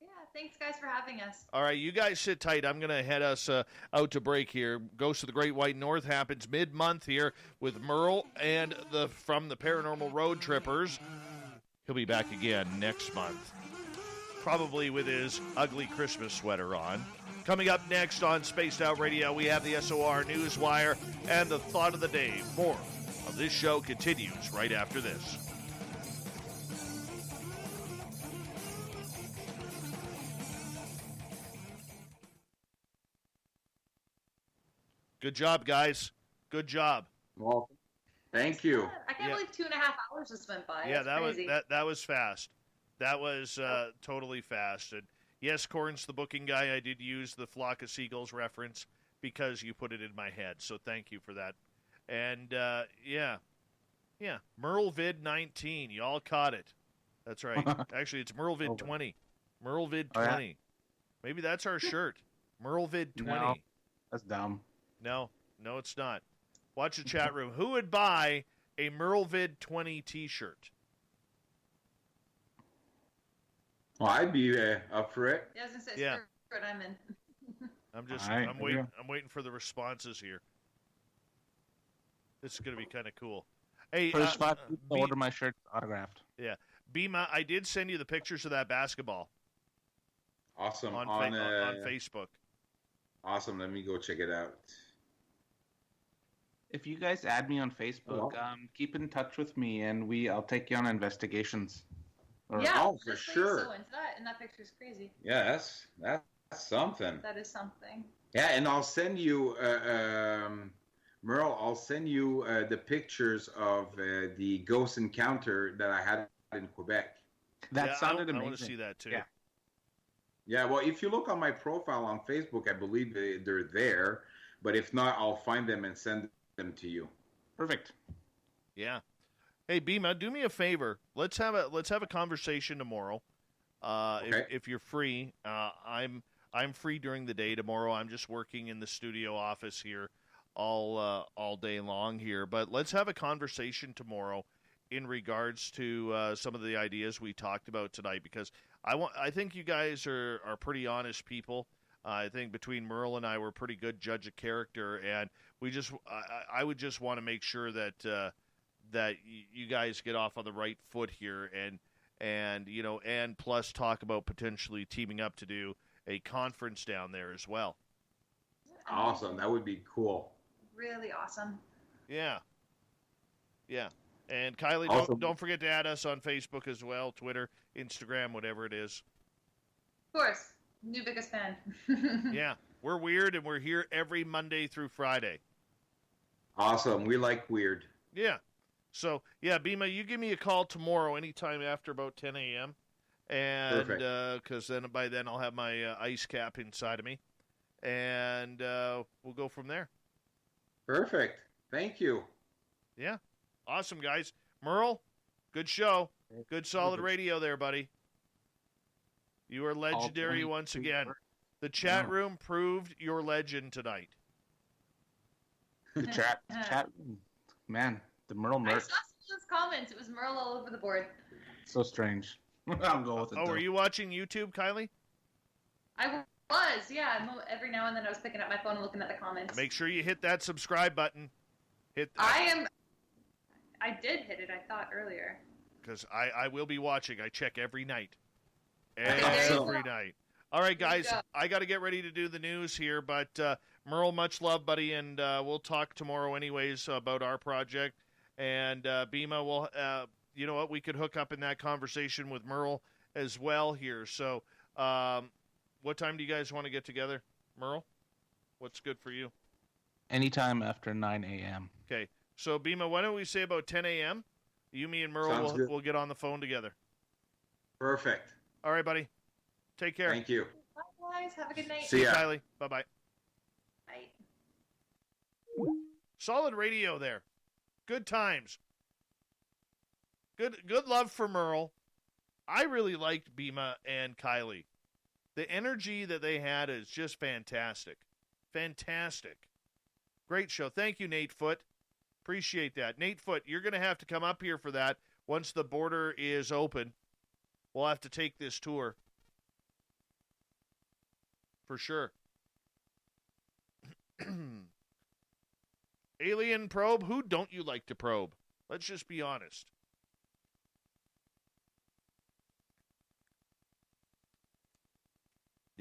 Yeah, thanks, guys, for having us. All right, you guys sit tight. I'm going to head us out to break here. Ghost of the Great White North happens mid-month here with Merle and from the Paranormal Road Trippers. He'll be back again next month. probably with his ugly Christmas sweater on. Coming up next on Spaced Out Radio, we have the SOR Newswire and the Thought of the Day. More of this show continues right after this. Good job, guys. Good job. Well, thank you. I can't Yeah. believe 2.5 hours just went by. Yeah, That's crazy. that was fast. That was totally fast. And yes, Corn's the booking guy. I did use the Flock of Seagulls reference because you put it in my head. So thank you for that. And yeah, Merlevid 19. You all caught it. That's right. Actually, it's Merlevid 20. Merlevid 20. Oh, yeah. Maybe that's our shirt. Merlevid 20. No, that's dumb. No, it's not. Watch the chat room. Who would buy a Merlevid 20 T-shirt? Well, I'd be up for it. Yeah, I was gonna say, Yeah. screw it, I'm in. I'm waiting for the responses here. This is gonna be kind of cool. Hey, First 5 people order my shirt autographed. Yeah, Bhima, I did send you the pictures of that basketball Awesome. on Facebook. Awesome. Let me go check it out. If you guys add me on Facebook, keep in touch with me, and I'll take you on investigations. Yeah, Oh, for just sure. So into that, and that picture's crazy. Yeah, that's something. That is something. Yeah, and I'll send you, Merle. I'll send you the pictures of the ghost encounter that I had in Quebec. That sounded I amazing. want to see that too. Yeah. Yeah, well, if you look on my profile on Facebook, I believe they're there. But if not, I'll find them and send them to you. Perfect. Yeah. Hey, Bhima, do me a favor. Let's have a conversation tomorrow. Okay. If you're free, I'm free during the day tomorrow. I'm just working in the studio office here all day long here. But let's have a conversation tomorrow in regards to some of the ideas we talked about tonight, because I think you guys are pretty honest people. I think between Merle and I, we're a pretty good judge of character, and I would just want to make sure that you guys get off on the right foot here, and plus talk about potentially teaming up to do a conference down there as well. Awesome. That would be cool. Really awesome. Yeah. And Kylie, Awesome. don't forget to add us on Facebook as well, Twitter, Instagram, whatever it is. Of course. New biggest fan. Yeah. We're weird, and we're here every Monday through Friday. Awesome. We like weird. Yeah. So, yeah, Bhima, you give me a call tomorrow anytime after about 10 a.m. And because by then I'll have my ice cap inside of me. And we'll go from there. Perfect. Thank you. Yeah. Awesome, guys. Merle, good show. Good solid radio there, buddy. You are legendary once again. The chat room proved your legend tonight. The chat, man, the Merle I merch. saw some of those comments. It was Merle all over the board. So strange. I'm going with it. Oh, though. were you watching YouTube, Kylie? I was, yeah. Every now and then I was picking up my phone and looking at the comments. Make sure you hit that subscribe button. I did hit it, I thought, earlier. Because I will be watching. I check every night. Awesome. Every night. All right, guys. I got to get ready to do the news here. But Merle, much love, buddy. And we'll talk tomorrow anyways about our project. And Bhima, will you know what? We could hook up in that conversation with Merle as well here. So what time do you guys want to get together? Merle, what's good for you? Anytime after 9 a.m. Okay. So, Bhima, why don't we say about 10 a.m.? You, me, and Merle will get on the phone together. Perfect. All right, buddy. Take care. Thank you. Bye, guys. Have a good night. See ya. Kylie. Bye-bye. Bye. Solid radio there. Good times. Good love for Merle. I really liked Bhima and Kylie. The energy that they had is just fantastic. Fantastic. Great show. Thank you, Nate Foote. Appreciate that. Nate Foote, you're going to have to come up here for that once the border is open. We'll have to take this tour. For sure. Alien probe? Who don't you like to probe? Let's just be honest.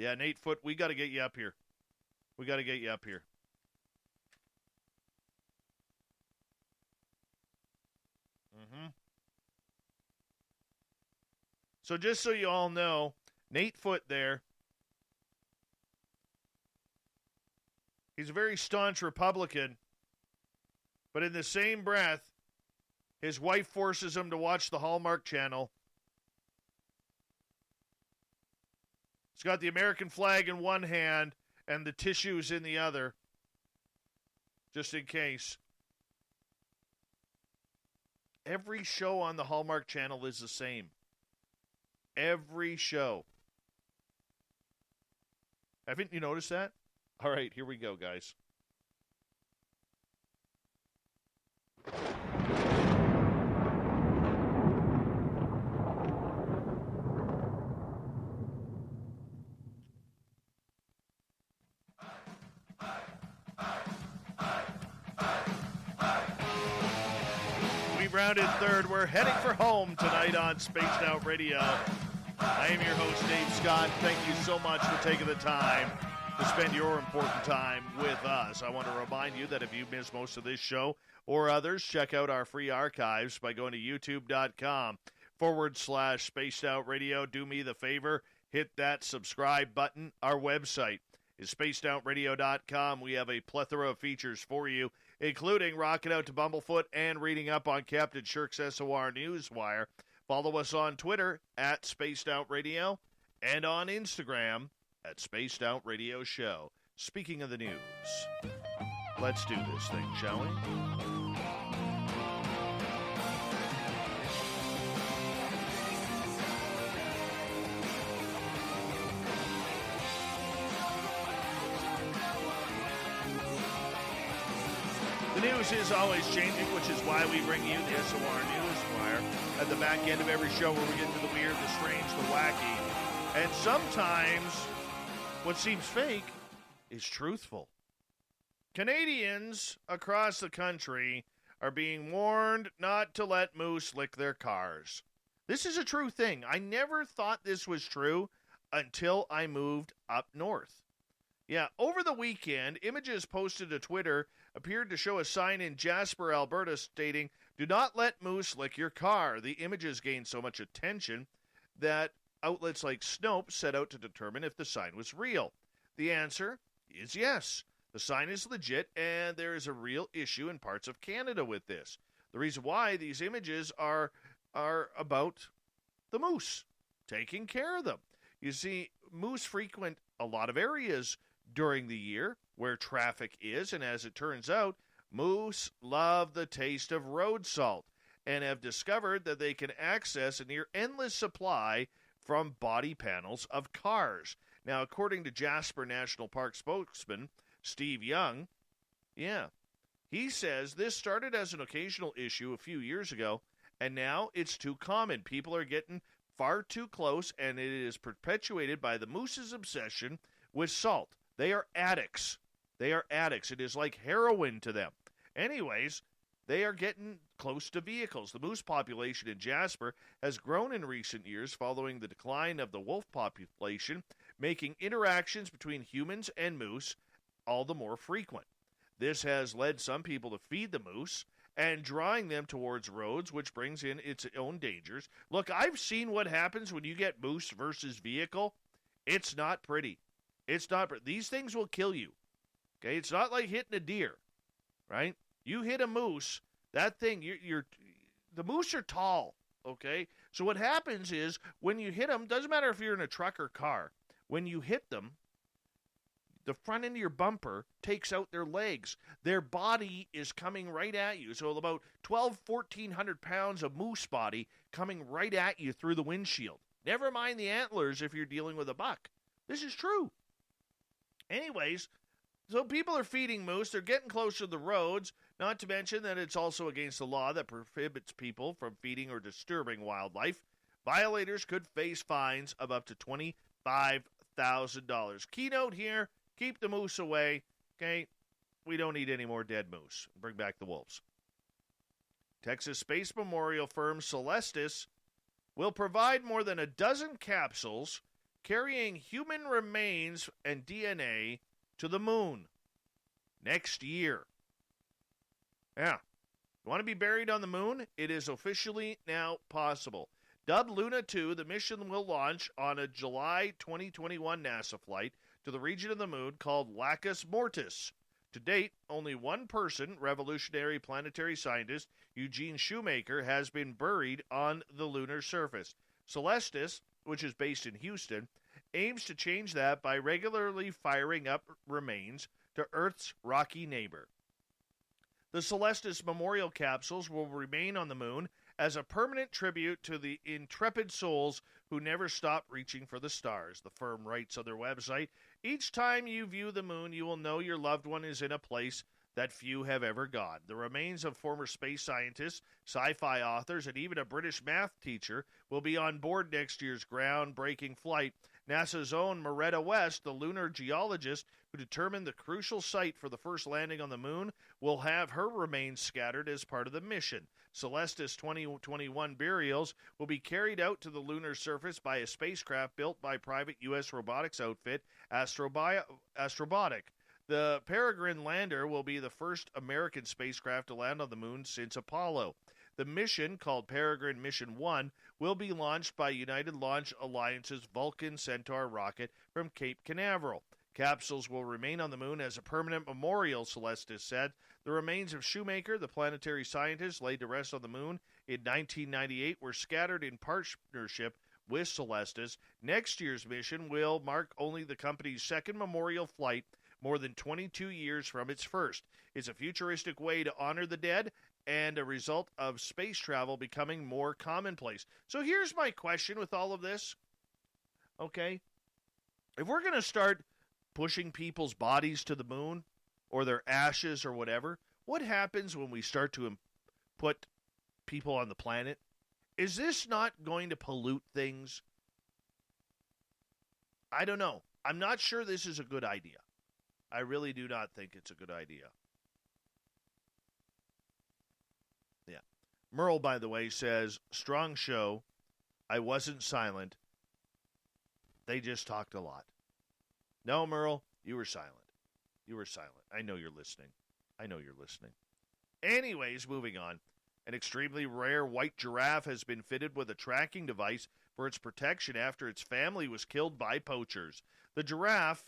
Yeah, Nate Foote, we got to get you up here. We got to get you up here. So just so you all know, Nate Foote there, he's a very staunch Republican, but in the same breath, his wife forces him to watch the Hallmark Channel. He's got the American flag in one hand and the tissues in the other, just in case. Every show on the Hallmark Channel is the same. Every show. Haven't you noticed that? All right, here we go, guys. We've rounded third. We're heading for home tonight on Spaced Out Radio. I am your host, Dave Scott. Thank you so much for taking the time to spend your important time with us. I want to remind you that if you missed most of this show or others, check out our free archives by going to youtube.com/Spaced Out Radio. Do me the favor, hit that subscribe button. Our website is spacedoutradio.com. We have a plethora of features for you, including rocking out to Bumblefoot and reading up on Captain Shirk's SOR Newswire. Follow us on Twitter at Spaced Out Radio and on Instagram at Spaced Out Radio Show. Speaking of the news, let's do this thing, shall we? The news is always changing, which is why we bring you the SOR Newswire at the back end of every show, where we get to the weird, the strange, the wacky. And sometimes what seems fake is truthful. Canadians across the country are being warned not to let moose lick their cars. This is a true thing. I never thought this was true until I moved up north. Yeah, over the weekend, images posted to Twitter appeared to show a sign in Jasper, Alberta stating, "Do not let moose lick your car." The images gained so much attention that outlets like Snopes set out to determine if the sign was real. The answer is yes. The sign is legit, and there is a real issue in parts of Canada with this. The reason why these images are about the moose, taking care of them. You see, moose frequent a lot of areas during the year where traffic is, and as it turns out, moose love the taste of road salt and have discovered that they can access a near endless supply from body panels of cars. Now, according to Jasper National Park spokesman Steve Young, he says this started as an occasional issue a few years ago, and now it's too common. People are getting far too close, and it is perpetuated by the moose's obsession with salt. They are addicts. They are addicts. It is like heroin to them. Anyways, they are getting close to vehicles. The moose population in Jasper has grown in recent years following the decline of the wolf population, making interactions between humans and moose all the more frequent. This has led some people to feed the moose and drawing them towards roads, which brings in its own dangers. Look, I've seen what happens when you get moose versus vehicle. It's not pretty. It's not pretty. These things will kill you. Okay, it's not like hitting a deer, right? You hit a moose, that thing, the moose are tall, okay? So what happens is when you hit them, doesn't matter if you're in a truck or car, when you hit them, the front end of your bumper takes out their legs. Their body is coming right at you. So about 1,400 pounds of moose body coming right at you through the windshield. Never mind the antlers if you're dealing with a buck. This is true. Anyways, so people are feeding moose. They're getting closer to the roads, not to mention that it's also against the law that prohibits people from feeding or disturbing wildlife. Violators could face fines of up to $25,000. Keynote here, keep the moose away, okay? We don't need any more dead moose. Bring back the wolves. Texas space memorial firm Celestis will provide more than a dozen capsules carrying human remains and DNA to the moon next year. Yeah. You want to be buried on the moon? It is officially now possible. Dubbed Luna 2, the mission will launch on a July 2021 NASA flight to the region of the moon called Lacus Mortis. To date, only one person, revolutionary planetary scientist Eugene Shoemaker, has been buried on the lunar surface. Celestis, which is based in Houston, aims to change that by regularly firing up remains to Earth's rocky neighbor. The Celestis memorial capsules will remain on the moon as a permanent tribute to the intrepid souls who never stopped reaching for the stars, the firm writes on their website. Each time you view the moon, you will know your loved one is in a place that few have ever gone. The remains of former space scientists, sci-fi authors, and even a British math teacher will be on board next year's groundbreaking flight. NASA's own Moretta West, the lunar geologist who determined the crucial site for the first landing on the moon, will have her remains scattered as part of the mission. Celestis 2021 burials will be carried out to the lunar surface by a spacecraft built by private U.S. robotics outfit Astrobotic. The Peregrine lander will be the first American spacecraft to land on the moon since Apollo. The mission, called Peregrine Mission 1, will be launched by United Launch Alliance's Vulcan Centaur rocket from Cape Canaveral. Capsules will remain on the moon as a permanent memorial, Celestis said. The remains of Shoemaker, the planetary scientist laid to rest on the moon in 1998, were scattered in partnership with Celestis. Next year's mission will mark only the company's second memorial flight, more than 22 years from its first. It's a futuristic way to honor the dead and a result of space travel becoming more commonplace. So here's my question with all of this. Okay, if we're going to start pushing people's bodies to the moon or their ashes or whatever, what happens when we start to put people on the planet? Is this not going to pollute things? I don't know. I'm not sure this is a good idea. I really do not think it's a good idea. Yeah. Merle, by the way, says, strong show. I wasn't silent. They just talked a lot. No, Merle, you were silent. You were silent. I know you're listening. I know you're listening. Anyways, moving on. An extremely rare white giraffe has been fitted with a tracking device for its protection after its family was killed by poachers. The giraffe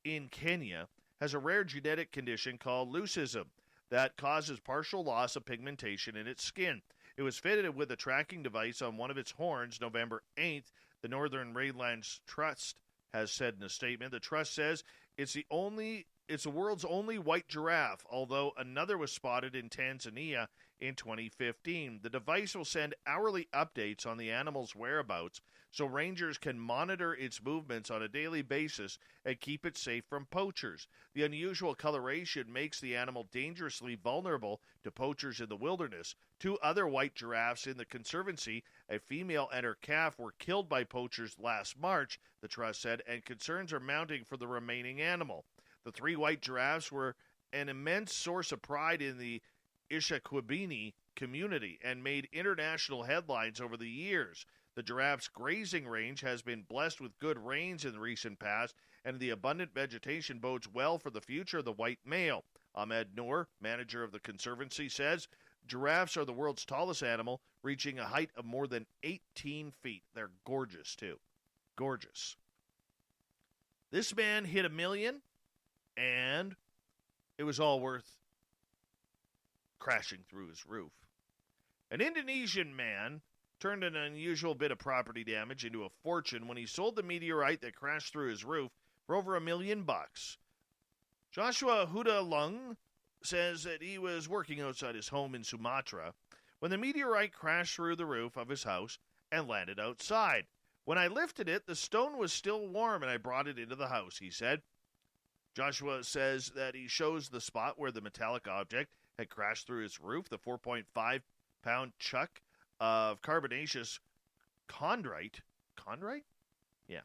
in Kenya has a rare genetic condition called leucism that causes partial loss of pigmentation in its skin. It was fitted with a tracking device on one of its horns November 8th, the Northern Rangelands Trust has said in a statement. The trust says it's the world's only white giraffe, although another was spotted in Tanzania in 2015. The device will send hourly updates on the animal's whereabouts so rangers can monitor its movements on a daily basis and keep it safe from poachers. The unusual coloration makes the animal dangerously vulnerable to poachers in the wilderness. 2 other white giraffes in the conservancy, a female and her calf, were killed by poachers last March, the trust said, and concerns are mounting for the remaining animal. The 3 white giraffes were an immense source of pride in the Ishakwabini community and made international headlines over the years. The giraffe's grazing range has been blessed with good rains in the recent past, and the abundant vegetation bodes well for the future of the white male. Ahmed Noor, manager of the conservancy, says giraffes are the world's tallest animal, reaching a height of more than 18 feet. They're gorgeous, too. Gorgeous. This man hit $1 million, and it was all worth crashing through his roof. An Indonesian man turned an unusual bit of property damage into a fortune when he sold the meteorite that crashed through his roof for over $1 million. Joshua Huda Lung says that he was working outside his home in Sumatra when the meteorite crashed through the roof of his house and landed outside. When I lifted it, the stone was still warm and I brought it into the house, he said. Joshua says that he shows the spot where the metallic object had crashed through his roof, the 4.5-pound chuck of carbonaceous chondrite. Chondrite? Yeah.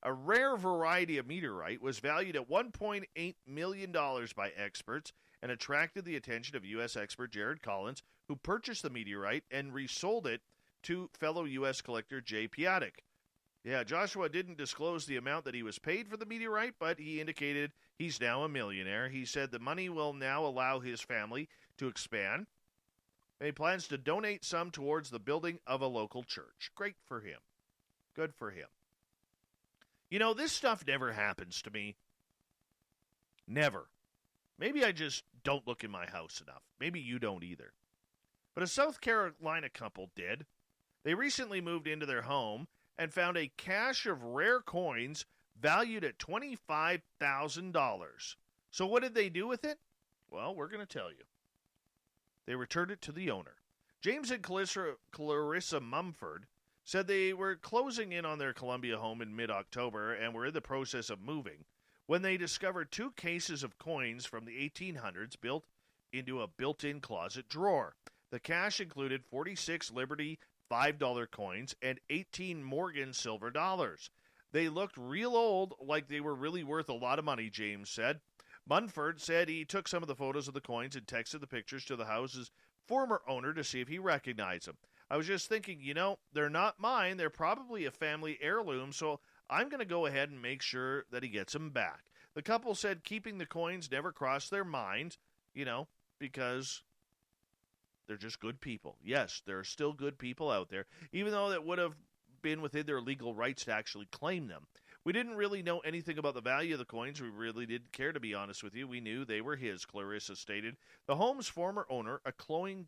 A rare variety of meteorite was valued at $1.8 million by experts and attracted the attention of U.S. expert Jared Collins, who purchased the meteorite and resold it to fellow U.S. collector Jay Piatek. Yeah, Joshua didn't disclose the amount that he was paid for the meteorite, but he indicated he's now a millionaire. He said the money will now allow his family to expand, and he plans to donate some towards the building of a local church. Great for him. Good for him. You know, this stuff never happens to me. Never. Maybe I just don't look in my house enough. Maybe you don't either. But a South Carolina couple did. They recently moved into their home and found a cache of rare coins valued at $25,000. So what did they do with it? Well, we're going to tell you. They returned it to the owner. James and Clarissa Mumford said they were closing in on their Columbia home in mid-October and were in the process of moving when they discovered 2 cases of coins from the 1800s built into a built-in closet drawer. The cache included 46 Liberty $5 coins and 18 Morgan silver dollars. They looked real old, like they were really worth a lot of money, James said. Munford said he took some of the photos of the coins and texted the pictures to the house's former owner to see if he recognized them. I was just thinking, you know, they're not mine. They're probably a family heirloom, so I'm going to go ahead and make sure that he gets them back. The couple said keeping the coins never crossed their mind, you know, because they're just good people. Yes, there are still good people out there, even though that would have been within their legal rights to actually claim them. We didn't really know anything about the value of the coins. We really didn't care, to be honest with you. We knew they were his, Clarissa stated. The home's former owner, a coin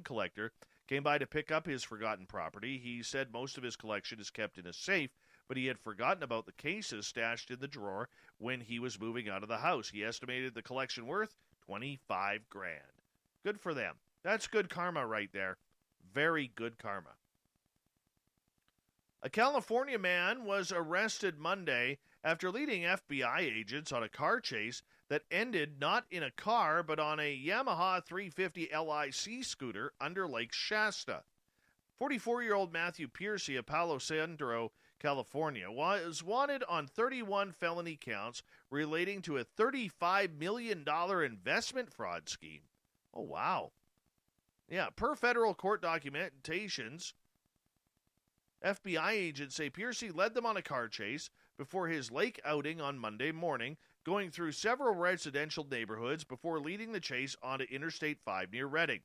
collector, came by to pick up his forgotten property. He said most of his collection is kept in a safe, but he had forgotten about the cases stashed in the drawer when he was moving out of the house. He estimated the collection worth $25,000. Good for them. That's good karma right there. Very good karma. A California man was arrested Monday after leading FBI agents on a car chase that ended not in a car but on a Yamaha 350 LIC scooter under Lake Shasta. 44-year-old Matthew Piercy of Palo Santo, California, was wanted on 31 felony counts relating to a $35 million investment fraud scheme. Oh, wow. Yeah, per federal court documentations, FBI agents say Piercy led them on a car chase before his lake outing on Monday morning, going through several residential neighborhoods before leading the chase onto Interstate 5 near Redding.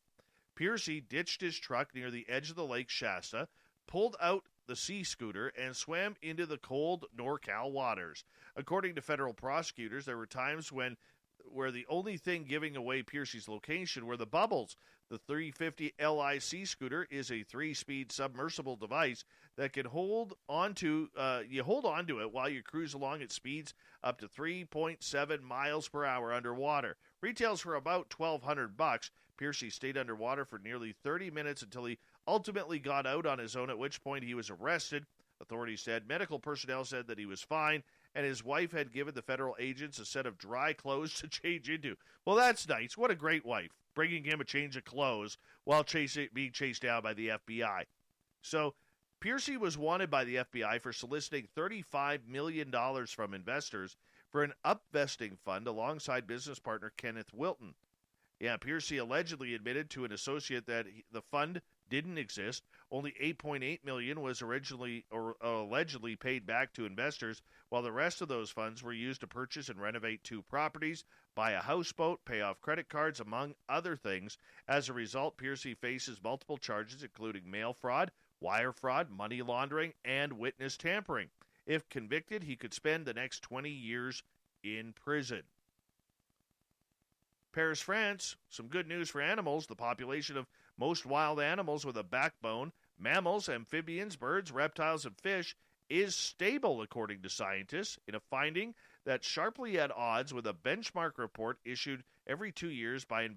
Piercy ditched his truck near the edge of the Lake Shasta, pulled out the sea scooter, and swam into the cold NorCal waters. According to federal prosecutors, there were times where the only thing giving away Piercy's location were the bubbles. The 350 LIC scooter is a 3-speed submersible device that can hold onto it while you cruise along at speeds up to 3.7 miles per hour underwater. Retails for about $1,200. Piercy stayed underwater for nearly 30 minutes until he ultimately got out on his own, at which point he was arrested. Authorities said medical personnel said that he was fine, and his wife had given the federal agents a set of dry clothes to change into. Well, that's nice. What a great wife, bringing him a change of clothes while being chased down by the FBI. So Piercy was wanted by the FBI for soliciting $35 million from investors for an upvesting fund alongside business partner Kenneth Wilton. Yeah, Piercy allegedly admitted to an associate that the fund didn't exist. Only $8.8 million was originally or allegedly paid back to investors, while the rest of those funds were used to purchase and renovate 2 properties, buy a houseboat, pay off credit cards, among other things. As a result, Piercy faces multiple charges, including mail fraud, wire fraud, money laundering, and witness tampering. If convicted, he could spend the next 20 years in prison. Paris, France, some good news for animals. The population of most wild animals with a backbone, mammals, amphibians, birds, reptiles, and fish, is stable, according to scientists, in a finding that's sharply at odds with a benchmark report issued every 2 years by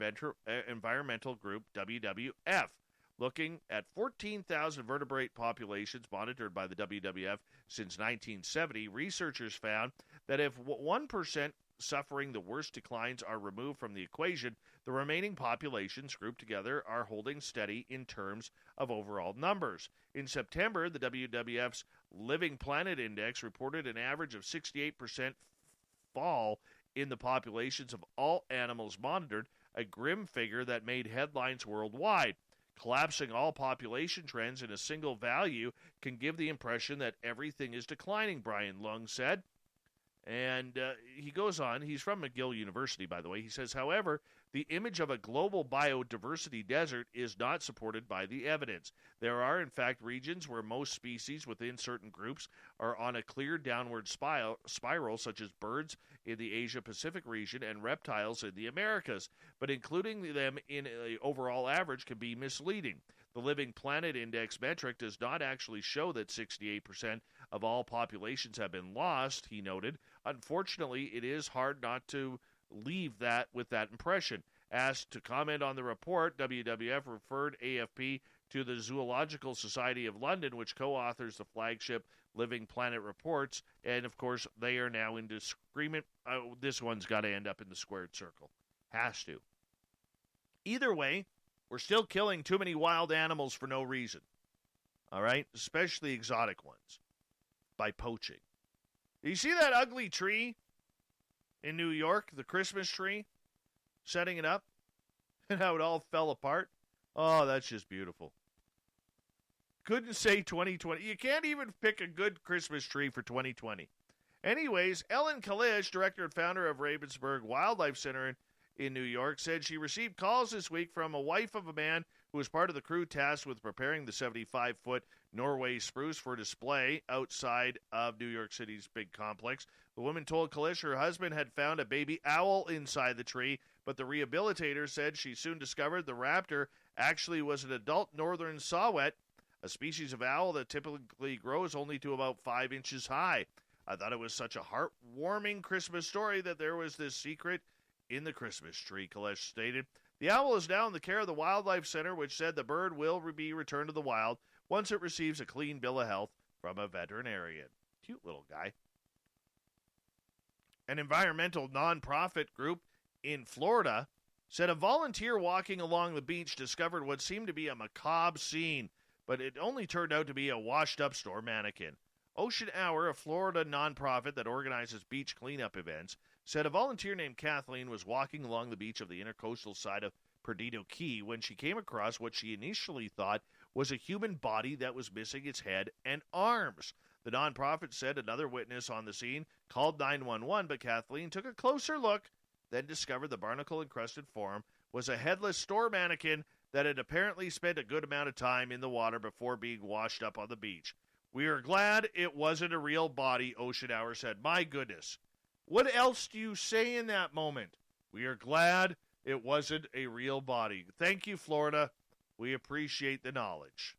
environmental group WWF. Looking at 14,000 vertebrate populations monitored by the WWF since 1970, researchers found that if 1% suffering the worst declines are removed from the equation, the remaining populations grouped together are holding steady in terms of overall numbers. In September, the WWF's Living Planet Index reported an average of 68% fall in the populations of all animals monitored, a grim figure that made headlines worldwide. Collapsing all population trends in a single value can give the impression that everything is declining, Brian Lung said. And he goes on, he's from McGill University, by the way. He says, however, the image of a global biodiversity desert is not supported by the evidence. There are, in fact, regions where most species within certain groups are on a clear downward spiral, such as birds in the Asia-Pacific region and reptiles in the Americas. But including them in an overall average can be misleading. The Living Planet Index metric does not actually show that 68% of all populations have been lost, he noted. Unfortunately, it is hard not to leave that with that impression. Asked to comment on the report, WWF referred AFP to the Zoological Society of London, which co-authors the flagship Living Planet reports, and of course they are now in disagreement. This one's got to end up in the squared circle. Has to. Either way, we're still killing too many wild animals for no reason. All right? Especially exotic ones. By poaching. You see that ugly tree in New York, the Christmas tree? Setting it up? And how it all fell apart? Oh, that's just beautiful. Couldn't say 2020. You can't even pick a good Christmas tree for 2020. Anyways, Ellen Kalish, director and founder of Ravensburg Wildlife Center in New York, said she received calls this week from a wife of a man who was part of the crew tasked with preparing the 75-foot Norway spruce for display outside of New York City's big complex. The woman told Kalish her husband had found a baby owl inside the tree, but the rehabilitator said she soon discovered the raptor actually was an adult northern saw-whet, a species of owl that typically grows only to about 5 inches high. I thought it was such a heartwarming Christmas story that there was this secret in the Christmas tree, Kalish stated. The owl is now in the care of the Wildlife Center, which said the bird will be returned to the wild once it receives a clean bill of health from a veterinarian. Cute little guy. An environmental nonprofit group in Florida said a volunteer walking along the beach discovered what seemed to be a macabre scene, but it only turned out to be a washed-up store mannequin. Ocean Hour, a Florida nonprofit that organizes beach cleanup events, said a volunteer named Kathleen was walking along the beach of the intercoastal side of Perdido Key when she came across what she initially thought was a human body that was missing its head and arms. The nonprofit said another witness on the scene called 911, but Kathleen took a closer look, then discovered the barnacle-encrusted form was a headless store mannequin that had apparently spent a good amount of time in the water before being washed up on the beach. We are glad it wasn't a real body, Ocean Hour said. My goodness. What else do you say in that moment? We are glad it wasn't a real body. Thank you, Florida. We appreciate the knowledge.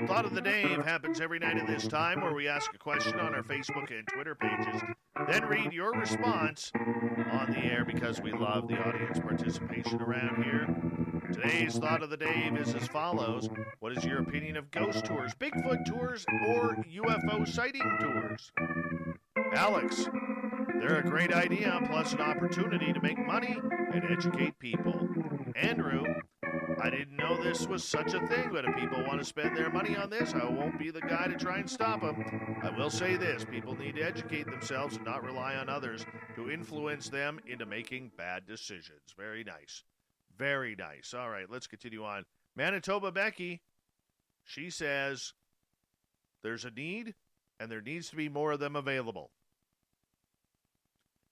Thought of the Day happens every night at this time, where we ask a question on our Facebook and Twitter pages, then read your response on the air because we love the audience participation around here. Today's Thought of the Day is as follows. What is your opinion of ghost tours, Bigfoot tours, or UFO sighting tours? Alex, they're a great idea, plus an opportunity to make money and educate people. Andrew, I didn't know this was such a thing, but if people want to spend their money on this, I won't be the guy to try and stop them. I will say this, people need to educate themselves and not rely on others to influence them into making bad decisions. Very nice. Very nice. All right, let's continue on. Manitoba Becky, she says there's a need, and there needs to be more of them available.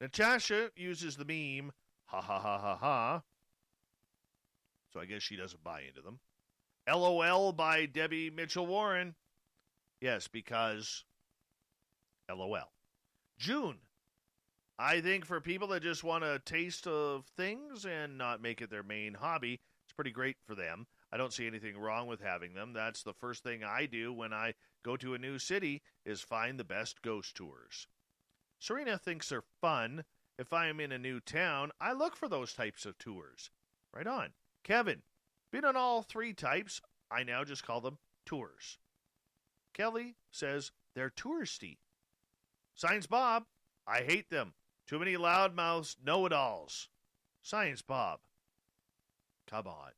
Natasha uses the meme, ha ha ha ha ha. So I guess she doesn't buy into them. LOL by Debbie Mitchell Warren. Yes, because LOL. June. I think for people that just want a taste of things and not make it their main hobby, it's pretty great for them. I don't see anything wrong with having them. That's the first thing I do when I go to a new city is find the best ghost tours. Serena thinks they're fun. If I am in a new town, I look for those types of tours. Right on. Kevin, been on all three types. I now just call them tours. Kelly says they're touristy. Science Bob, I hate them. Too many loudmouths, know-it-alls. Science Bob, come on.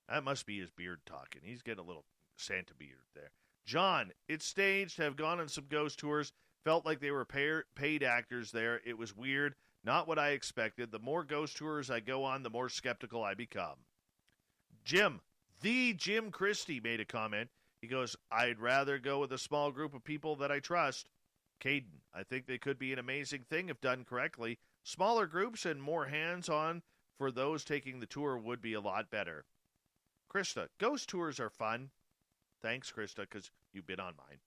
That must be his beard talking. He's getting a little Santa beard there. John, it's staged, have gone on some ghost tours, felt like they were paid actors there. It was weird, not what I expected. The more ghost tours I go on, the more skeptical I become. Jim Christie made a comment. He goes, I'd rather go with a small group of people that I trust. Caden, I think they could be an amazing thing if done correctly. Smaller groups and more hands-on for those taking the tour would be a lot better. Krista, ghost tours are fun. Thanks, Krista, because you've been on mine.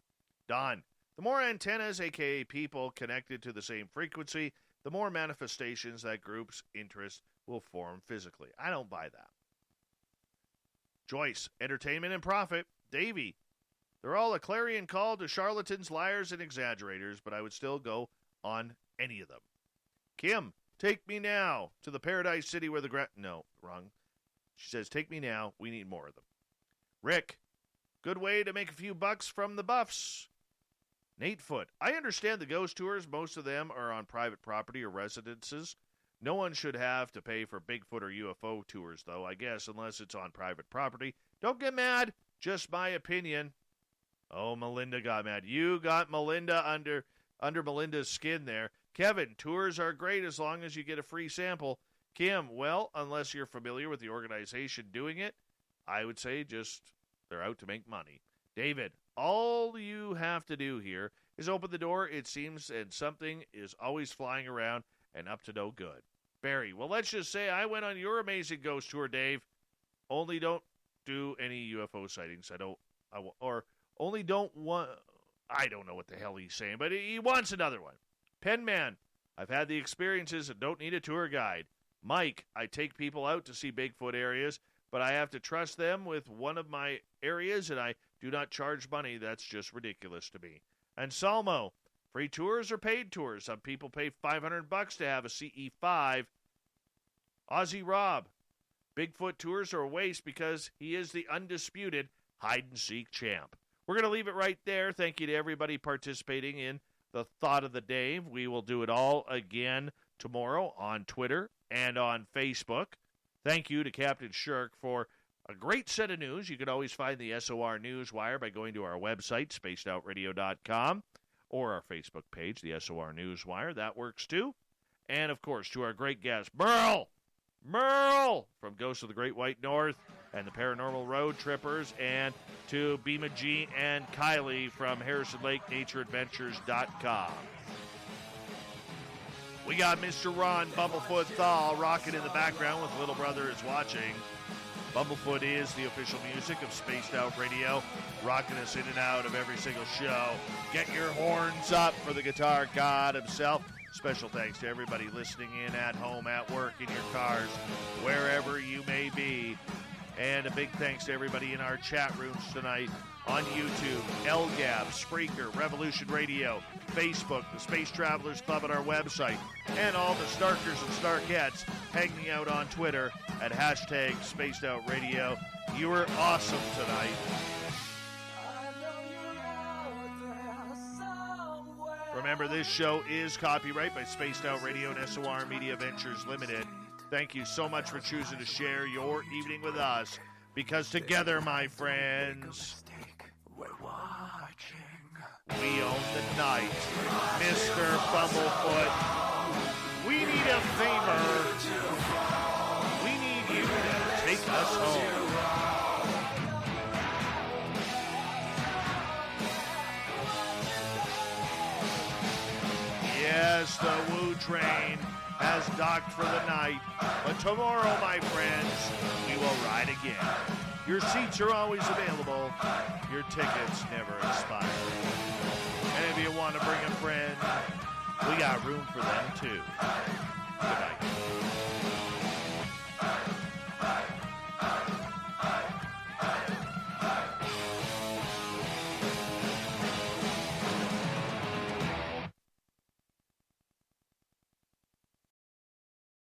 Don, the more antennas, a.k.a. people, connected to the same frequency, the more manifestations that group's interest will form physically. I don't buy that. Joyce, entertainment and profit. Davey, they're all a clarion call to charlatans, liars, and exaggerators, but I would still go on any of them. Kim, take me now to the Paradise City where the no, wrong. She says, take me now. We need more of them. Rick, good way to make a few bucks from the buffs. Nate Foot, I understand the ghost tours. Most of them are on private property or residences. No one should have to pay for Bigfoot or UFO tours, though, I guess, unless it's on private property. Don't get mad. Just my opinion. Oh, Melinda got mad. You got Melinda under Melinda's skin there. Kevin, tours are great as long as you get a free sample. Kim, well, unless you're familiar with the organization doing it, I would say just they're out to make money. David, all you have to do here is open the door, it seems, and something is always flying around and up to no good. Barry, well, let's just say I went on your amazing ghost tour, Dave. Only don't do any UFO sightings. I don't know what the hell he's saying, but he wants another one. Penman, I've had the experiences and don't need a tour guide. Mike, I take people out to see Bigfoot areas, but I have to trust them with one of my areas, and I do not charge money. That's just ridiculous to me. And Salmo, free tours or paid tours? Some people pay $500 to have a CE5. Aussie Rob, Bigfoot tours are a waste because he is the undisputed hide-and-seek champ. We're going to leave it right there. Thank you to everybody participating in the Thought of the Dave. We will do it all again tomorrow on Twitter and on Facebook. Thank you to Captain Shirk for a great set of news. You can always find the SOR Newswire by going to our website, spacedoutradio.com, or our Facebook page, the SOR Newswire. That works too. And, of course, to our great guest, MERLE from Ghosts of the Great White North and the Paranormal Road Trippers, and to Bhima Ji and Kylie from Harrison Lake Nature Adventures.com. We got Mr. Ron Bumblefoot Thal rocking in the background with Little Brother is Watching. Bumblefoot is the official music of Spaced Out Radio, rocking us in and out of every single show. Get your horns up for the guitar god himself. Special thanks to everybody listening in at home, at work, in your cars, wherever you may be. And a big thanks to everybody in our chat rooms tonight on YouTube, LGAB, Spreaker, Revolution Radio, Facebook, the Space Travelers Club at our website, and all the Starkers and Starkettes hanging out on Twitter at hashtag Spaced Out Radio. You were awesome tonight. Remember, this show is copyright by Spaced Out Radio and SOR Media Ventures Limited. Thank you so much for choosing to share your evening with us, because together, my friends, we own the night. Mr. Bumblefoot, we need a favor. We need you to take us home. Yes, the Woo Train has docked for the night, but tomorrow, my friends, we will ride again. Your seats are always available. Your tickets never expire. And if you want to bring a friend, we got room for them too. Good night.